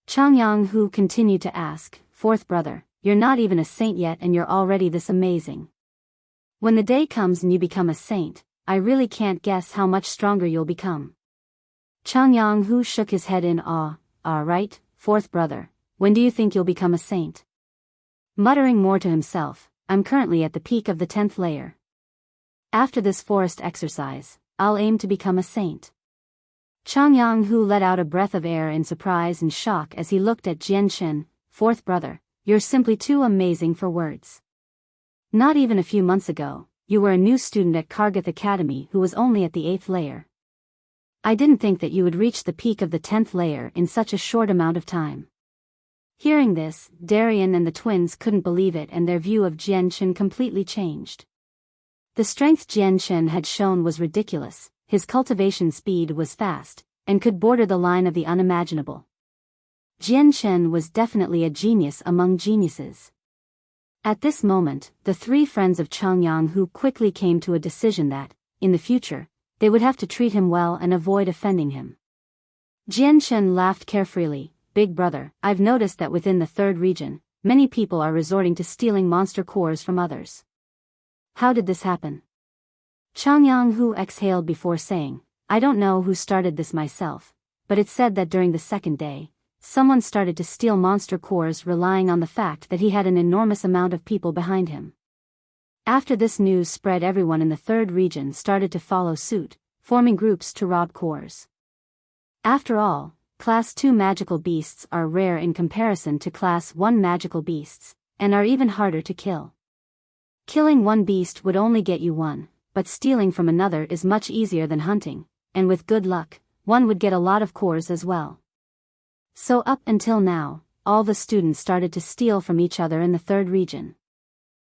Changyang Hu continued to ask, fourth brother, you're not even a saint yet and you're already this amazing. When the day comes and you become a saint, I really can't guess how much stronger you'll become. Changyang Hu shook his head in awe. Right, fourth brother, when do you think you'll become a saint? Muttering more to himself, I'm currently at the peak of the 10th layer. After this forest exercise, I'll aim to become a saint. Changyang Hu let out a breath of air in surprise and shock as he looked at Jianshen. Fourth brother, you're simply too amazing for words. Not even a few months ago, you were a new student at Kargath Academy who was only at the 8th layer. I didn't think that you would reach the peak of the 10th layer in such a short amount of time. Hearing this, Darien and the twins couldn't believe it, and their view of Jianchen completely changed. The strength Jianchen had shown was ridiculous, his cultivation speed was fast, and could border the line of the unimaginable. Jianchen was definitely a genius among geniuses. At this moment, the three friends of Changyang quickly came to a decision that, in the future, they would have to treat him well and avoid offending him. Jianchen laughed carefreely. Big brother, I've noticed that within the 3rd region, many people are resorting to stealing monster cores from others. How did this happen? Changyang exhaled before saying, I don't know who started this myself, but it's said that during the 2nd day, someone started to steal monster cores relying on the fact that he had an enormous amount of people behind him. After this news spread, everyone in the 3rd region started to follow suit, forming groups to rob cores. After all, Class 2 magical beasts are rare in comparison to Class 1 magical beasts, and are even harder to kill. Killing one beast would only get you one, but stealing from another is much easier than hunting, and with good luck, one would get a lot of cores as well. So up until now, all the students started to steal from each other in the 3rd region.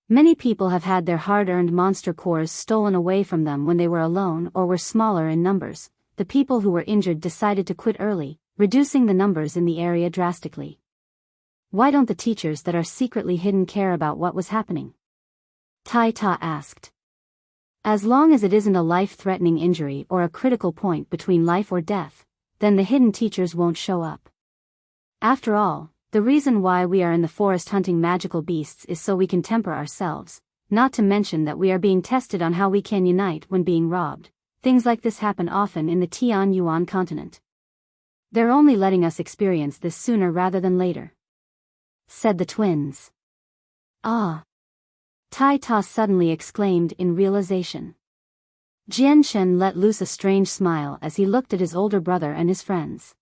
Many people have had their hard-earned monster cores stolen away from them when they were alone or were smaller in numbers. The people who were injured decided to quit early, reducing the numbers in the area drastically. Why don't the teachers that are secretly hidden care about what was happening? Tai Ta asked. As long as it isn't a life-threatening injury or a critical point between life or death, then the hidden teachers won't show up. After all, the reason why we are in the forest hunting magical beasts is so we can temper ourselves, not to mention that we are being tested on how we can unite when being robbed. Things like this happen often in the Tianyuan continent. They're only letting us experience this sooner rather than later, said the twins. Ah! Tai Ta suddenly exclaimed in realization. Jianchen let loose a strange smile as he looked at his older brother and his friends.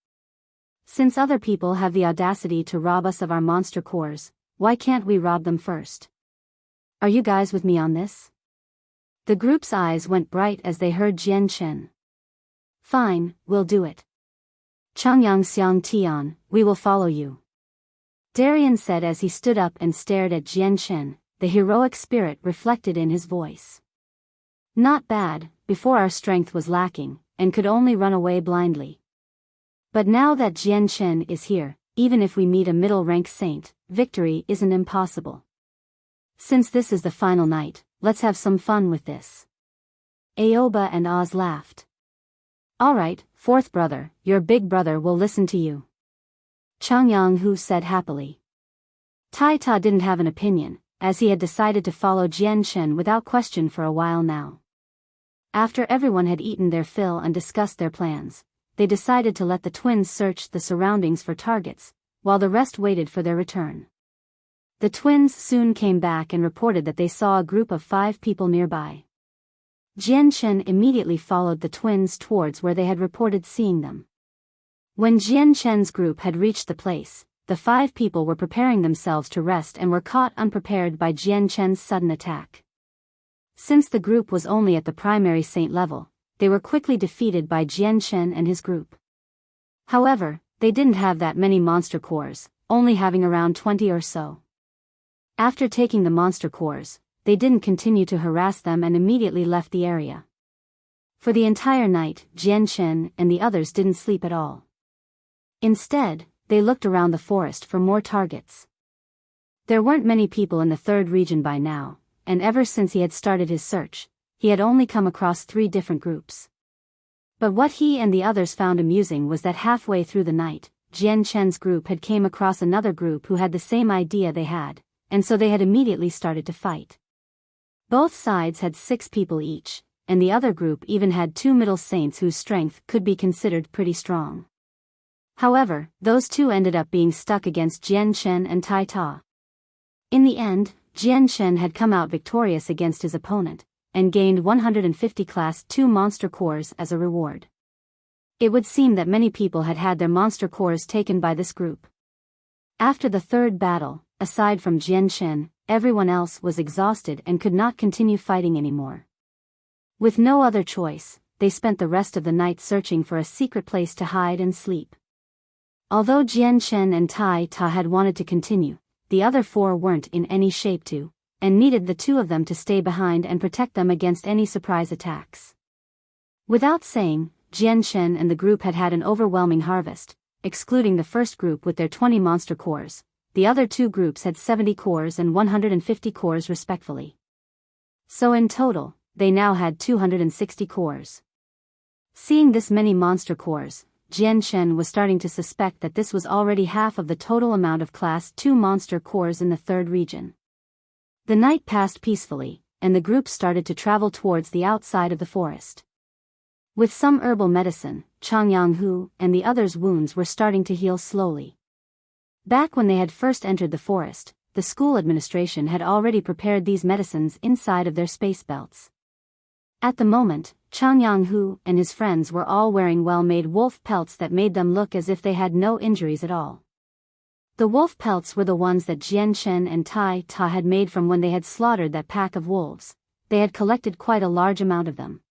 Since other people have the audacity to rob us of our monster cores, why can't we rob them first? Are you guys with me on this? The group's eyes went bright as they heard Jianchen. Fine, we'll do it. Changyang Xiang Tian, we will follow you. Darien said as he stood up and stared at Jianchen, the heroic spirit reflected in his voice. Not bad, before our strength was lacking, and could only run away blindly. But now that Jianchen is here, even if we meet a middle-rank saint, victory isn't impossible. Since this is the final night, let's have some fun with this. Aoba and Oz laughed. Alright, 4th brother, your big brother will listen to you. Changyang said happily. Tai Ta didn't have an opinion, as he had decided to follow Jianchen without question for a while now. After everyone had eaten their fill and discussed their plans, they decided to let the twins search the surroundings for targets, while the rest waited for their return. The twins soon came back and reported that they saw a group of 5 people nearby. Jianchen immediately followed the twins towards where they had reported seeing them. When Jianchen's group had reached the place, the 5 people were preparing themselves to rest and were caught unprepared by Jianchen's sudden attack. Since the group was only at the primary saint level, they were quickly defeated by Jianchen and his group. However, they didn't have that many monster cores, only having around 20 or so. After taking the monster cores, they didn't continue to harass them and immediately left the area. For the entire night, Jianchen and the others didn't sleep at all. Instead, they looked around the forest for more targets. There weren't many people in the 3rd region by now, and ever since he had started his search, he had only come across 3 different groups. But what he and the others found amusing was that halfway through the night, Jianchen's group had came across another group who had the same idea they had, and so they had immediately started to fight. Both sides had 6 people each, and the other group even had 2 middle saints whose strength could be considered pretty strong. However, those 2 ended up being stuck against Jianchen and Tai Ta. In the end, Jianchen had come out victorious against his opponent, and gained 150 Class 2 monster cores as a reward. It would seem that many people had had their monster cores taken by this group. After the 3rd battle, aside from Jian Shen, everyone else was exhausted and could not continue fighting anymore. With no other choice, they spent the rest of the night searching for a secret place to hide and sleep. Although Jian Shen and Tai Ta had wanted to continue, the other four weren't in any shape to, and needed the two of them to stay behind and protect them against any surprise attacks. Without saying, Jian Shen and the group had had an overwhelming harvest, excluding the first group with their 20 monster cores. The other two groups had 70 cores and 150 cores respectively. So in total, they now had 260 cores. Seeing this many monster cores, Jian Shen was starting to suspect that this was already half of the total amount of Class 2 monster cores in the third region. The night passed peacefully, and the group started to travel towards the outside of the forest. With some herbal medicine, Chang Yanghu and the others' wounds were starting to heal slowly. Back when they had first entered the forest, the school administration had already prepared these medicines inside of their space belts. At the moment, Chang Yanghu and his friends were all wearing well-made wolf pelts that made them look as if they had no injuries at all. The wolf pelts were the ones that Jian Shen and Tai Ta had made from when they had slaughtered that pack of wolves. They had collected quite a large amount of them.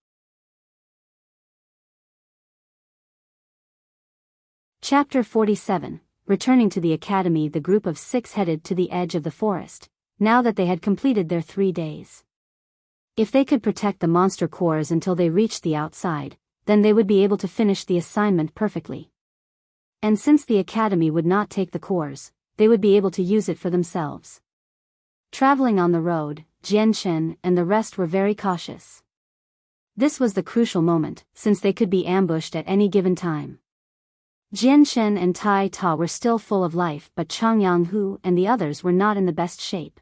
Chapter 47. Returning to the academy, the group of 6 headed to the edge of the forest, now that they had completed their 3 days. If they could protect the monster cores until they reached the outside, then they would be able to finish the assignment perfectly. And since the academy would not take the cores, they would be able to use it for themselves. Traveling on the road, Jian Shen and the rest were very cautious. This was the crucial moment, since they could be ambushed at any given time. Jian Shen and Tai Ta were still full of life, but Chang Yanghu and the others were not in the best shape.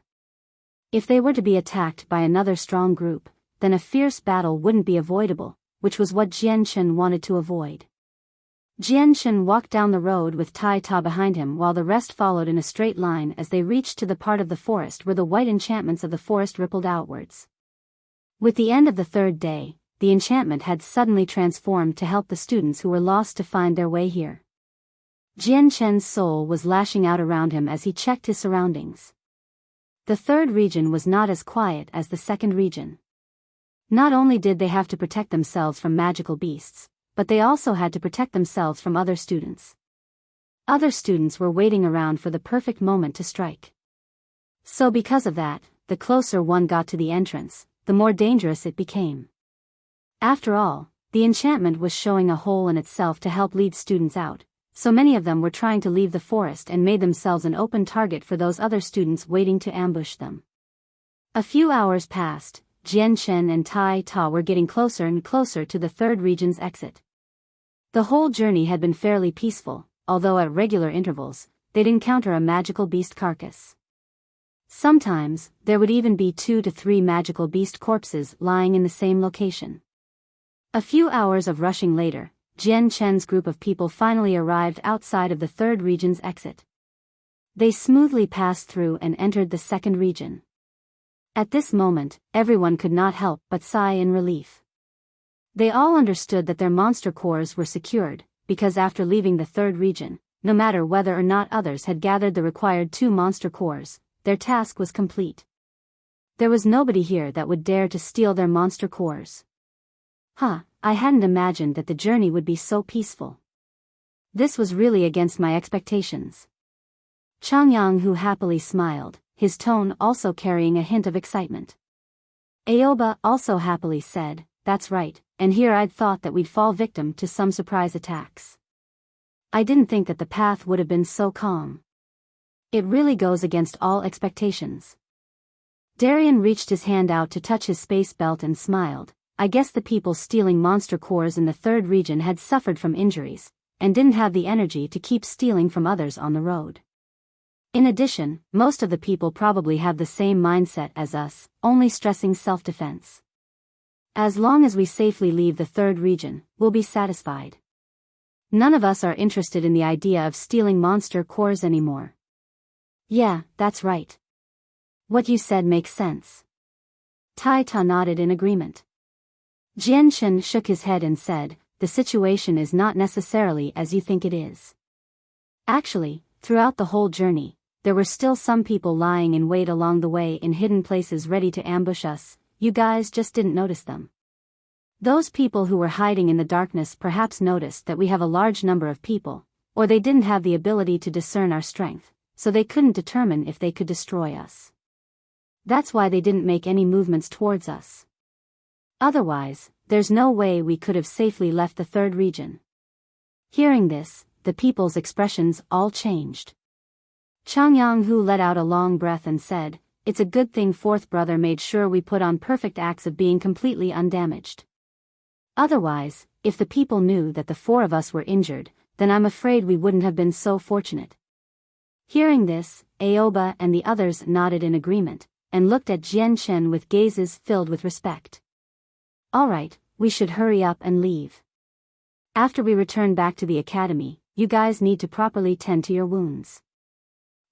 If they were to be attacked by another strong group, then a fierce battle wouldn't be avoidable, which was what Jian Shen wanted to avoid. Jian Shen walked down the road with Tai Ta behind him while the rest followed in a straight line as they reached to the part of the forest where the white enchantments of the forest rippled outwards. With the end of the 3rd day, the enchantment had suddenly transformed to help the students who were lost to find their way here. Jian Shen's soul was lashing out around him as he checked his surroundings. The 3rd region was not as quiet as the 2nd region. Not only did they have to protect themselves from magical beasts, but they also had to protect themselves from other students. Other students were waiting around for the perfect moment to strike. So because of that, the closer one got to the entrance, the more dangerous it became. After all, the enchantment was showing a hole in itself to help lead students out, so many of them were trying to leave the forest and made themselves an open target for those other students waiting to ambush them. A few hours passed. Jian Shen and Tai Ta were getting closer and closer to the 3rd region's exit. The whole journey had been fairly peaceful, although at regular intervals, they'd encounter a magical beast carcass. Sometimes, there would even be 2 to 3 magical beast corpses lying in the same location. A few hours of rushing later, Jian Shen's group of people finally arrived outside of the 3rd region's exit. They smoothly passed through and entered the 2nd region. At this moment, everyone could not help but sigh in relief. They all understood that their monster cores were secured, because after leaving the 3rd region, no matter whether or not others had gathered the required 2 monster cores, their task was complete. There was nobody here that would dare to steal their monster cores. I hadn't imagined that the journey would be so peaceful. This was really against my expectations. Chang Yanghu happily smiled, his tone also carrying a hint of excitement. Aoba also happily said, "That's right, and here I'd thought that we'd fall victim to some surprise attacks. I didn't think that the path would have been so calm. It really goes against all expectations." Darian reached his hand out to touch his space belt and smiled. I guess the people stealing monster cores in the 3rd region had suffered from injuries, and didn't have the energy to keep stealing from others on the road. In addition, most of the people probably have the same mindset as us, only stressing self-defense. As long as we safely leave the 3rd region, we'll be satisfied. None of us are interested in the idea of stealing monster cores anymore. Yeah, that's right. What you said makes sense. Tai Ta nodded in agreement. Jian Shen shook his head and said, "The situation is not necessarily as you think it is. Actually, throughout the whole journey, there were still some people lying in wait along the way in hidden places ready to ambush us. You guys just didn't notice them. Those people who were hiding in the darkness perhaps noticed that we have a large number of people, or they didn't have the ability to discern our strength, so they couldn't determine if they could destroy us. That's why they didn't make any movements towards us. Otherwise, there's no way we could have safely left the third region. Hearing this, the people's expressions all changed. Chang Yang-hu let out a long breath and said, "It's a good thing fourth brother made sure we put on perfect acts of being completely undamaged. Otherwise, if the people knew that the four of us were injured, then I'm afraid we wouldn't have been so fortunate." Hearing this, Aoba and the others nodded in agreement, and looked at Jian Chen with gazes filled with respect. "All right, we should hurry up and leave. After we return back to the academy, you guys need to properly tend to your wounds."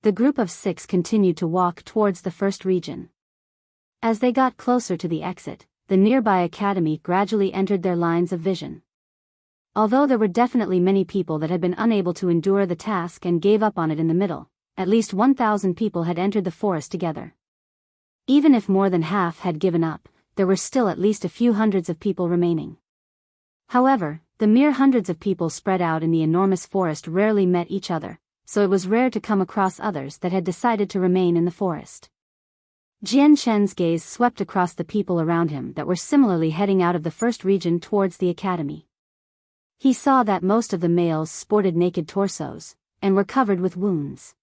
The group of 6 continued to walk towards the first region. As they got closer to the exit, the nearby academy gradually entered their lines of vision. Although there were definitely many people that had been unable to endure the task and gave up on it in the middle, at least 1,000 people had entered the forest together. Even if more than half had given up, there were still at least a few hundreds of people remaining. However, the mere hundreds of people spread out in the enormous forest rarely met each other, so it was rare to come across others that had decided to remain in the forest. Jian Chen's gaze swept across the people around him that were similarly heading out of the first region towards the academy. He saw that most of the males sported naked torsos, and were covered with wounds.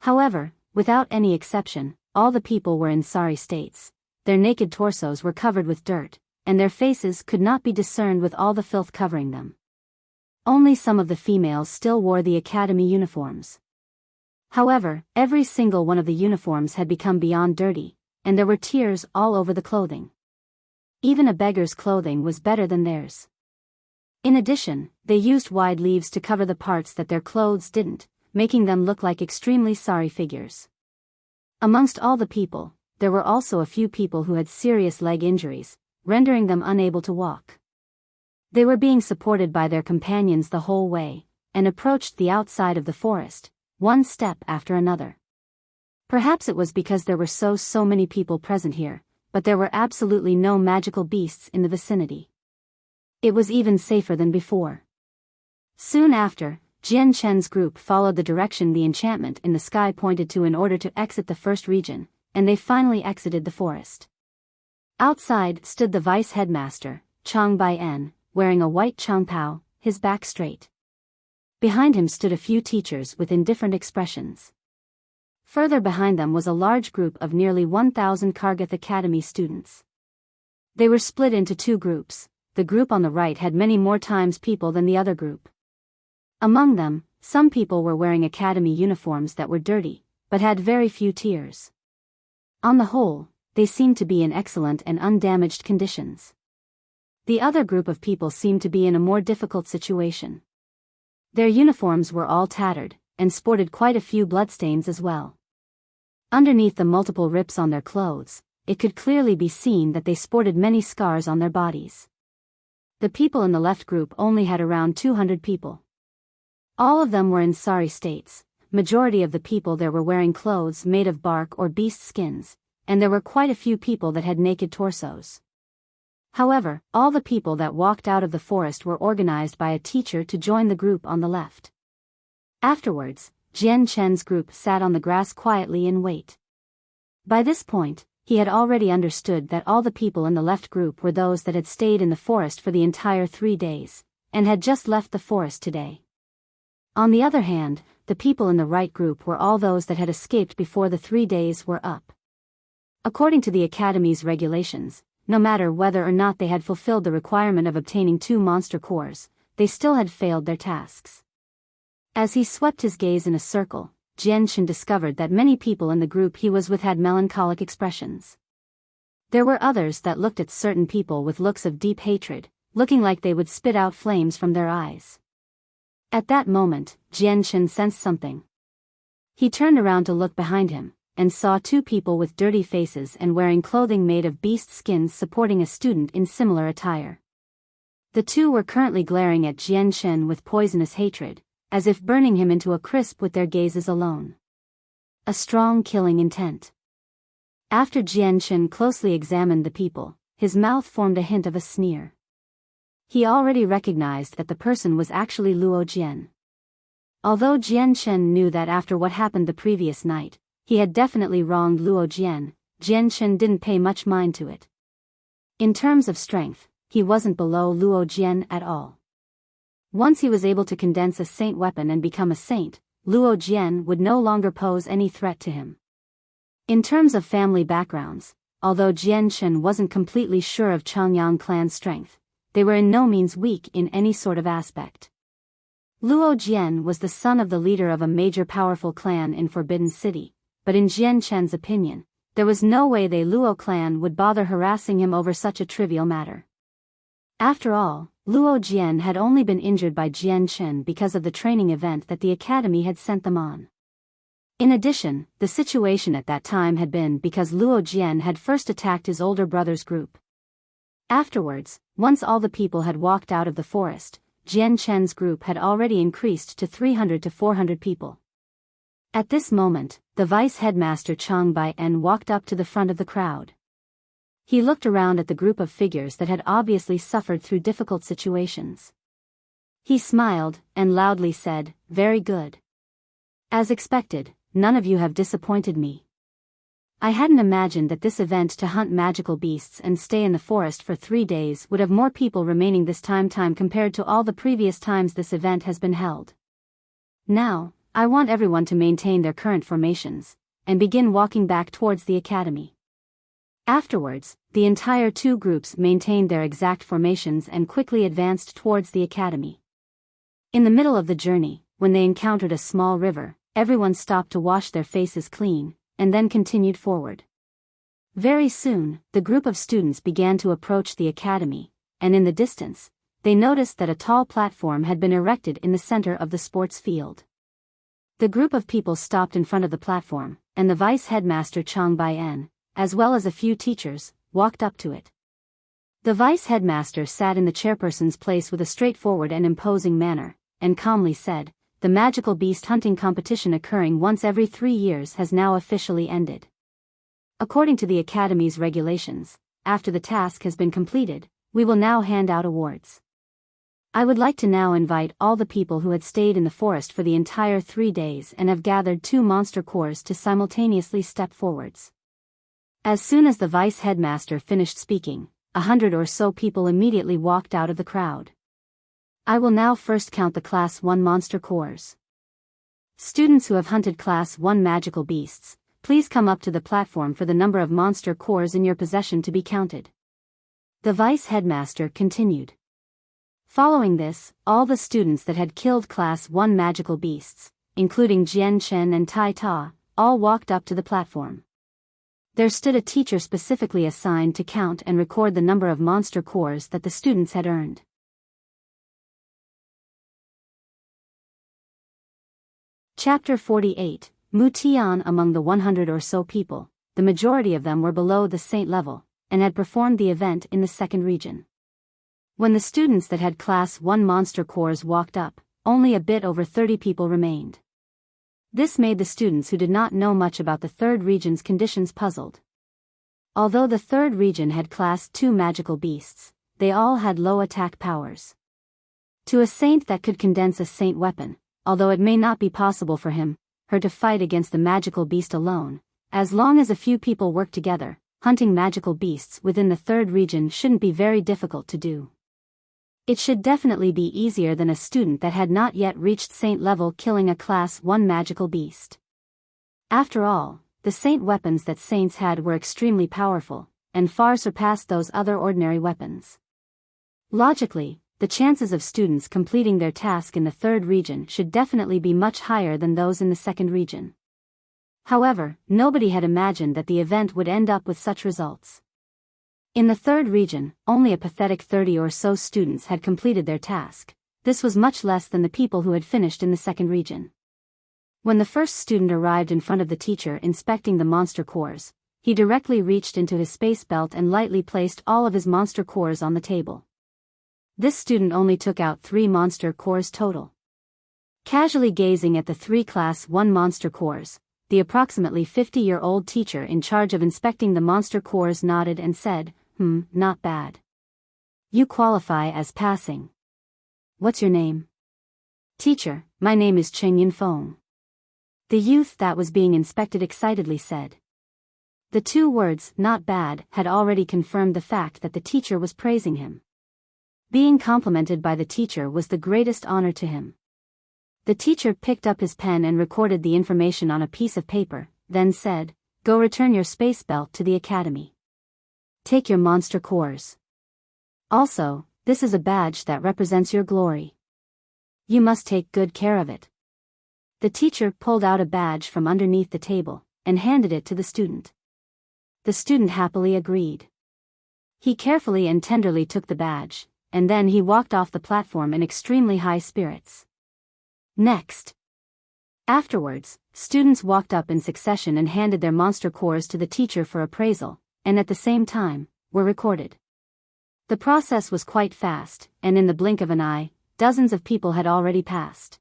However, without any exception, all the people were in sorry states. Their naked torsos were covered with dirt, and their faces could not be discerned with all the filth covering them. Only some of the females still wore the academy uniforms. However, every single one of the uniforms had become beyond dirty, and there were tears all over the clothing. Even a beggar's clothing was better than theirs. In addition, they used wide leaves to cover the parts that their clothes didn't, making them look like extremely sorry figures. Amongst all the people, there were also a few people who had serious leg injuries, rendering them unable to walk. They were being supported by their companions the whole way, and approached the outside of the forest, one step after another. Perhaps it was because there were so many people present here, but there were absolutely no magical beasts in the vicinity. It was even safer than before. Soon after, Jian Chen's group followed the direction the enchantment in the sky pointed to in order to exit the first region, and they finally exited the forest. Outside stood the vice headmaster, Chang Bai-en, wearing a white changpao, his back straight. Behind him stood a few teachers with indifferent expressions. Further behind them was a large group of nearly 1,000 Kargath Academy students. They were split into 2 groups. The group on the right had many more times people than the other group. Among them, some people were wearing academy uniforms that were dirty, but had very few tears. On the whole, they seemed to be in excellent and undamaged conditions. The other group of people seemed to be in a more difficult situation. Their uniforms were all tattered, and sported quite a few bloodstains as well. Underneath the multiple rips on their clothes, it could clearly be seen that they sported many scars on their bodies. The people in the left group only had around 200 people. All of them were in sorry states. Majority of the people there were wearing clothes made of bark or beast skins, and there were quite a few people that had naked torsos. However, all the people that walked out of the forest were organized by a teacher to join the group on the left. Afterwards, Jian Chen's group sat on the grass quietly in wait. By this point, he had already understood that all the people in the left group were those that had stayed in the forest for the entire 3 days, and had just left the forest today. On the other hand, the people in the right group were all those that had escaped before the 3 days were up. According to the Academy's regulations, no matter whether or not they had fulfilled the requirement of obtaining 2 monster cores, they still had failed their tasks. As he swept his gaze in a circle, Jian Chen discovered that many people in the group he was with had melancholic expressions. There were others that looked at certain people with looks of deep hatred, looking like they would spit out flames from their eyes. At that moment, Jian Chen sensed something. He turned around to look behind him, and saw 2 people with dirty faces and wearing clothing made of beast skins supporting a student in similar attire. The 2 were currently glaring at Jian Chen with poisonous hatred, as if burning him into a crisp with their gazes alone. A strong killing intent. After Jian Shen closely examined the people, his mouth formed a hint of a sneer. He already recognized that the person was actually Luo Jian. Although Jian Shen knew that after what happened the previous night, he had definitely wronged Luo Jian, Jian Shen didn't pay much mind to it. In terms of strength, he wasn't below Luo Jian at all. Once he was able to condense a saint weapon and become a saint, Luo Jian would no longer pose any threat to him. In terms of family backgrounds, although Jian Shen wasn't completely sure of Changyang clan's strength, they were in no means weak in any sort of aspect. Luo Jian was the son of the leader of a major powerful clan in Forbidden City, but in Jian Shen's opinion, there was no way the Luo clan would bother harassing him over such a trivial matter. After all, Luo Jian had only been injured by Jian Shen because of the training event that the academy had sent them on. In addition, the situation at that time had been because Luo Jian had first attacked his older brother's group. Afterwards, once all the people had walked out of the forest, Jian Shen's group had already increased to 300 to 400 people. At this moment, the vice headmaster Chang Bai-en walked up to the front of the crowd. He looked around at the group of figures that had obviously suffered through difficult situations. He smiled, and loudly said, "Very good. As expected, none of you have disappointed me. I hadn't imagined that this event to hunt magical beasts and stay in the forest for 3 days would have more people remaining this time compared to all the previous times this event has been held. Now, I want everyone to maintain their current formations, and begin walking back towards the academy." Afterwards, the entire 2 groups maintained their exact formations and quickly advanced towards the academy. In the middle of the journey, when they encountered a small river, everyone stopped to wash their faces clean, and then continued forward. Very soon, the group of students began to approach the academy, and in the distance, they noticed that a tall platform had been erected in the center of the sports field. The group of people stopped in front of the platform, and the vice headmaster Chang Bai-en, as well as a few teachers, walked up to it. The vice headmaster sat in the chairperson's place with a straightforward and imposing manner, and calmly said, "The magical beast hunting competition occurring once every 3 years has now officially ended. According to the Academy's regulations, after the task has been completed, we will now hand out awards. I would like to now invite all the people who had stayed in the forest for the entire 3 days and have gathered 2 monster cores to simultaneously step forwards." As soon as the vice headmaster finished speaking, 100 or so people immediately walked out of the crowd. I will now first count the Class 1 monster cores. Students who have hunted Class 1 magical beasts, please come up to the platform for the number of monster cores in your possession to be counted. The vice headmaster continued. Following this, all the students that had killed Class 1 magical beasts, including Jian Shen and Tai Ta, all walked up to the platform. There stood a teacher specifically assigned to count and record the number of monster cores that the students had earned. Chapter 48, Mu Tian. Among the 100 or so people, the majority of them were below the saint level, and had performed the event in the second region. When the students that had Class 1 monster cores walked up, only a bit over 30 people remained. This made the students who did not know much about the third region's conditions puzzled. Although the third region had Class 2 magical beasts, they all had low attack powers. To a saint that could condense a saint weapon, although it may not be possible for him, her to fight against the magical beast alone, as long as a few people work together, hunting magical beasts within the third region shouldn't be very difficult to do. It should definitely be easier than a student that had not yet reached saint level killing a Class 1 magical beast. After all, the saint weapons that saints had were extremely powerful, and far surpassed those other ordinary weapons. Logically, the chances of students completing their task in the third region should definitely be much higher than those in the second region. However, nobody had imagined that the event would end up with such results. In the third region, only a pathetic 30 or so students had completed their task. This was much less than the people who had finished in the second region. When the first student arrived in front of the teacher inspecting the monster cores, he directly reached into his space belt and lightly placed all of his monster cores on the table. This student only took out 3 monster cores total. Casually gazing at the 3 Class 1 monster cores, the approximately 50-year-old teacher in charge of inspecting the monster cores nodded and said, not bad. You qualify as passing. What's your name? Teacher, my name is Cheng Yinfeng. The youth that was being inspected excitedly said. The two words, not bad, had already confirmed the fact that the teacher was praising him. Being complimented by the teacher was the greatest honor to him. The teacher picked up his pen and recorded the information on a piece of paper, then said, Go return your space belt to the academy. Take your monster cores. Also, this is a badge that represents your glory. You must take good care of it. The teacher pulled out a badge from underneath the table, and handed it to the student. The student happily agreed. He carefully and tenderly took the badge, and then he walked off the platform in extremely high spirits. Next. Afterwards, students walked up in succession and handed their monster cores to the teacher for appraisal, and at the same time, were recorded. The process was quite fast, and in the blink of an eye, dozens of people had already passed.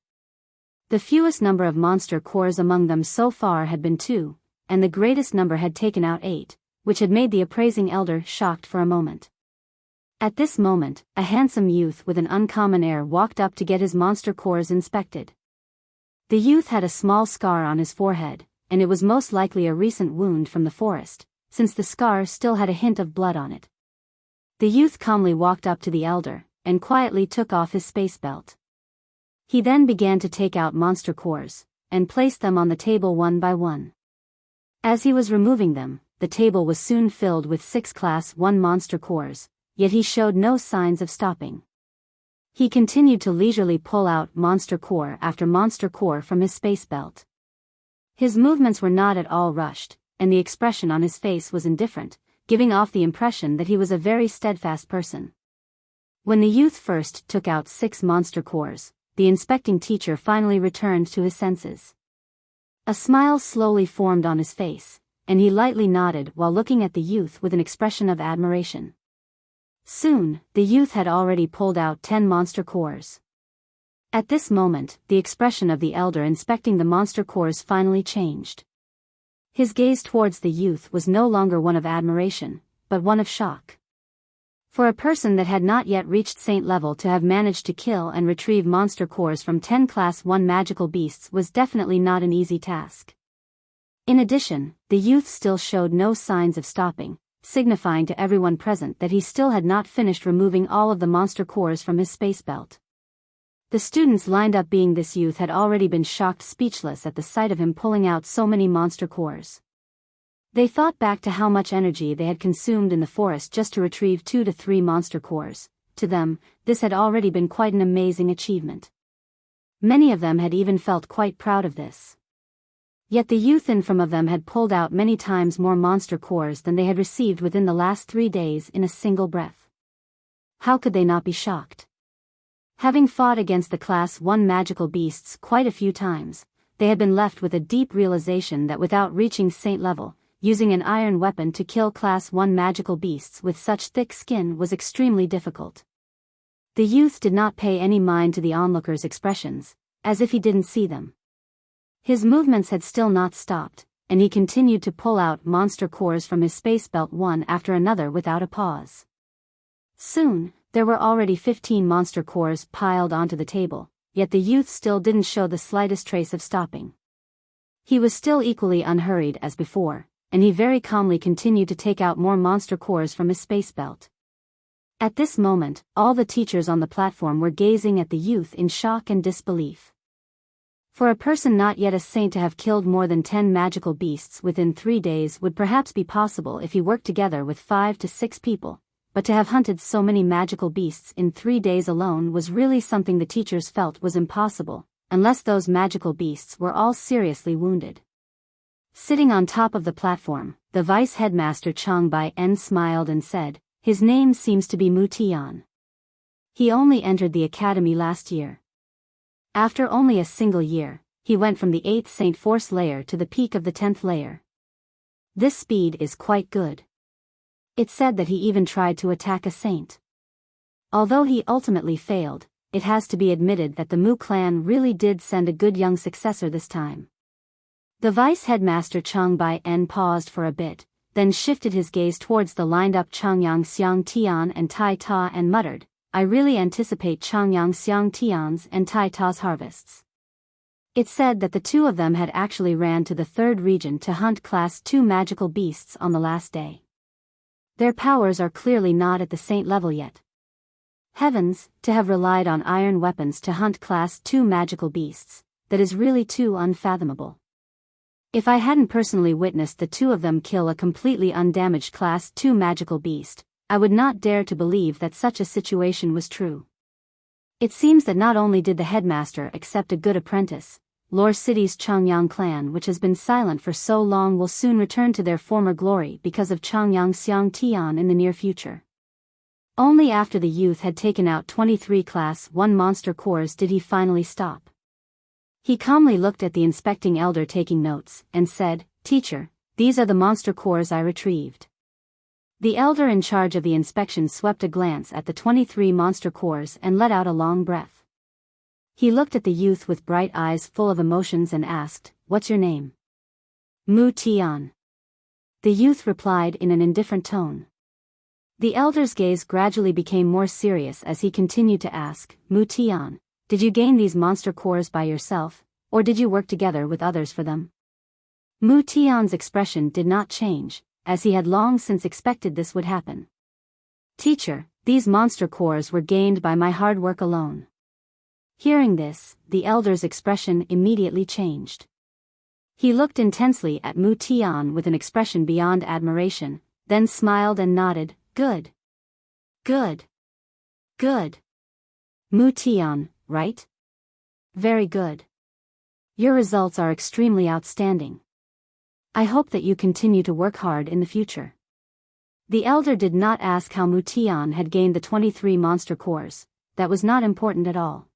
The fewest number of monster cores among them so far had been 2, and the greatest number had taken out 8, which had made the appraising elder shocked for a moment. At this moment, a handsome youth with an uncommon air walked up to get his monster cores inspected. The youth had a small scar on his forehead, and it was most likely a recent wound from the forest, since the scar still had a hint of blood on it. The youth calmly walked up to the elder, and quietly took off his space belt. He then began to take out monster cores, and placed them on the table one by one. As he was removing them, the table was soon filled with 6 Class 1 monster cores, yet he showed no signs of stopping. He continued to leisurely pull out monster core after monster core from his space belt. His movements were not at all rushed, and the expression on his face was indifferent, giving off the impression that he was a very steadfast person. When the youth first took out 6 monster cores, the inspecting teacher finally returned to his senses. A smile slowly formed on his face, and he lightly nodded while looking at the youth with an expression of admiration. Soon, the youth had already pulled out 10 monster cores. At this moment, the expression of the elder inspecting the monster cores finally changed. His gaze towards the youth was no longer one of admiration, but one of shock. For a person that had not yet reached saint level to have managed to kill and retrieve monster cores from 10 Class 1 magical beasts was definitely not an easy task. In addition, the youth still showed no signs of stopping, signifying to everyone present that he still had not finished removing all of the monster cores from his space belt. The students lined up being this youth had already been shocked speechless at the sight of him pulling out so many monster cores. They thought back to how much energy they had consumed in the forest just to retrieve 2 to 3 monster cores. To them, this had already been quite an amazing achievement. Many of them had even felt quite proud of this. Yet the youth in front of them had pulled out many times more monster cores than they had received within the last 3 days in a single breath. How could they not be shocked? Having fought against the Class 1 magical beasts quite a few times, they had been left with a deep realization that without reaching saint level, using an iron weapon to kill Class 1 magical beasts with such thick skin was extremely difficult. The youth did not pay any mind to the onlookers' expressions, as if he didn't see them. His movements had still not stopped, and he continued to pull out monster cores from his space belt one after another without a pause. Soon, there were already 15 monster cores piled onto the table, yet the youth still didn't show the slightest trace of stopping. He was still equally unhurried as before, and he very calmly continued to take out more monster cores from his space belt. At this moment, all the teachers on the platform were gazing at the youth in shock and disbelief. For a person not yet a saint to have killed more than 10 magical beasts within 3 days would perhaps be possible if he worked together with 5 to 6 people, but to have hunted so many magical beasts in 3 days alone was really something the teachers felt was impossible, unless those magical beasts were all seriously wounded. Sitting on top of the platform, the vice headmaster Chang Bai-en smiled and said, "His name seems to be Mu Tian. He only entered the academy last year. After only a single year, he went from the 8th Saint Force layer to the peak of the 10th layer. This speed is quite good." It said that he even tried to attack a saint. Although he ultimately failed, it has to be admitted that the Mu clan really did send a good young successor this time. The vice headmaster Chang Bai-en paused for a bit, then shifted his gaze towards the lined-up Changyang Xiang Tian and Tai Ta and muttered, I really anticipate Changyang Xiang Tian's and Tai Ta's harvests. It said that the two of them had actually ran to the third region to hunt Class 2 magical beasts on the last day. Their powers are clearly not at the saint level yet. Heavens, to have relied on iron weapons to hunt Class 2 magical beasts, that is really too unfathomable. If I hadn't personally witnessed the two of them kill a completely undamaged Class 2 magical beast, I would not dare to believe that such a situation was true. It seems that not only did the headmaster accept a good apprentice, Lore City's Changyang clan, which has been silent for so long, will soon return to their former glory because of Changyang Xiang Tian in the near future. Only after the youth had taken out 23 Class 1 monster cores did he finally stop. He calmly looked at the inspecting elder taking notes, and said, Teacher, these are the monster cores I retrieved. The elder in charge of the inspection swept a glance at the 23 monster cores and let out a long breath. He looked at the youth with bright eyes full of emotions and asked, What's your name? Mu Tian. The youth replied in an indifferent tone. The elder's gaze gradually became more serious as he continued to ask, Mu Tian, did you gain these monster cores by yourself, or did you work together with others for them? Mu Tian's expression did not change, as he had long since expected this would happen. Teacher, these monster cores were gained by my hard work alone. Hearing this, the elder's expression immediately changed. He looked intensely at Mu Tian with an expression beyond admiration, then smiled and nodded, Good. Good. Good. Mu Tian, right? Very good. Your results are extremely outstanding. I hope that you continue to work hard in the future. The elder did not ask how Mu Tian had gained the 23 monster cores. That was not important at all.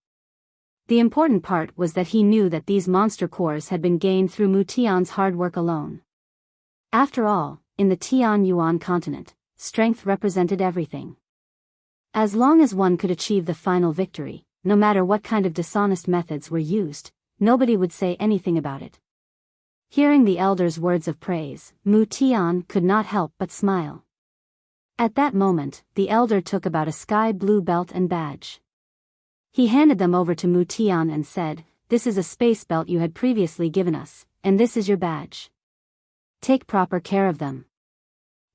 The important part was that he knew that these monster cores had been gained through Mu Tian's hard work alone. After all, in the Tian Yuan continent, strength represented everything. As long as one could achieve the final victory, no matter what kind of dishonest methods were used, nobody would say anything about it. Hearing the elder's words of praise, Mu Tian could not help but smile. At that moment, the elder took about a sky blue belt and badge. He handed them over to Mu Tian and said, This is a space belt you had previously given us, and this is your badge. Take proper care of them.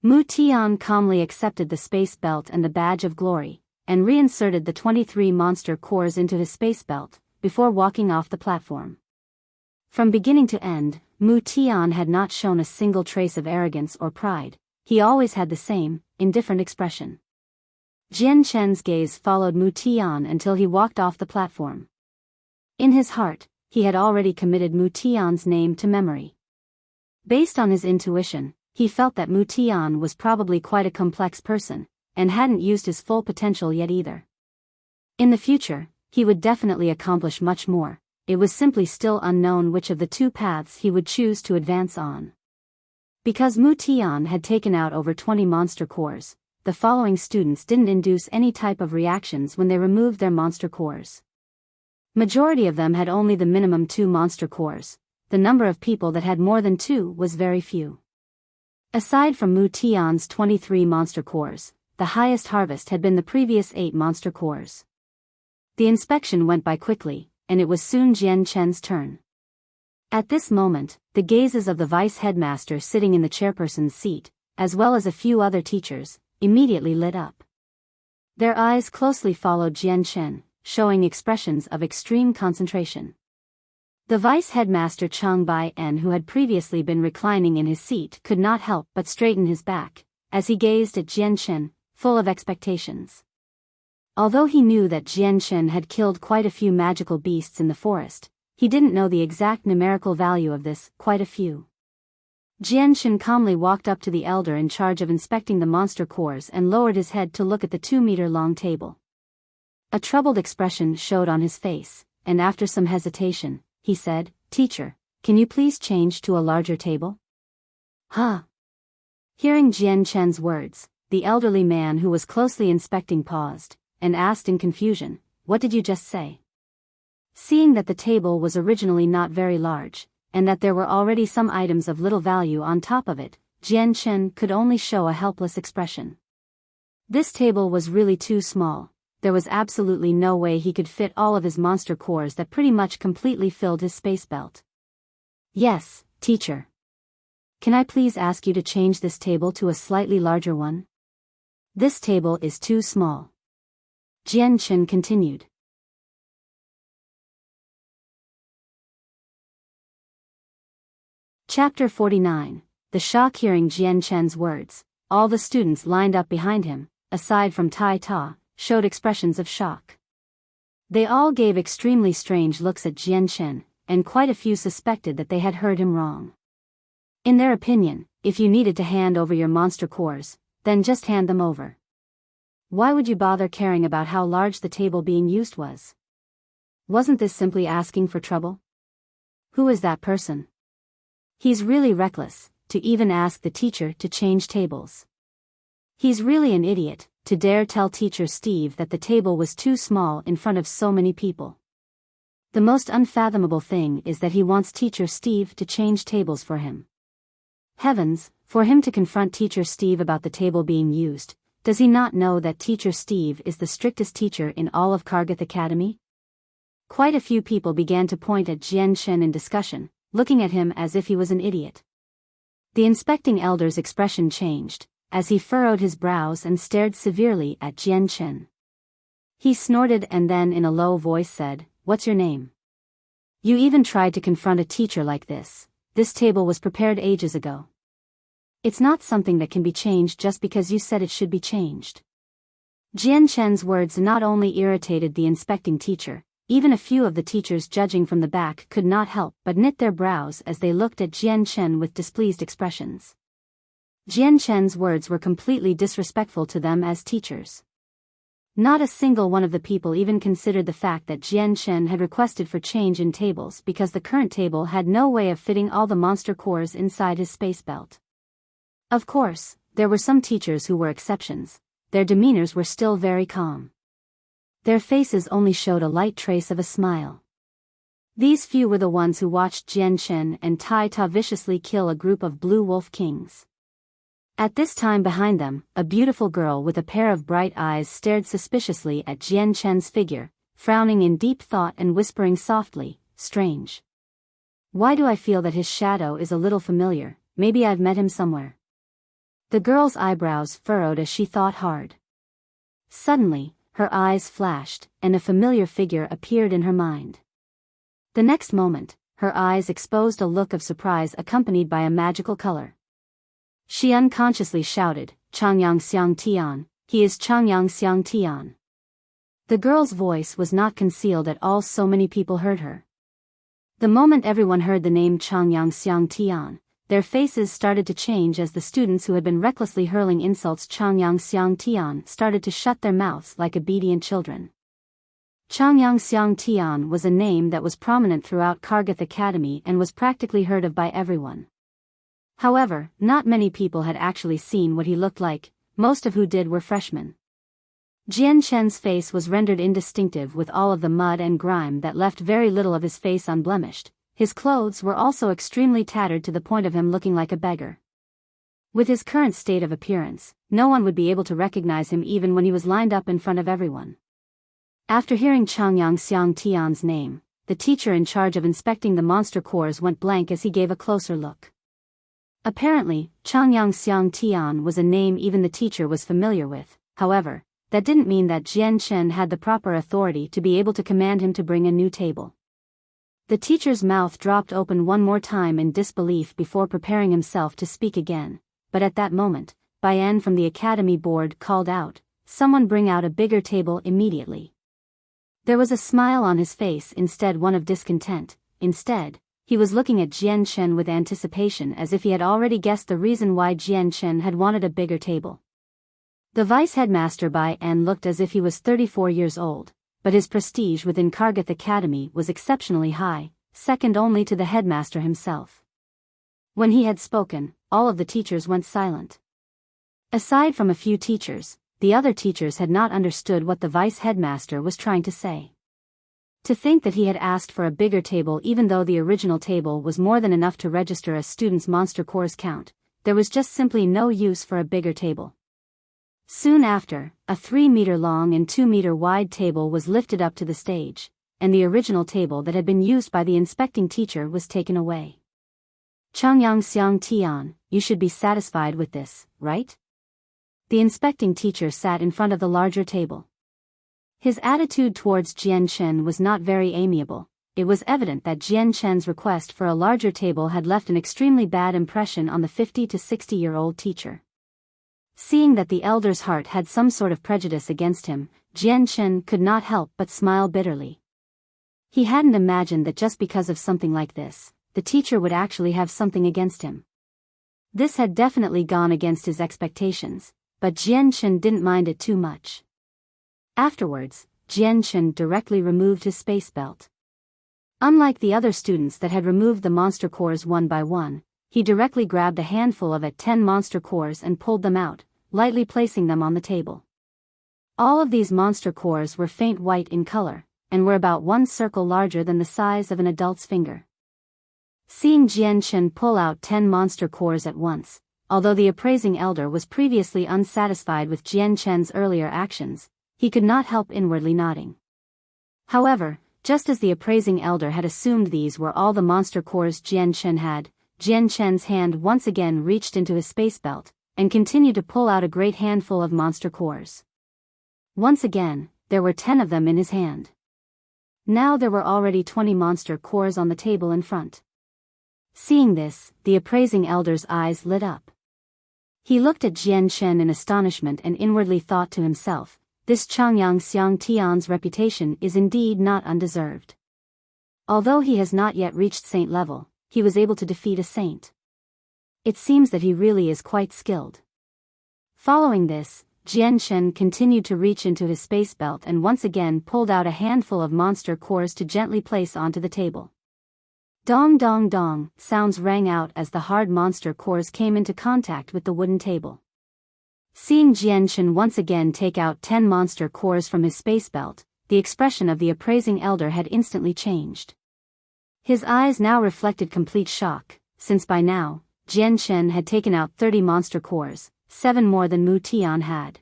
Mu Tian calmly accepted the space belt and the badge of glory, and reinserted the 23 monster cores into his space belt, before walking off the platform. From beginning to end, Mu Tian had not shown a single trace of arrogance or pride. He always had the same, indifferent expression. Jian Chen's gaze followed Mu Tian until he walked off the platform. In his heart, he had already committed Mu Tian's name to memory. Based on his intuition, he felt that Mu Tian was probably quite a complex person, and hadn't used his full potential yet either. In the future, he would definitely accomplish much more. It was simply still unknown which of the two paths he would choose to advance on. Because Mu Tian had taken out over 20 monster cores, the following students didn't induce any type of reactions when they removed their monster cores. Majority of them had only the minimum 2 monster cores. The number of people that had more than 2 was very few. Aside from Mu Tian's 23 monster cores, the highest harvest had been the previous 8 monster cores. The inspection went by quickly, and it was soon Jian Chen's turn. At this moment, the gazes of the vice headmaster sitting in the chairperson's seat, as well as a few other teachers, immediately lit up. Their eyes closely followed Jian Chen, showing expressions of extreme concentration. The vice headmaster Chang Bai-en, who had previously been reclining in his seat, could not help but straighten his back, as he gazed at Jian Chen, full of expectations. Although he knew that Jian Chen had killed quite a few magical beasts in the forest, he didn't know the exact numerical value of this, quite a few. Jian Chen calmly walked up to the elder in charge of inspecting the monster cores and lowered his head to look at the 2-meter-long table. A troubled expression showed on his face, and after some hesitation, he said, Teacher, can you please change to a larger table? Huh? Hearing Jian Chen's words, the elderly man who was closely inspecting paused, and asked in confusion, What did you just say? Seeing that the table was originally not very large, and that there were already some items of little value on top of it, Jian Chen could only show a helpless expression. This table was really too small. There was absolutely no way he could fit all of his monster cores that pretty much completely filled his space belt. Yes, teacher. Can I please ask you to change this table to a slightly larger one? This table is too small. Jian Chen continued. Chapter 49. The shock. Hearing Jian Chen's words, all the students lined up behind him, aside from Tai Ta, showed expressions of shock. They all gave extremely strange looks at Jian Chen, and quite a few suspected that they had heard him wrong. In their opinion, if you needed to hand over your monster cores, then just hand them over. Why would you bother caring about how large the table being used was? Wasn't this simply asking for trouble? Who is that person? He's really reckless, to even ask the teacher to change tables. He's really an idiot, to dare tell Teacher Steve that the table was too small in front of so many people. The most unfathomable thing is that he wants Teacher Steve to change tables for him. Heavens, for him to confront Teacher Steve about the table being used, does he not know that Teacher Steve is the strictest teacher in all of Kargath Academy? Quite a few people began to point at Jian Chen in discussion, looking at him as if he was an idiot. The inspecting elder's expression changed, as he furrowed his brows and stared severely at Jian Chen. He snorted and then in a low voice said, "What's your name? You even tried to confront a teacher like this. This table was prepared ages ago. It's not something that can be changed just because you said it should be changed." Jian Chen's words not only irritated the inspecting teacher, even a few of the teachers judging from the back could not help but knit their brows as they looked at Jian Chen with displeased expressions. Jian Chen's words were completely disrespectful to them as teachers. Not a single one of the people even considered the fact that Jian Chen had requested for change in tables because the current table had no way of fitting all the monster cores inside his space belt. Of course, there were some teachers who were exceptions. Their demeanors were still very calm. Their faces only showed a light trace of a smile. These few were the ones who watched Jian Chen and Tai Ta viciously kill a group of blue wolf kings. At this time behind them, a beautiful girl with a pair of bright eyes stared suspiciously at Jian Chen's figure, frowning in deep thought and whispering softly, "Strange. Why do I feel that his shadow is a little familiar? Maybe I've met him somewhere." The girl's eyebrows furrowed as she thought hard. Suddenly, her eyes flashed, and a familiar figure appeared in her mind. The next moment, her eyes exposed a look of surprise accompanied by a magical color. She unconsciously shouted, "Changyang Xiang Tian, he is Changyang Xiang Tian." The girl's voice was not concealed at all, so many people heard her. The moment everyone heard the name Changyang Xiang Tian, their faces started to change as the students who had been recklessly hurling insults Changyang Xiang Tian started to shut their mouths like obedient children. Changyang Xiang Tian was a name that was prominent throughout Kargath Academy and was practically heard of by everyone. However, not many people had actually seen what he looked like, most of who did were freshmen. Jian Chen's face was rendered indistinctive with all of the mud and grime that left very little of his face unblemished. His clothes were also extremely tattered to the point of him looking like a beggar. With his current state of appearance, no one would be able to recognize him even when he was lined up in front of everyone. After hearing Changyang Xiang Tian's name, the teacher in charge of inspecting the monster cores went blank as he gave a closer look. Apparently, Changyang Xiang Tian was a name even the teacher was familiar with. However, that didn't mean that Jian Chen had the proper authority to be able to command him to bring a new table. The teacher's mouth dropped open one more time in disbelief before preparing himself to speak again, but at that moment, Biyao from the academy board called out, "Someone bring out a bigger table immediately." There was a smile on his face, instead one of discontent. Instead, he was looking at Jian Chen with anticipation as if he had already guessed the reason why Jian Chen had wanted a bigger table. The vice headmaster Biyao looked as if he was 34 years old. But his prestige within Kargath Academy was exceptionally high, second only to the headmaster himself. When he had spoken, all of the teachers went silent. Aside from a few teachers, the other teachers had not understood what the vice headmaster was trying to say. To think that he had asked for a bigger table even though the original table was more than enough to register a student's monster cores count, there was just simply no use for a bigger table. Soon after, a 3-meter long and 2-meter wide table was lifted up to the stage, and the original table that had been used by the inspecting teacher was taken away. Chongyang Xiang Tian, you should be satisfied with this, right? The inspecting teacher sat in front of the larger table. His attitude towards Jian Chen was not very amiable. It was evident that Jian Chen's request for a larger table had left an extremely bad impression on the 50 to 60-year-old teacher. Seeing that the elder's heart had some sort of prejudice against him, Jian Chen could not help but smile bitterly. He hadn't imagined that just because of something like this, the teacher would actually have something against him. This had definitely gone against his expectations, but Jian Chen didn't mind it too much. Afterwards, Jian Chen directly removed his space belt. Unlike the other students that had removed the monster cores one by one, he directly grabbed a handful of 10 monster cores and pulled them out, lightly placing them on the table. All of these monster cores were faint white in color, and were about 1 circle larger than the size of an adult's finger. Seeing Jian Chen pull out 10 monster cores at once, although the appraising elder was previously unsatisfied with Jian Chen's earlier actions, he could not help inwardly nodding. However, just as the appraising elder had assumed these were all the monster cores Jian Chen had, Jian Chen's hand once again reached into his space belt, and continued to pull out a great handful of monster cores. Once again, there were 10 of them in his hand. Now there were already 20 monster cores on the table in front. Seeing this, the appraising elder's eyes lit up. He looked at Jian Chen in astonishment and inwardly thought to himself, this Chongyang Xiang Tian's reputation is indeed not undeserved. Although he has not yet reached saint level, he was able to defeat a saint. It seems that he really is quite skilled. Following this, Jian Chen continued to reach into his space belt and once again pulled out a handful of monster cores to gently place onto the table. Dong dong dong, sounds rang out as the hard monster cores came into contact with the wooden table. Seeing Jian Chen once again take out 10 monster cores from his space belt, the expression of the appraising elder had instantly changed. His eyes now reflected complete shock, since by now, Jian Chen had taken out 30 monster cores, 7 more than Mu Tian had.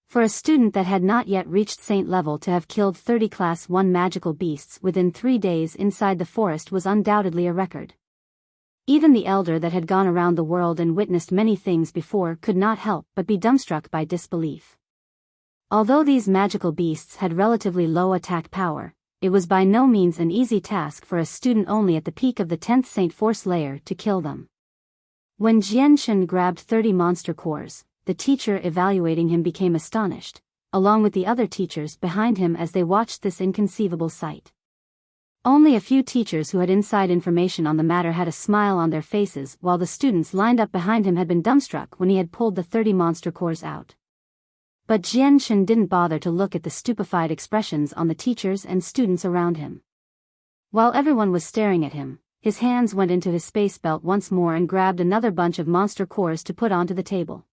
For a student that had not yet reached saint level to have killed 30 Class 1 magical beasts within 3 days inside the forest was undoubtedly a record. Even the elder that had gone around the world and witnessed many things before could not help but be dumbstruck by disbelief. Although these magical beasts had relatively low attack power, it was by no means an easy task for a student only at the peak of the 10th Saint Force layer to kill them. When Jian Chen grabbed 30 monster cores, the teacher evaluating him became astonished, along with the other teachers behind him as they watched this inconceivable sight. Only a few teachers who had inside information on the matter had a smile on their faces while the students lined up behind him had been dumbstruck when he had pulled the 30 monster cores out. But Jian Chen didn't bother to look at the stupefied expressions on the teachers and students around him. While everyone was staring at him, his hands went into his space belt once more and grabbed another bunch of monster cores to put onto the table.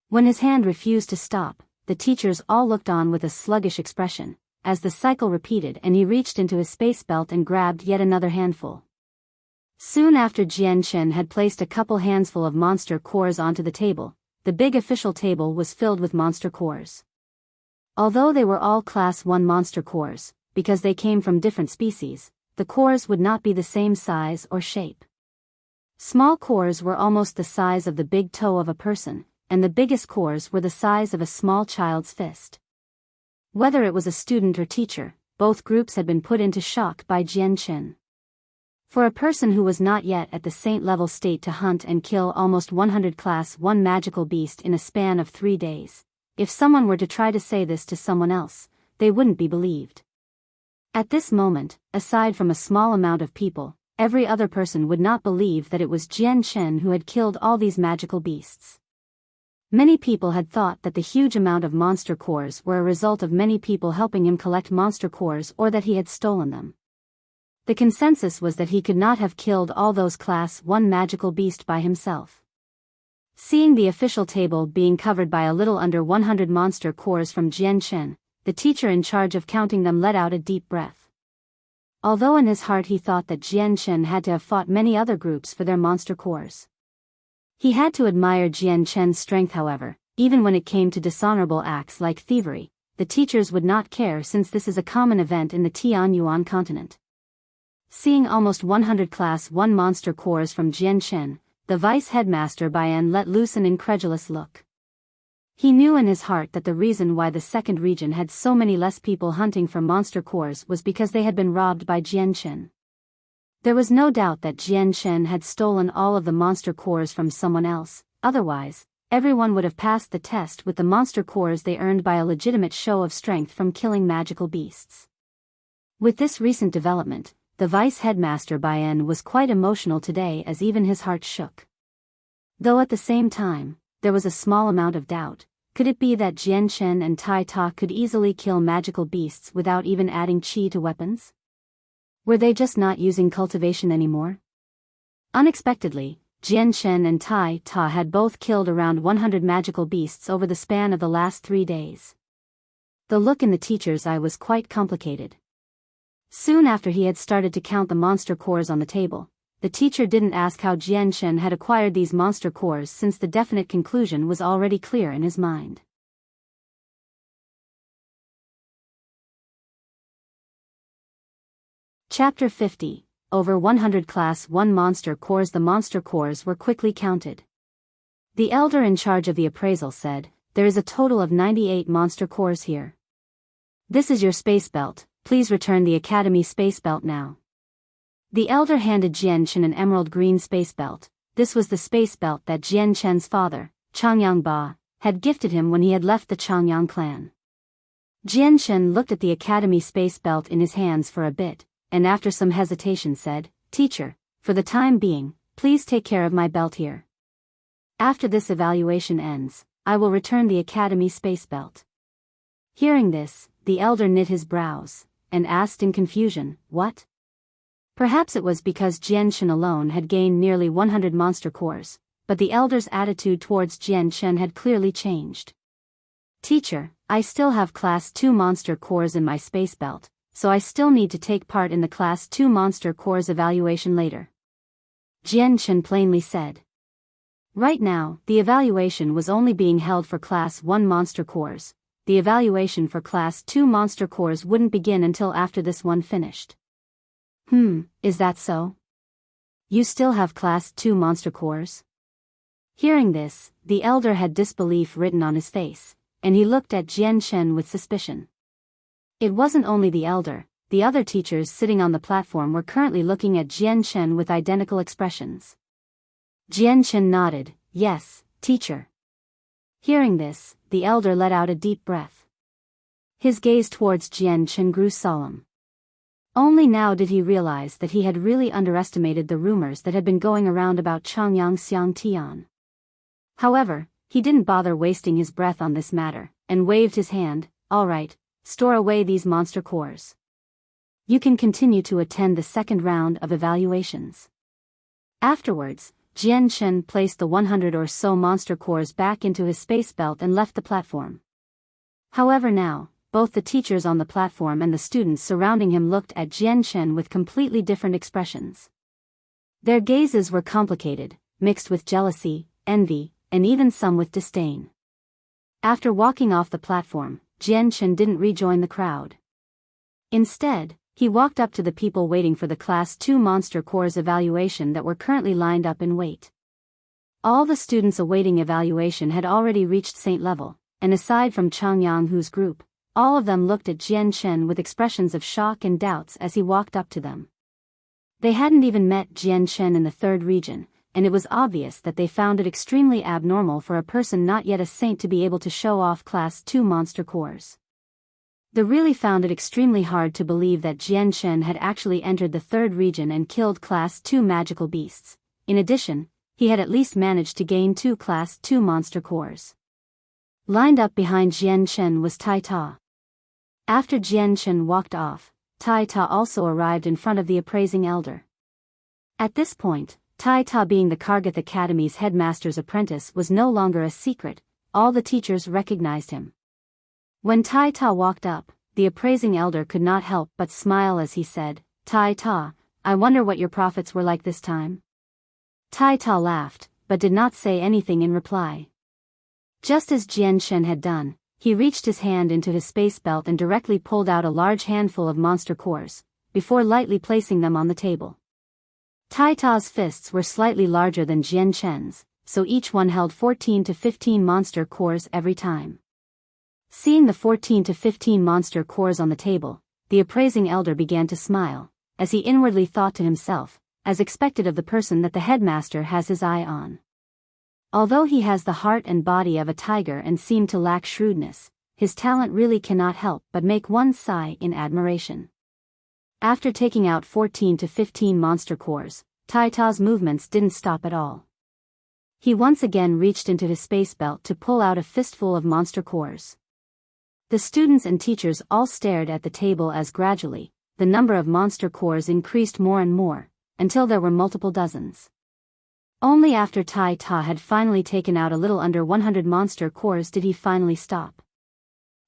When his hand refused to stop, the teachers all looked on with a sluggish expression, as the cycle repeated and he reached into his space belt and grabbed yet another handful. Soon after Jian Chen had placed a couple handsful of monster cores onto the table, the big official table was filled with monster cores. Although they were all Class 1 monster cores, because they came from different species, the cores would not be the same size or shape. Small cores were almost the size of the big toe of a person, and the biggest cores were the size of a small child's fist. Whether it was a student or teacher, both groups had been put into shock by Jian Chen. For a person who was not yet at the saint-level state to hunt and kill almost 100 Class 1 magical beast in a span of 3 days, if someone were to try to say this to someone else, they wouldn't be believed. At this moment, aside from a small amount of people, every other person would not believe that it was Jian Chen who had killed all these magical beasts. Many people had thought that the huge amount of monster cores were a result of many people helping him collect monster cores or that he had stolen them. The consensus was that he could not have killed all those Class 1 magical beast by himself. Seeing the official table being covered by a little under 100 monster cores from Jian Chen, the teacher in charge of counting them let out a deep breath. Although in his heart he thought that Jian Chen had to have fought many other groups for their monster cores. He had to admire Jian Chen's strength, however. Even when it came to dishonorable acts like thievery, the teachers would not care since this is a common event in the Tianyuan continent. Seeing almost 100 Class 1 monster cores from Jian Chen, the vice headmaster Biyao let loose an incredulous look. He knew in his heart that the reason why the second region had so many less people hunting for monster cores was because they had been robbed by Jian Chen. There was no doubt that Jian Chen had stolen all of the monster cores from someone else, otherwise, everyone would have passed the test with the monster cores they earned by a legitimate show of strength from killing magical beasts. With this recent development, the vice headmaster Biyao was quite emotional today as even his heart shook. Though at the same time, there was a small amount of doubt. Could it be that Jian Chen and Tai Ta could easily kill magical beasts without even adding qi to weapons? Were they just not using cultivation anymore? Unexpectedly, Jian Chen and Tai Ta had both killed around 100 magical beasts over the span of the last 3 days. The look in the teacher's eye was quite complicated. Soon after he had started to count the monster cores on the table, the teacher didn't ask how Jian Chen had acquired these monster cores since the definite conclusion was already clear in his mind. Chapter 50. Over 100 Class 1 monster cores. The monster cores were quickly counted. The elder in charge of the appraisal said, "There is a total of 98 monster cores here. This is your space belt, please return the Academy space belt now." The elder handed Jian Chen an emerald green space belt. This was the space belt that Jian Chen's father, Changyang Ba, had gifted him when he had left the Changyang clan. Jian Chen looked at the Academy space belt in his hands for a bit, and after some hesitation said, "Teacher, for the time being, please take care of my belt here. After this evaluation ends, I will return the Academy space belt." Hearing this, the elder knit his brows, and asked in confusion, "What?" Perhaps it was because Jian Chen alone had gained nearly 100 monster cores, but the elder's attitude towards Jian Chen had clearly changed. "Teacher, I still have Class 2 monster cores in my space belt, so I still need to take part in the Class 2 monster cores evaluation later," Jian Chen plainly said. Right now, the evaluation was only being held for Class 1 monster cores. The evaluation for Class 2 monster cores wouldn't begin until after this one finished. Is that so? You still have Class 2 monster cores?" Hearing this, the elder had disbelief written on his face, and he looked at Jian Chen with suspicion. It wasn't only the elder, the other teachers sitting on the platform were currently looking at Jian Chen with identical expressions. Jian Chen nodded, "Yes, teacher." Hearing this, the elder let out a deep breath. His gaze towards Jian Chen grew solemn. Only now did he realize that he had really underestimated the rumors that had been going around about Changyang Xiang Tian. However, he didn't bother wasting his breath on this matter, and waved his hand, "All right, store away these monster cores. You can continue to attend the second round of evaluations." Afterwards, Jian Chen placed the 100 or so monster cores back into his space belt and left the platform. However now, both the teachers on the platform and the students surrounding him looked at Jian Chen with completely different expressions. Their gazes were complicated, mixed with jealousy, envy, and even some with disdain. After walking off the platform, Jian Chen didn't rejoin the crowd. Instead, he walked up to the people waiting for the Class 2 monster cores evaluation that were currently lined up in wait. All the students awaiting evaluation had already reached Saint level, and aside from Changyang Hu's group, all of them looked at Jian Chen with expressions of shock and doubts as he walked up to them. They hadn't even met Jian Chen in the third region, and it was obvious that they found it extremely abnormal for a person not yet a saint to be able to show off Class 2 monster cores. They really found it extremely hard to believe that Jian Chen had actually entered the third region and killed Class 2 magical beasts. In addition, he had at least managed to gain 2 Class 2 monster cores. Lined up behind Jian Chen was Tai Ta. After Jian Chen walked off, Tai Ta also arrived in front of the appraising elder. At this point, Tai Ta, being the Kargath Academy's headmaster's apprentice, was no longer a secret. All the teachers recognized him. When Tai Ta walked up, the appraising elder could not help but smile as he said, "Tai Ta, I wonder what your profits were like this time?" Tai Ta laughed, but did not say anything in reply. Just as Jian Shen had done, he reached his hand into his space belt and directly pulled out a large handful of monster cores, before lightly placing them on the table. Tai Ta's fists were slightly larger than Jian Shen's, so each one held 14 to 15 monster cores every time. Seeing the 14 to 15 monster cores on the table, the appraising elder began to smile, as he inwardly thought to himself, as expected of the person that the headmaster has his eye on. Although he has the heart and body of a tiger and seemed to lack shrewdness, his talent really cannot help but make one sigh in admiration. After taking out 14 to 15 monster cores, Tai Ta's movements didn't stop at all. He once again reached into his space belt to pull out a fistful of monster cores. The students and teachers all stared at the table as gradually, the number of monster cores increased more and more, until there were multiple dozens. Only after Tai Ta had finally taken out a little under 100 monster cores did he finally stop.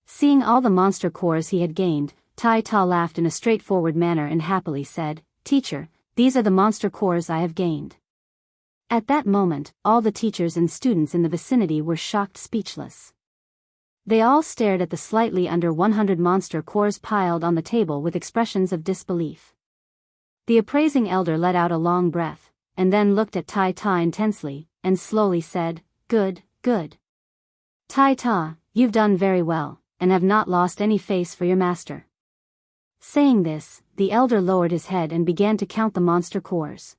Seeing all the monster cores he had gained, Tai Ta laughed in a straightforward manner and happily said, "Teacher, these are the monster cores I have gained." At that moment, all the teachers and students in the vicinity were shocked speechless. They all stared at the slightly under 100 monster cores piled on the table with expressions of disbelief. The appraising elder let out a long breath, and then looked at Tai Ta intensely, and slowly said, "Good, good. Tai Ta, you've done very well, and have not lost any face for your master." Saying this, the elder lowered his head and began to count the monster cores.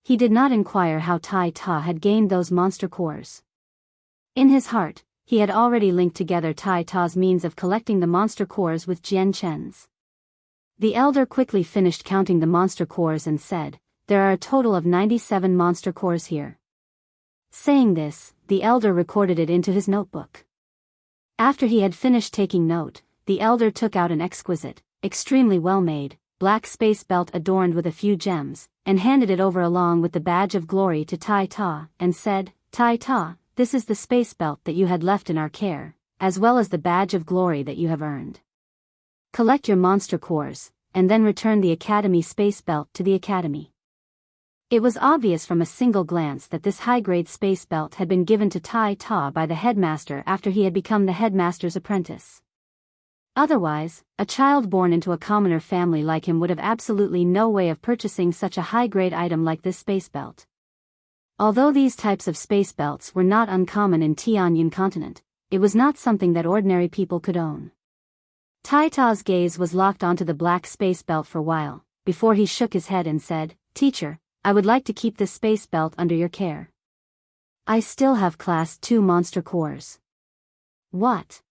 He did not inquire how Tai Ta had gained those monster cores. In his heart, he had already linked together Tai Ta's means of collecting the monster cores with Jian Chen's. The elder quickly finished counting the monster cores and said, "There are a total of 97 monster cores here." Saying this, the elder recorded it into his notebook. After he had finished taking note, the elder took out an exquisite, extremely well-made, black space belt adorned with a few gems, and handed it over along with the badge of glory to Tai Ta, and said, "Tai Ta, this is the space belt that you had left in our care, as well as the badge of glory that you have earned. Collect your monster cores, and then return the Academy space belt to the Academy." It was obvious from a single glance that this high-grade space belt had been given to Tai Ta by the headmaster after he had become the headmaster's apprentice. Otherwise, a child born into a commoner family like him would have absolutely no way of purchasing such a high-grade item like this space belt. Although these types of space belts were not uncommon in Tianyun continent, it was not something that ordinary people could own. Tai Ta's gaze was locked onto the black space belt for a while, before he shook his head and said, "Teacher, I would like to keep this space belt under your care. I still have Class 2 monster cores." "What?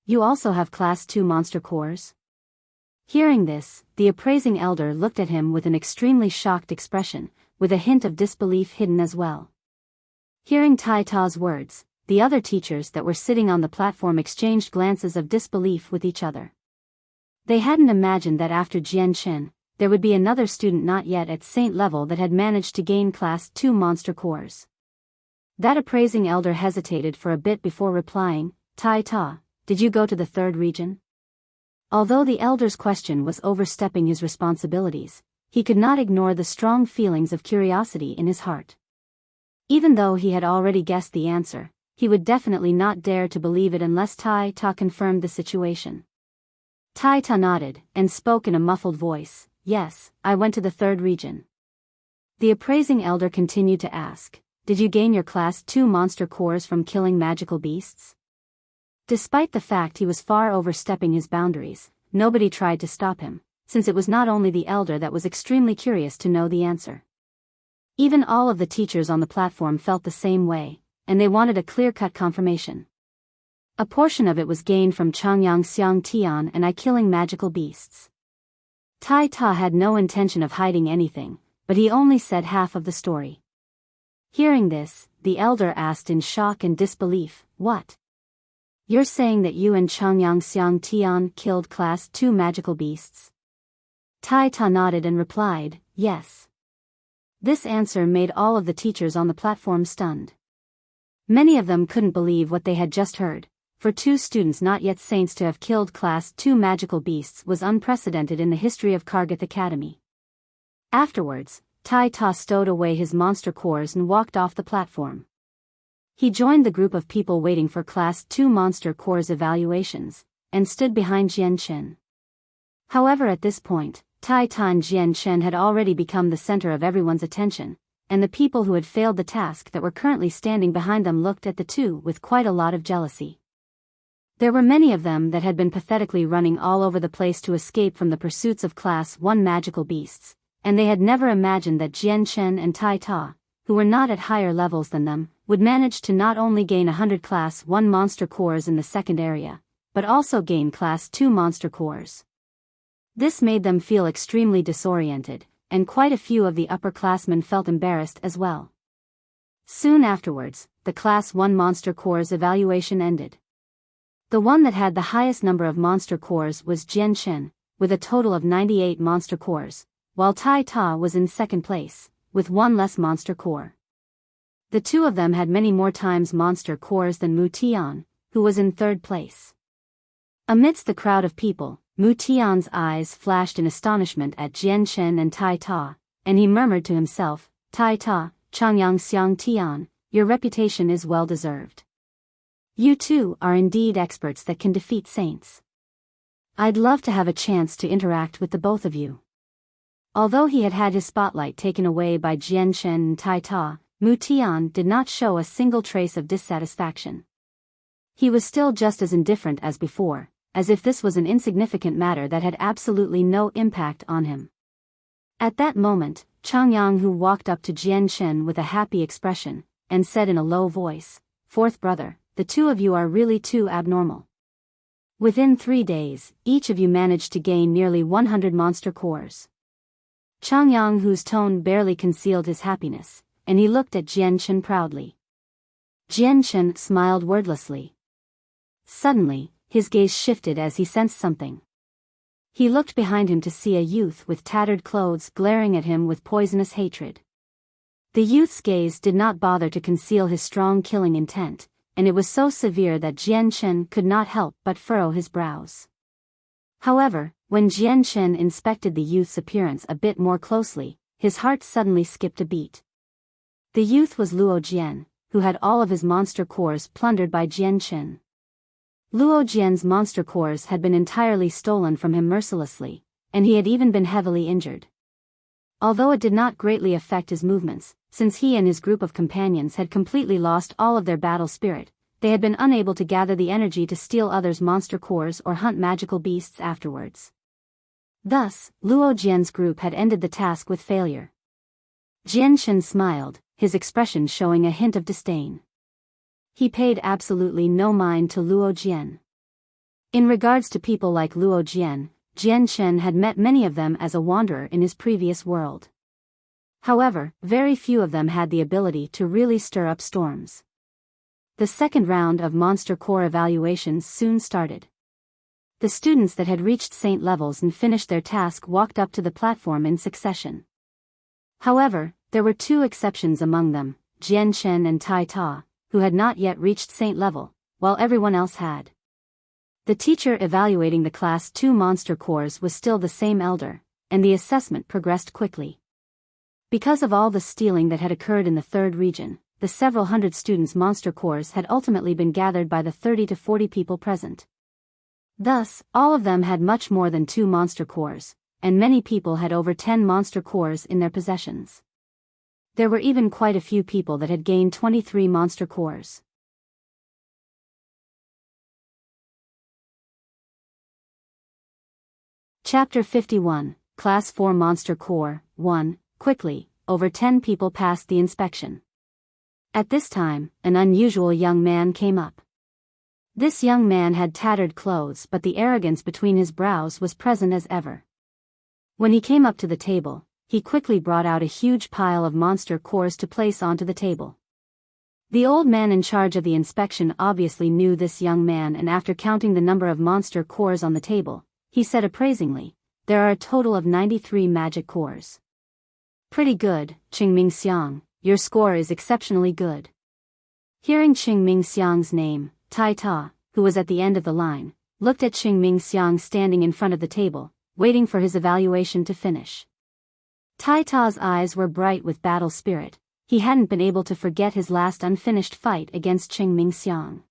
You also have Class 2 monster cores?" Hearing this, the appraising elder looked at him with an extremely shocked expression, with a hint of disbelief hidden as well. Hearing Tai Ta's words, the other teachers that were sitting on the platform exchanged glances of disbelief with each other. They hadn't imagined that after Jian Shen, there would be another student not yet at Saint level that had managed to gain Class 2 monster cores. That appraising elder hesitated for a bit before replying, "Tai Ta, did you go to the third region?" Although the elder's question was overstepping his responsibilities, he could not ignore the strong feelings of curiosity in his heart. Even though he had already guessed the answer, he would definitely not dare to believe it unless Tai Ta confirmed the situation. Tai Ta nodded, and spoke in a muffled voice, "Yes, I went to the third region." The appraising elder continued to ask, "Did you gain your Class 2 monster cores from killing magical beasts?" Despite the fact he was far overstepping his boundaries, nobody tried to stop him, since it was not only the elder that was extremely curious to know the answer. Even all of the teachers on the platform felt the same way, and they wanted a clear-cut confirmation. A portion of it was gained from Changyang Xiang Tian and I killing magical beasts. Tai Ta had no intention of hiding anything, but he only said half of the story. Hearing this, the elder asked in shock and disbelief, "What? You're saying that you and Changyang Xiang Tian killed Class 2 magical beasts?" Tai Ta nodded and replied, "Yes." This answer made all of the teachers on the platform stunned. Many of them couldn't believe what they had just heard, for 2 students not yet saints to have killed Class 2 magical beasts was unprecedented in the history of Kargath Academy. Afterwards, Tai Ta stowed away his monster cores and walked off the platform. He joined the group of people waiting for Class 2 monster cores evaluations, and stood behind Jian Chen. However, at this point, Tai Ta and Jian Chen had already become the center of everyone's attention, and the people who had failed the task that were currently standing behind them looked at the two with quite a lot of jealousy. There were many of them that had been pathetically running all over the place to escape from the pursuits of Class 1 magical beasts, and they had never imagined that Jian Chen and Tai Ta, who were not at higher levels than them, would manage to not only gain 100 Class 1 monster cores in the second area, but also gain Class 2 monster cores. This made them feel extremely disoriented, and quite a few of the upperclassmen felt embarrassed as well. Soon afterwards, the Class 1 monster cores evaluation ended. The one that had the highest number of monster cores was Jian Chen, with a total of 98 monster cores, while Tai Ta was in second place, with 1 less monster core. The two of them had many more times monster cores than Mu Tian, who was in third place. Amidst the crowd of people, Mu Tian's eyes flashed in astonishment at Jian Chen and Tai Ta, and he murmured to himself, Tai Ta, Changyang Xiang Tian, your reputation is well deserved. You two are indeed experts that can defeat saints. I'd love to have a chance to interact with the both of you. Although he had had his spotlight taken away by Jian Chen and Tai Ta, Mu Tian did not show a single trace of dissatisfaction. He was still just as indifferent as before, as if this was an insignificant matter that had absolutely no impact on him. At that moment, Changyang Hu walked up to Jian Chen with a happy expression, and said in a low voice, "Fourth brother, the two of you are really too abnormal. Within 3 days, each of you managed to gain nearly 100 monster cores." Changyang Hu's tone barely concealed his happiness, and he looked at Jian Chen proudly. Jian Chen smiled wordlessly. Suddenly, his gaze shifted as he sensed something. He looked behind him to see a youth with tattered clothes glaring at him with poisonous hatred. The youth's gaze did not bother to conceal his strong killing intent, and it was so severe that Jian Chen could not help but furrow his brows. However, when Jian Chen inspected the youth's appearance a bit more closely, his heart suddenly skipped a beat. The youth was Luo Jian, who had all of his monster cores plundered by Jian Chen. Luo Jian's monster cores had been entirely stolen from him mercilessly, and he had even been heavily injured. Although it did not greatly affect his movements, since he and his group of companions had completely lost all of their battle spirit, they had been unable to gather the energy to steal others' monster cores or hunt magical beasts afterwards. Thus, Luo Jian's group had ended the task with failure. Jian Chen smiled, his expression showing a hint of disdain. He paid absolutely no mind to Luo Jian. In regards to people like Luo Jian, Jian Chen had met many of them as a wanderer in his previous world. However, very few of them had the ability to really stir up storms. The second round of monster core evaluations soon started. The students that had reached saint levels and finished their task walked up to the platform in succession. However, there were 2 exceptions among them, Jian Chen and Tai Ta, who had not yet reached saint level, while everyone else had. The teacher evaluating the Class 2 monster cores was still the same elder, and the assessment progressed quickly. Because of all the stealing that had occurred in the third region, the several hundred students' monster cores had ultimately been gathered by the 30 to 40 people present. Thus, all of them had much more than 2 monster cores, and many people had over 10 monster cores in their possessions. There were even quite a few people that had gained 23 monster cores. Chapter 51, Class 4 Monster Core, 1. Quickly, over 10 people passed the inspection. At this time, an unusual young man came up. This young man had tattered clothes, but the arrogance between his brows was present as ever. When he came up to the table, he quickly brought out a huge pile of monster cores to place onto the table. The old man in charge of the inspection obviously knew this young man, and after counting the number of monster cores on the table, he said appraisingly, "There are a total of 93 magic cores. Pretty good, Qingming Xiang, your score is exceptionally good." Hearing Qingming Xiang's name, Tai Ta, who was at the end of the line, looked at Qing Mingxiang standing in front of the table, waiting for his evaluation to finish. Tai Ta's eyes were bright with battle spirit. He hadn't been able to forget his last unfinished fight against Qing Mingxiang.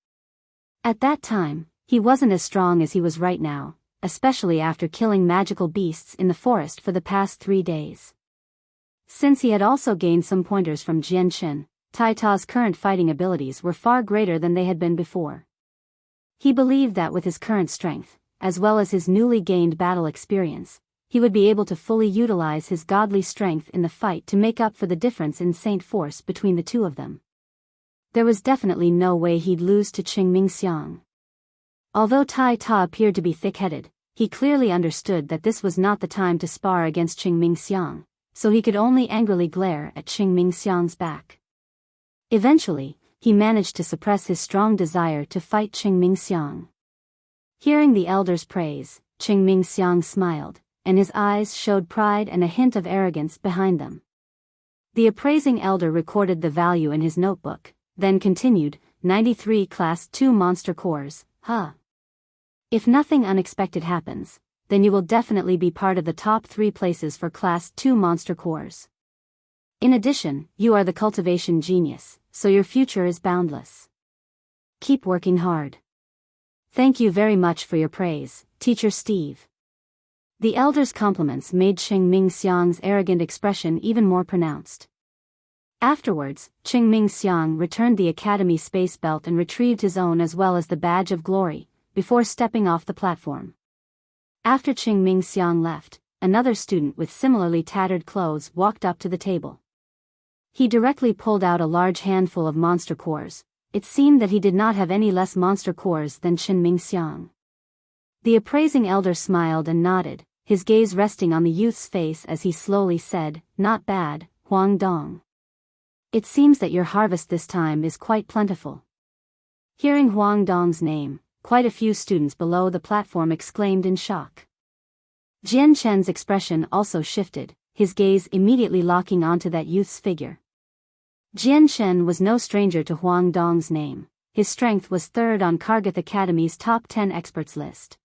At that time, he wasn't as strong as he was right now, especially after killing magical beasts in the forest for the past 3 days. Since he had also gained some pointers from Jian Chen, Tai Ta's current fighting abilities were far greater than they had been before. He believed that with his current strength, as well as his newly gained battle experience, he would be able to fully utilize his godly strength in the fight to make up for the difference in saint force between the two of them. There was definitely no way he'd lose to Qing Mingxiang. Although Tai Ta appeared to be thick-headed, he clearly understood that this was not the time to spar against Qing Mingxiang, so he could only angrily glare at Qing Mingxiang's back. Eventually, he managed to suppress his strong desire to fight Qing Mingxiang. Hearing the elder's praise, Qing Mingxiang smiled, and his eyes showed pride and a hint of arrogance behind them. The appraising elder recorded the value in his notebook, then continued, 93 Class 2 monster cores, huh? If nothing unexpected happens, then you will definitely be part of the top 3 places for Class 2 monster cores. In addition, you are the cultivation genius, so your future is boundless. Keep working hard. Thank you very much for your praise, Teacher Steve. The elder's compliments made Qing Mingxiang's arrogant expression even more pronounced. Afterwards, Qing Mingxiang returned the Academy space belt and retrieved his own as well as the badge of glory, before stepping off the platform. After Qing Mingxiang left, another student with similarly tattered clothes walked up to the table. He directly pulled out a large handful of monster cores. It seemed that he did not have any less monster cores than Qin Mingxiang. The appraising elder smiled and nodded, his gaze resting on the youth's face as he slowly said, "Not bad, Huang Dong. It seems that your harvest this time is quite plentiful." Hearing Huang Dong's name, quite a few students below the platform exclaimed in shock. Jian Chen's expression also shifted, his gaze immediately locking onto that youth's figure. Jian Chen was no stranger to Huang Dong's name. His strength was third on Kargath Academy's top 10 experts list.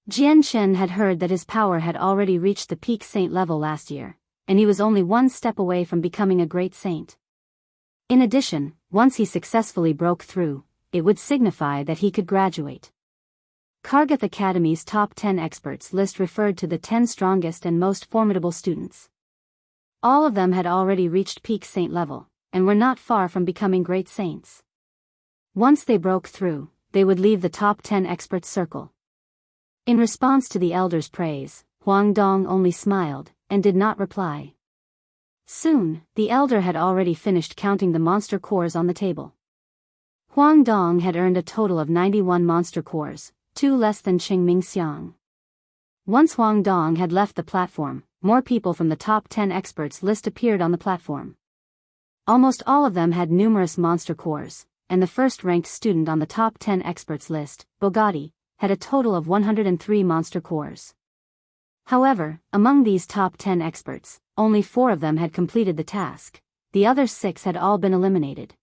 Jian Chen had heard that his power had already reached the peak saint level last year, and he was only one step away from becoming a great saint. In addition, once he successfully broke through, it would signify that he could graduate. Kargath Academy's top 10 experts list referred to the 10 strongest and most formidable students. All of them had already reached peak saint level, and were not far from becoming great saints. Once they broke through, they would leave the top 10 experts circle. In response to the elder's praise, Huang Dong only smiled, and did not reply. Soon, the elder had already finished counting the monster cores on the table. Huang Dong had earned a total of 91 monster cores, 2 less than Qing Mingxiang. Once Huang Dong had left the platform, more people from the top 10 experts list appeared on the platform. Almost all of them had numerous monster cores, and the first-ranked student on the top 10 experts list, Bogatti, had a total of 103 monster cores. However, among these top 10 experts, only 4 of them had completed the task. The other 6 had all been eliminated.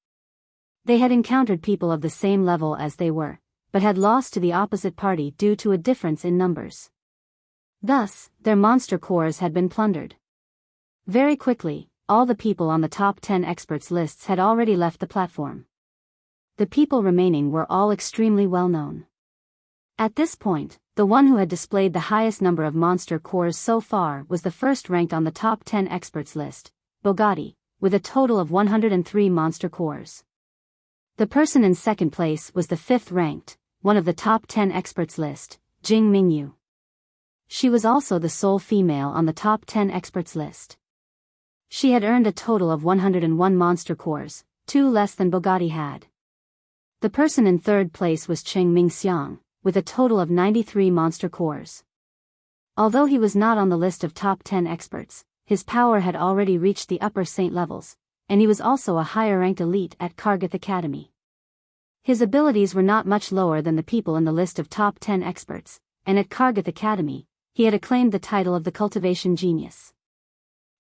They had encountered people of the same level as they were, but had lost to the opposite party due to a difference in numbers. Thus, their monster cores had been plundered. Very quickly, all the people on the top 10 experts lists had already left the platform. The people remaining were all extremely well known. At this point, the one who had displayed the highest number of monster cores so far was the first ranked on the top 10 experts list, Bogatti, with a total of 103 monster cores. The person in second place was the 5th ranked, one of the top 10 experts list, Jing Mingyu. She was also the sole female on the top 10 experts list. She had earned a total of 101 monster cores, 2 less than Bogatti had. The person in third place was Qing Mingxiang, with a total of 93 monster cores. Although he was not on the list of top 10 experts, his power had already reached the upper saint levels, and he was also a higher-ranked elite at Kargath Academy. His abilities were not much lower than the people in the list of top 10 experts, and at Kargath Academy, he had acclaimed the title of the cultivation genius.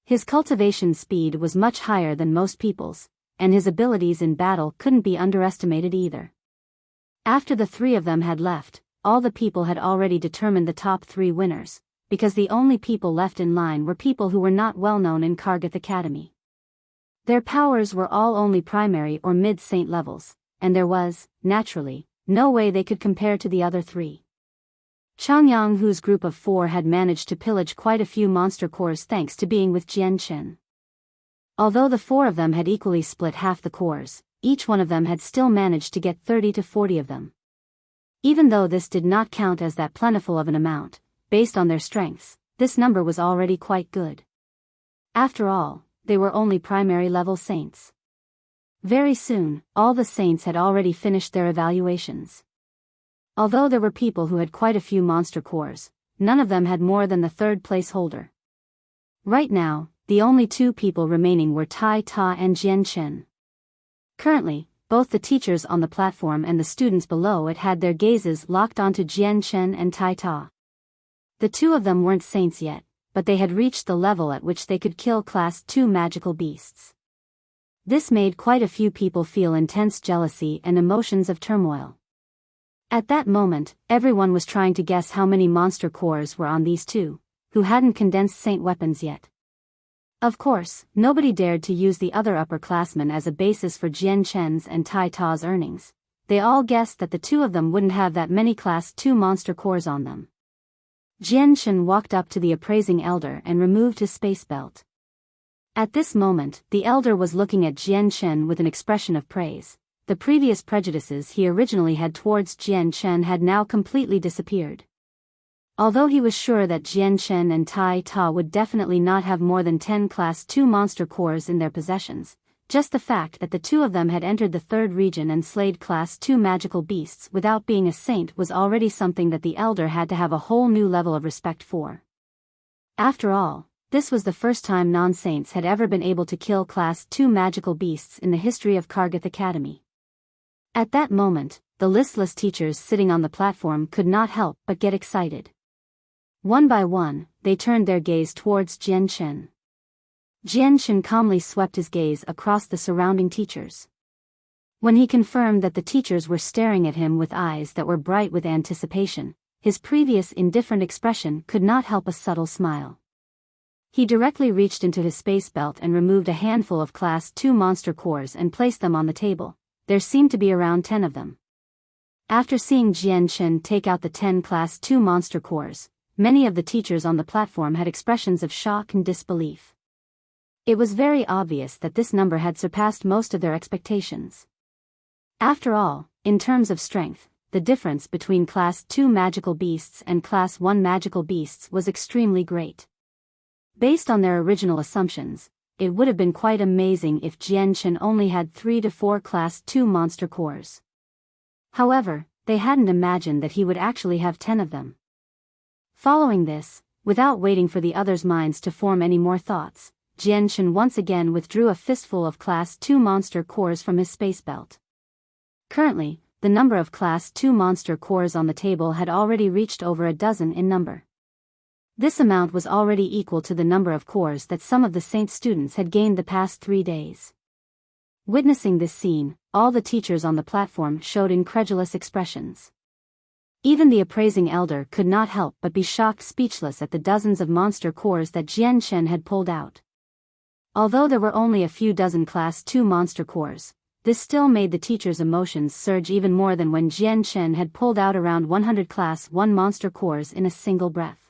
His cultivation speed was much higher than most people's, and his abilities in battle couldn't be underestimated either. After the three of them had left, all the people had already determined the top 3 winners, because the only people left in line were people who were not well known in Kargath Academy. Their powers were all only primary or mid-saint levels, and there was, naturally, no way they could compare to the other 3. Changyang, whose group of 4 had managed to pillage quite a few monster cores thanks to being with Jian Chen. Although the 4 of them had equally split half the cores, each one of them had still managed to get 30 to 40 of them. Even though this did not count as that plentiful of an amount, based on their strengths, this number was already quite good. After all, they were only primary level saints. Very soon, all the saints had already finished their evaluations. Although there were people who had quite a few monster cores, none of them had more than the 3rd place holder. Right now, the only 2 people remaining were Tai Ta and Jian Chen. Currently, both the teachers on the platform and the students below it had their gazes locked onto Jian Chen and Tai Ta. The 2 of them weren't saints yet, but they had reached the level at which they could kill Class 2 magical beasts. This made quite a few people feel intense jealousy and emotions of turmoil. At that moment, everyone was trying to guess how many monster cores were on these 2, who hadn't condensed saint weapons yet. Of course, nobody dared to use the other upperclassmen as a basis for Jian Chen's and Tai Ta's earnings. They all guessed that the 2 of them wouldn't have that many Class 2 monster cores on them. Jian Chen walked up to the appraising elder and removed his space belt. At this moment, the elder was looking at Jian Chen with an expression of praise. The previous prejudices he originally had towards Jian Chen had now completely disappeared. Although he was sure that Jian Chen and Tai Ta would definitely not have more than 10 Class 2 monster cores in their possessions, just the fact that the 2 of them had entered the 3rd region and slayed Class 2 magical beasts without being a saint was already something that the elder had to have a whole new level of respect for. After all, this was the first time non-saints had ever been able to kill Class 2 magical beasts in the history of Kargath Academy. At that moment, the listless teachers sitting on the platform could not help but get excited. One by one, they turned their gaze towards Jian Chen. Jian Chen calmly swept his gaze across the surrounding teachers. When he confirmed that the teachers were staring at him with eyes that were bright with anticipation, his previous indifferent expression could not help a subtle smile. He directly reached into his space belt and removed a handful of Class 2 monster cores and placed them on the table. There seemed to be around 10 of them. After seeing Jian Chen take out the 10 Class 2 monster cores, many of the teachers on the platform had expressions of shock and disbelief. It was very obvious that this number had surpassed most of their expectations. After all, in terms of strength, the difference between Class 2 magical beasts and Class 1 magical beasts was extremely great. Based on their original assumptions, it would have been quite amazing if Jian Chen only had 3 to 4 Class 2 monster cores. However, they hadn't imagined that he would actually have 10 of them. Following this, without waiting for the others' minds to form any more thoughts, Jian Chen once again withdrew a fistful of Class 2 monster cores from his space belt. Currently, the number of Class 2 monster cores on the table had already reached over a dozen in number. This amount was already equal to the number of cores that some of the Saint students had gained the past 3 days. Witnessing this scene, all the teachers on the platform showed incredulous expressions. Even the appraising elder could not help but be shocked speechless at the dozens of monster cores that Jian Chen had pulled out. Although there were only a few dozen Class 2 monster cores, this still made the teachers' emotions surge even more than when Jian Chen had pulled out around 100 Class 1 monster cores in a single breath.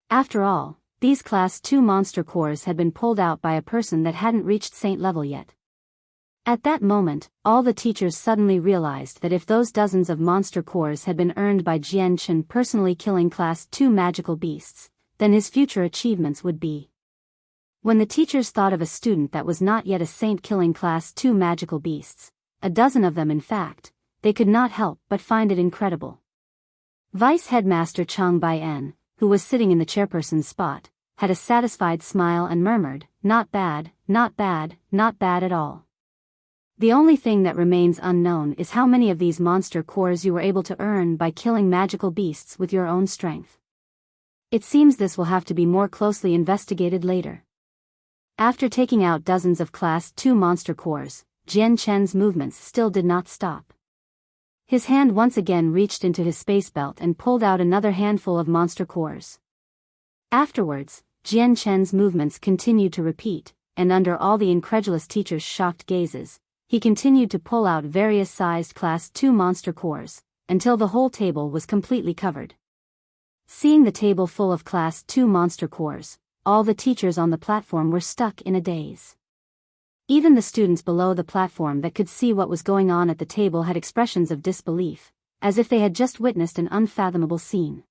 After all, these Class 2 monster cores had been pulled out by a person that hadn't reached saint level yet. At that moment, all the teachers suddenly realized that if those dozens of monster cores had been earned by Jian Chen personally killing Class 2 magical beasts, then his future achievements would be. When the teachers thought of a student that was not yet a saint killing Class 2 magical beasts, a dozen of them in fact, they could not help but find it incredible. Vice Headmaster Chang Bai-en, who was sitting in the chairperson's spot, had a satisfied smile and murmured, "Not bad, not bad, not bad at all. The only thing that remains unknown is how many of these monster cores you were able to earn by killing magical beasts with your own strength. It seems this will have to be more closely investigated later." After taking out dozens of Class 2 monster cores, Jian Chen's movements still did not stop. His hand once again reached into his space belt and pulled out another handful of monster cores. Afterwards, Jian Chen's movements continued to repeat, and under all the incredulous teacher's shocked gazes, he continued to pull out various sized Class 2 monster cores, until the whole table was completely covered. Seeing the table full of Class 2 monster cores, all the teachers on the platform were stuck in a daze. Even the students below the platform that could see what was going on at the table had expressions of disbelief, as if they had just witnessed an unfathomable scene.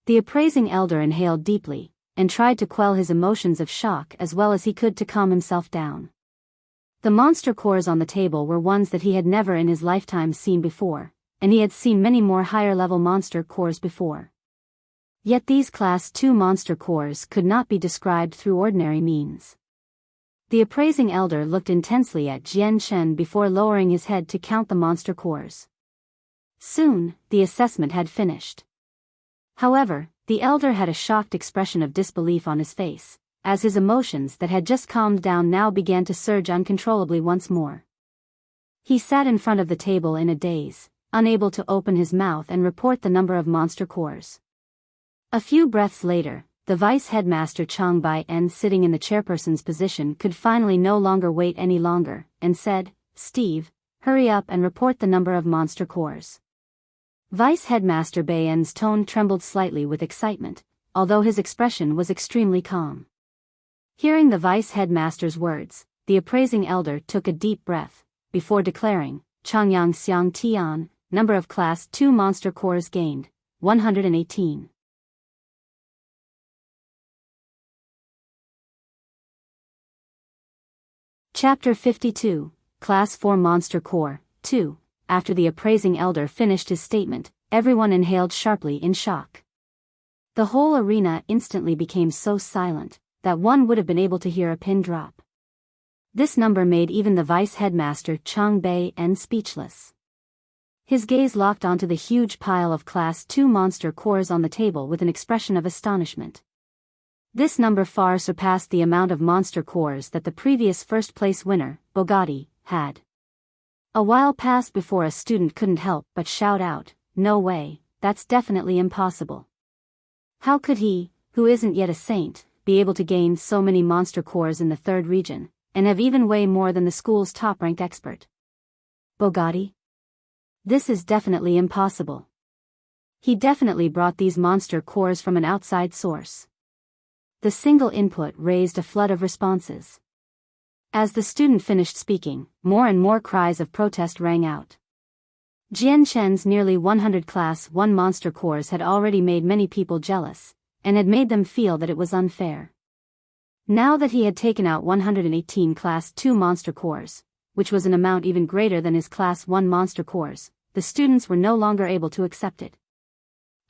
The appraising elder inhaled deeply, and tried to quell his emotions of shock as well as he could to calm himself down. The monster cores on the table were ones that he had never in his lifetime seen before, and he had seen many more higher-level monster cores before. Yet these Class 2 monster cores could not be described through ordinary means. The appraising elder looked intensely at Jian Chen before lowering his head to count the monster cores. Soon, the assessment had finished. However, the elder had a shocked expression of disbelief on his face, as his emotions that had just calmed down now began to surge uncontrollably once more. He sat in front of the table in a daze, unable to open his mouth and report the number of monster cores. A few breaths later, the vice headmaster Chang Bai-en, sitting in the chairperson's position, could finally no longer wait any longer, and said, "Steve, hurry up and report the number of monster cores." Vice headmaster Bai-en's tone trembled slightly with excitement, although his expression was extremely calm. Hearing the vice headmaster's words, the appraising elder took a deep breath, before declaring, "Changyang Xiang Tian, number of Class 2 monster cores gained, 118. Chapter 52, Class 4 Monster Core, 2. After the appraising elder finished his statement, everyone inhaled sharply in shock. The whole arena instantly became so silent that one would have been able to hear a pin drop. This number made even the vice headmaster Chang Bai-en speechless. His gaze locked onto the huge pile of Class 2 monster cores on the table with an expression of astonishment. This number far surpassed the amount of monster cores that the previous first-place winner, Bugatti, had. A while passed before a student couldn't help but shout out, "No way, that's definitely impossible. How could he, who isn't yet a saint, be able to gain so many monster cores in the third region, and have even way more than the school's top-ranked expert? Bugatti? This is definitely impossible. He definitely brought these monster cores from an outside source." The single input raised a flood of responses. As the student finished speaking, more and more cries of protest rang out. Jian Chen's nearly 100 Class 1 monster cores had already made many people jealous, and had made them feel that it was unfair. Now that he had taken out 118 Class 2 monster cores, which was an amount even greater than his Class 1 monster cores, the students were no longer able to accept it.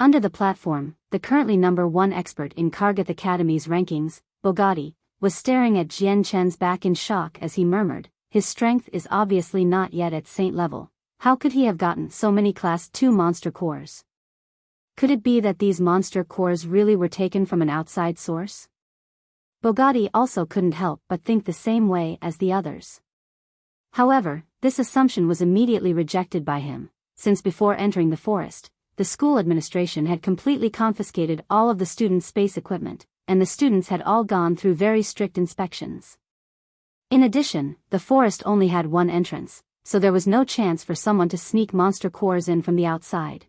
Under the platform, the currently number 1 expert in Kargath Academy's rankings, Bugatti, was staring at Jian Chen's back in shock as he murmured, "His strength is obviously not yet at saint level. How could he have gotten so many Class 2 monster cores? Could it be that these monster cores really were taken from an outside source?" Bugatti also couldn't help but think the same way as the others. However, this assumption was immediately rejected by him, since before entering the forest, the school administration had completely confiscated all of the students' space equipment, and the students had all gone through very strict inspections. In addition, the forest only had one entrance, so there was no chance for someone to sneak monster cores in from the outside.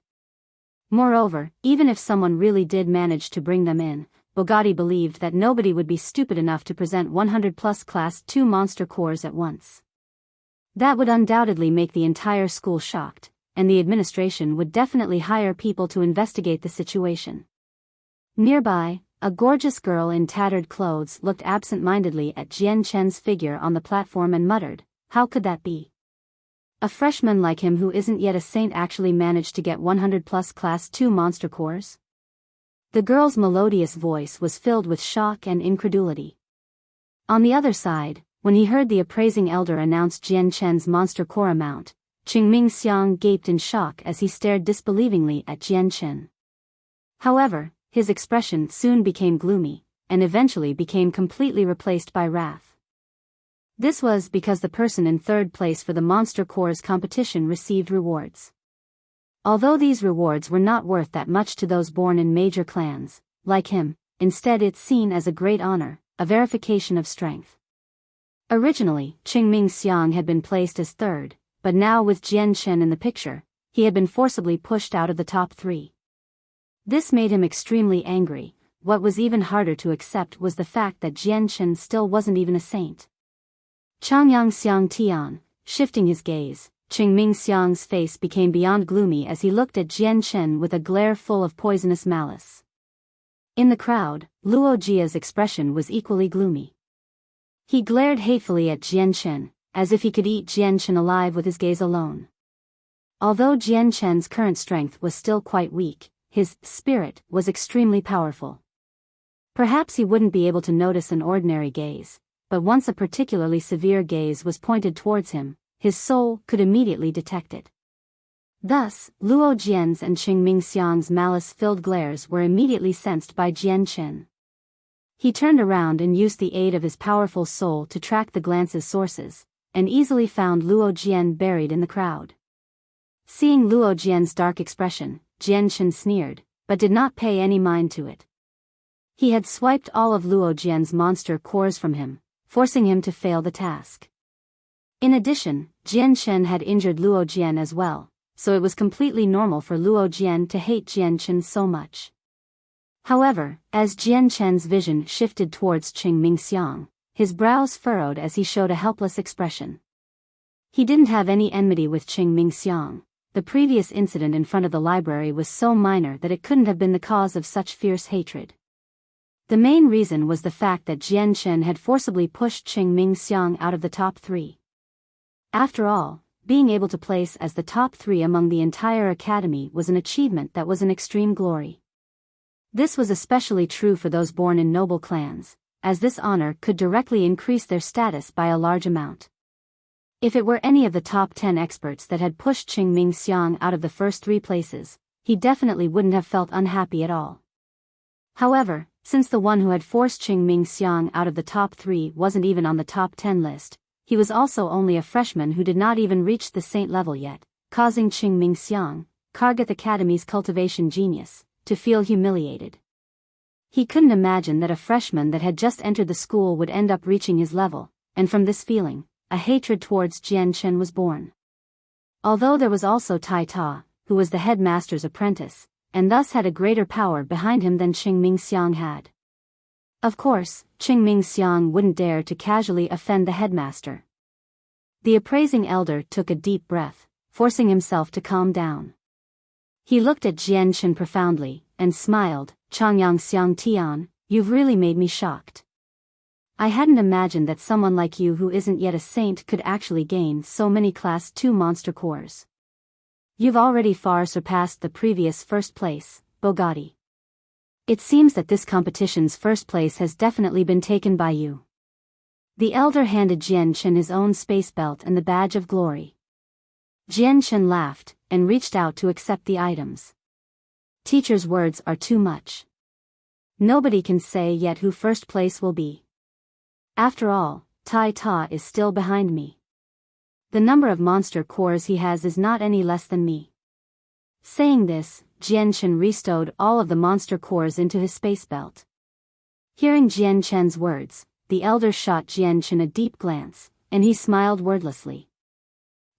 Moreover, even if someone really did manage to bring them in, Bugatti believed that nobody would be stupid enough to present 100+ Class 2 monster cores at once. That would undoubtedly make the entire school shocked, and the administration would definitely hire people to investigate the situation. Nearby, a gorgeous girl in tattered clothes looked absent-mindedly at Jian Chen's figure on the platform and muttered, "How could that be? A freshman like him who isn't yet a saint actually managed to get 100+ Class 2 monster cores?" The girl's melodious voice was filled with shock and incredulity. On the other side, when he heard the appraising elder announce Jian Chen's monster core amount, Qingming Xiang gaped in shock as he stared disbelievingly at Jian Chen. However, his expression soon became gloomy, and eventually became completely replaced by wrath. This was because the person in third place for the monster cores competition received rewards. Although these rewards were not worth that much to those born in major clans, like him, instead it's seen as a great honor, a verification of strength. Originally, Qingming Xiang had been placed as third, but now with Jian Shen in the picture, he had been forcibly pushed out of the top 3. This made him extremely angry. What was even harder to accept was the fact that Jian Shen still wasn't even a saint. Changyang Xiang Tian, shifting his gaze, Qingming Xiang's face became beyond gloomy as he looked at Jian Shen with a glare full of poisonous malice. In the crowd, Luo Jia's expression was equally gloomy. He glared hatefully at Jian Shen, as if he could eat Jian Shen alive with his gaze alone. Although Jian Shen's current strength was still quite weak, his spirit was extremely powerful. Perhaps he wouldn't be able to notice an ordinary gaze, but once a particularly severe gaze was pointed towards him, his soul could immediately detect it. Thus, Luo Jian's and Qingming Xiang's malice-filled glares were immediately sensed by Jian Shen. He turned around and used the aid of his powerful soul to track the glance's sources, and easily found Luo Jian buried in the crowd. Seeing Luo Jian's dark expression, Jian Shen sneered, but did not pay any mind to it. He had swiped all of Luo Jian's monster cores from him, forcing him to fail the task. In addition, Jian Shen had injured Luo Jian as well, so it was completely normal for Luo Jian to hate Jian Shen so much. However, as Jian Shen's vision shifted towards Qingming Xiang, his brows furrowed as he showed a helpless expression. He didn't have any enmity with Qingming Xiang. The previous incident in front of the library was so minor that it couldn't have been the cause of such fierce hatred. The main reason was the fact that Jian Shen had forcibly pushed Qingming Xiang out of the top 3. After all, being able to place as the top 3 among the entire academy was an achievement that was an extreme glory. This was especially true for those born in noble clans, as this honor could directly increase their status by a large amount. If it were any of the top 10 experts that had pushed Qingming Xiang out of the first 3 places, he definitely wouldn't have felt unhappy at all. However, since the one who had forced Qingming Xiang out of the top 3 wasn't even on the top 10 list, he was also only a freshman who did not even reach the saint level yet, causing Qingming Xiang, Kargath Academy's cultivation genius, to feel humiliated. He couldn't imagine that a freshman that had just entered the school would end up reaching his level, and from this feeling, a hatred towards Jian Shen was born. Although there was also Tai Ta, who was the headmaster's apprentice, and thus had a greater power behind him than Qingming Xiang had. Of course, Qingming Xiang wouldn't dare to casually offend the headmaster. The appraising elder took a deep breath, forcing himself to calm down. He looked at Jian Shen profoundly, and smiled. Changyang Xiang Tian, you've really made me shocked. I hadn't imagined that someone like you who isn't yet a saint could actually gain so many Class 2 monster cores. You've already far surpassed the previous first place, Bogati. It seems that this competition's first place has definitely been taken by you. The elder handed Jian Shen his own space belt and the badge of glory. Jian Shen laughed, and reached out to accept the items. Teacher's words are too much. Nobody can say yet who first place will be. After all, Tai Ta is still behind me. The number of monster cores he has is not any less than me. Saying this, Jian Shen restowed all of the monster cores into his space belt. Hearing Jian Shen's words, the elder shot Jian Shen a deep glance, and he smiled wordlessly.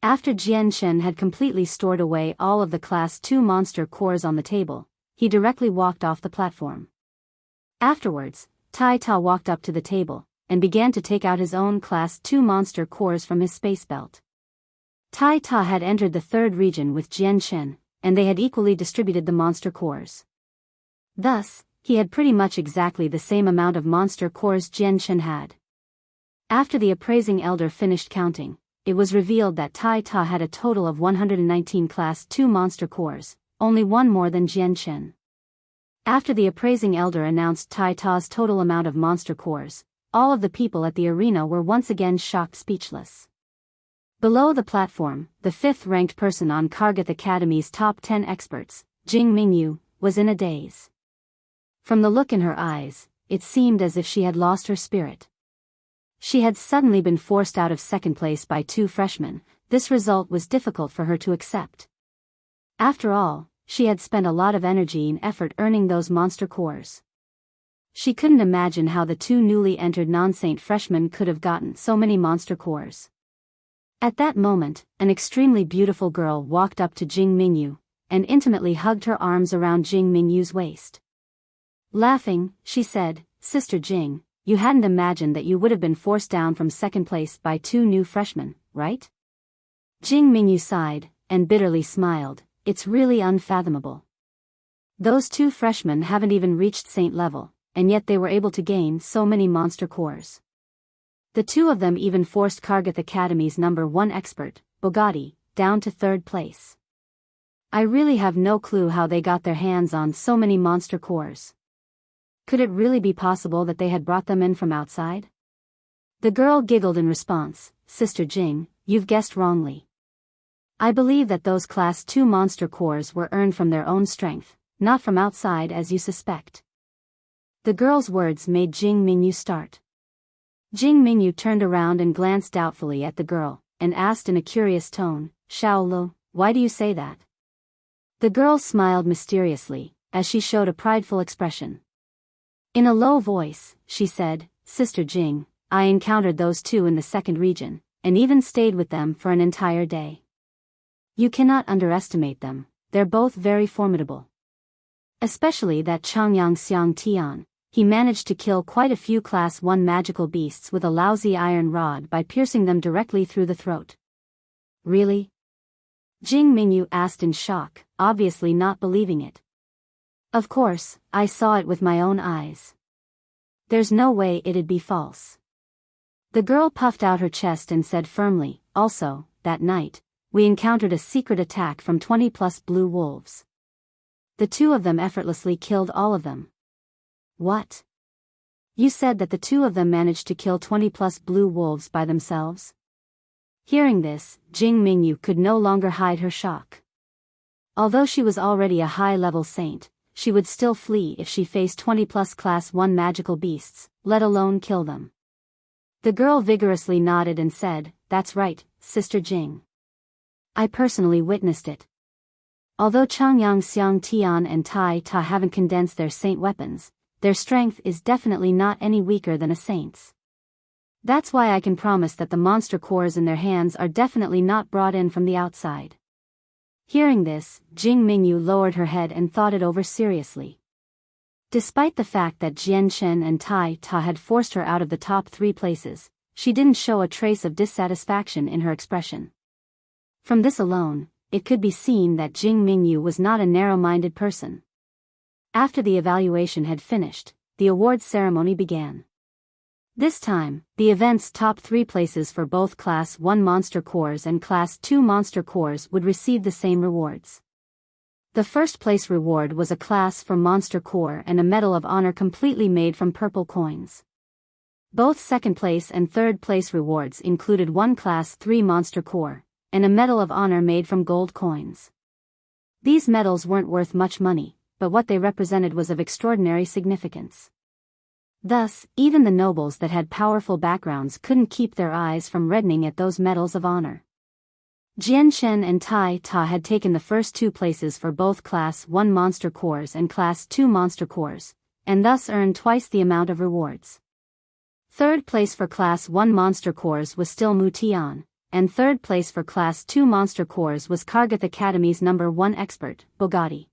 After Jian Shen had completely stored away all of the Class 2 monster cores on the table, he directly walked off the platform. Afterwards, Tai Ta walked up to the table, and began to take out his own Class 2 monster cores from his space belt. Tai Ta had entered the third region with Jian Shen, and they had equally distributed the monster cores. Thus, he had pretty much exactly the same amount of monster cores Jian Shen had. After the appraising elder finished counting, it was revealed that Tai Ta had a total of 119 Class 2 monster cores, only one more than Jian Shen. After the appraising elder announced Tai Ta's total amount of monster cores, all of the people at the arena were once again shocked speechless. Below the platform, the 5th-ranked person on Kargath Academy's top 10 experts, Jing Mingyu, was in a daze. From the look in her eyes, it seemed as if she had lost her spirit. She had suddenly been forced out of second place by 2 freshmen. This result was difficult for her to accept. After all, she had spent a lot of energy and effort earning those monster cores. She couldn't imagine how the two newly entered non-saint freshmen could have gotten so many monster cores. At that moment, an extremely beautiful girl walked up to Jing Mingyu, and intimately hugged her arms around Jing Mingyu's waist. Laughing, she said, "Sister Jing, you hadn't imagined that you would have been forced down from second place by two new freshmen, right?" Jing Mingyu sighed, and bitterly smiled. "It's really unfathomable. Those two freshmen haven't even reached saint level, and yet they were able to gain so many monster cores. The two of them even forced Kargath Academy's #1 expert, Bogati, down to third place. I really have no clue how they got their hands on so many monster cores. Could it really be possible that they had brought them in from outside?" The girl giggled in response. "Sister Jing, you've guessed wrongly. I believe that those Class 2 monster cores were earned from their own strength, not from outside as you suspect." The girl's words made Jing Mingyu start. Jing Mingyu turned around and glanced doubtfully at the girl, and asked in a curious tone, "Xiaolu, why do you say that?" The girl smiled mysteriously, as she showed a prideful expression. In a low voice, she said, "Sister Jing, I encountered those two in the second region, and even stayed with them for an entire day. You cannot underestimate them, they're both very formidable. Especially that Changyang Xiang Tian, he managed to kill quite a few Class 1 magical beasts with a lousy iron rod by piercing them directly through the throat." "Really?" Jing Mingyu asked in shock, obviously not believing it. "Of course, I saw it with my own eyes. There's no way it'd be false." The girl puffed out her chest and said firmly, "Also, that night, we encountered a secret attack from 20+ blue wolves. The two of them effortlessly killed all of them." "What? You said that the two of them managed to kill 20+ blue wolves by themselves?" Hearing this, Jing Mingyu could no longer hide her shock. Although she was already a high-level saint, she would still flee if she faced 20+ Class 1 magical beasts, let alone kill them. The girl vigorously nodded and said, "That's right, Sister Jing. I personally witnessed it. Although Changyang Xiang Tian and Tai Ta haven't condensed their saint weapons, their strength is definitely not any weaker than a saint's. That's why I can promise that the monster cores in their hands are definitely not brought in from the outside." Hearing this, Jing Mingyu lowered her head and thought it over seriously. Despite the fact that Jian Chen and Tai Ta had forced her out of the top 3 places, she didn't show a trace of dissatisfaction in her expression. From this alone, it could be seen that Jing Mingyu was not a narrow-minded person. After the evaluation had finished, the awards ceremony began. This time, the event's top 3 places for both Class 1 monster cores and Class 2 monster cores would receive the same rewards. The first place reward was a Class 4 monster core and a Medal of Honor completely made from purple coins. Both second place and third place rewards included one Class 3 monster core, and a Medal of Honor made from gold coins. These medals weren't worth much money, but what they represented was of extraordinary significance. Thus, even the nobles that had powerful backgrounds couldn't keep their eyes from reddening at those medals of honor. Jian Chen and Tai Ta had taken the first 2 places for both Class 1 monster cores and Class 2 monster cores, and thus earned twice the amount of rewards. Third place for Class 1 monster cores was still Mu Tian, and third place for Class 2 monster cores was Kargath Academy's #1 expert, Bogati.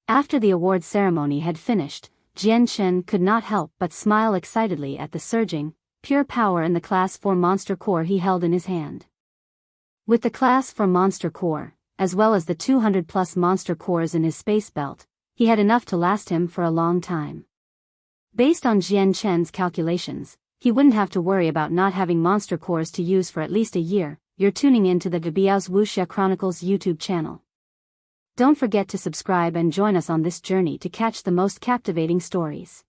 After the award ceremony had finished, Jian Chen could not help but smile excitedly at the surging, pure power in the Class 4 monster core he held in his hand. With the Class 4 monster core, as well as the 200+ monster cores in his space belt, he had enough to last him for a long time. Based on Jian Chen's calculations, he wouldn't have to worry about not having monster cores to use for at least a year. You're tuning in to the Biyao's Wuxia Chronicles YouTube channel. Don't forget to subscribe and join us on this journey to catch the most captivating stories.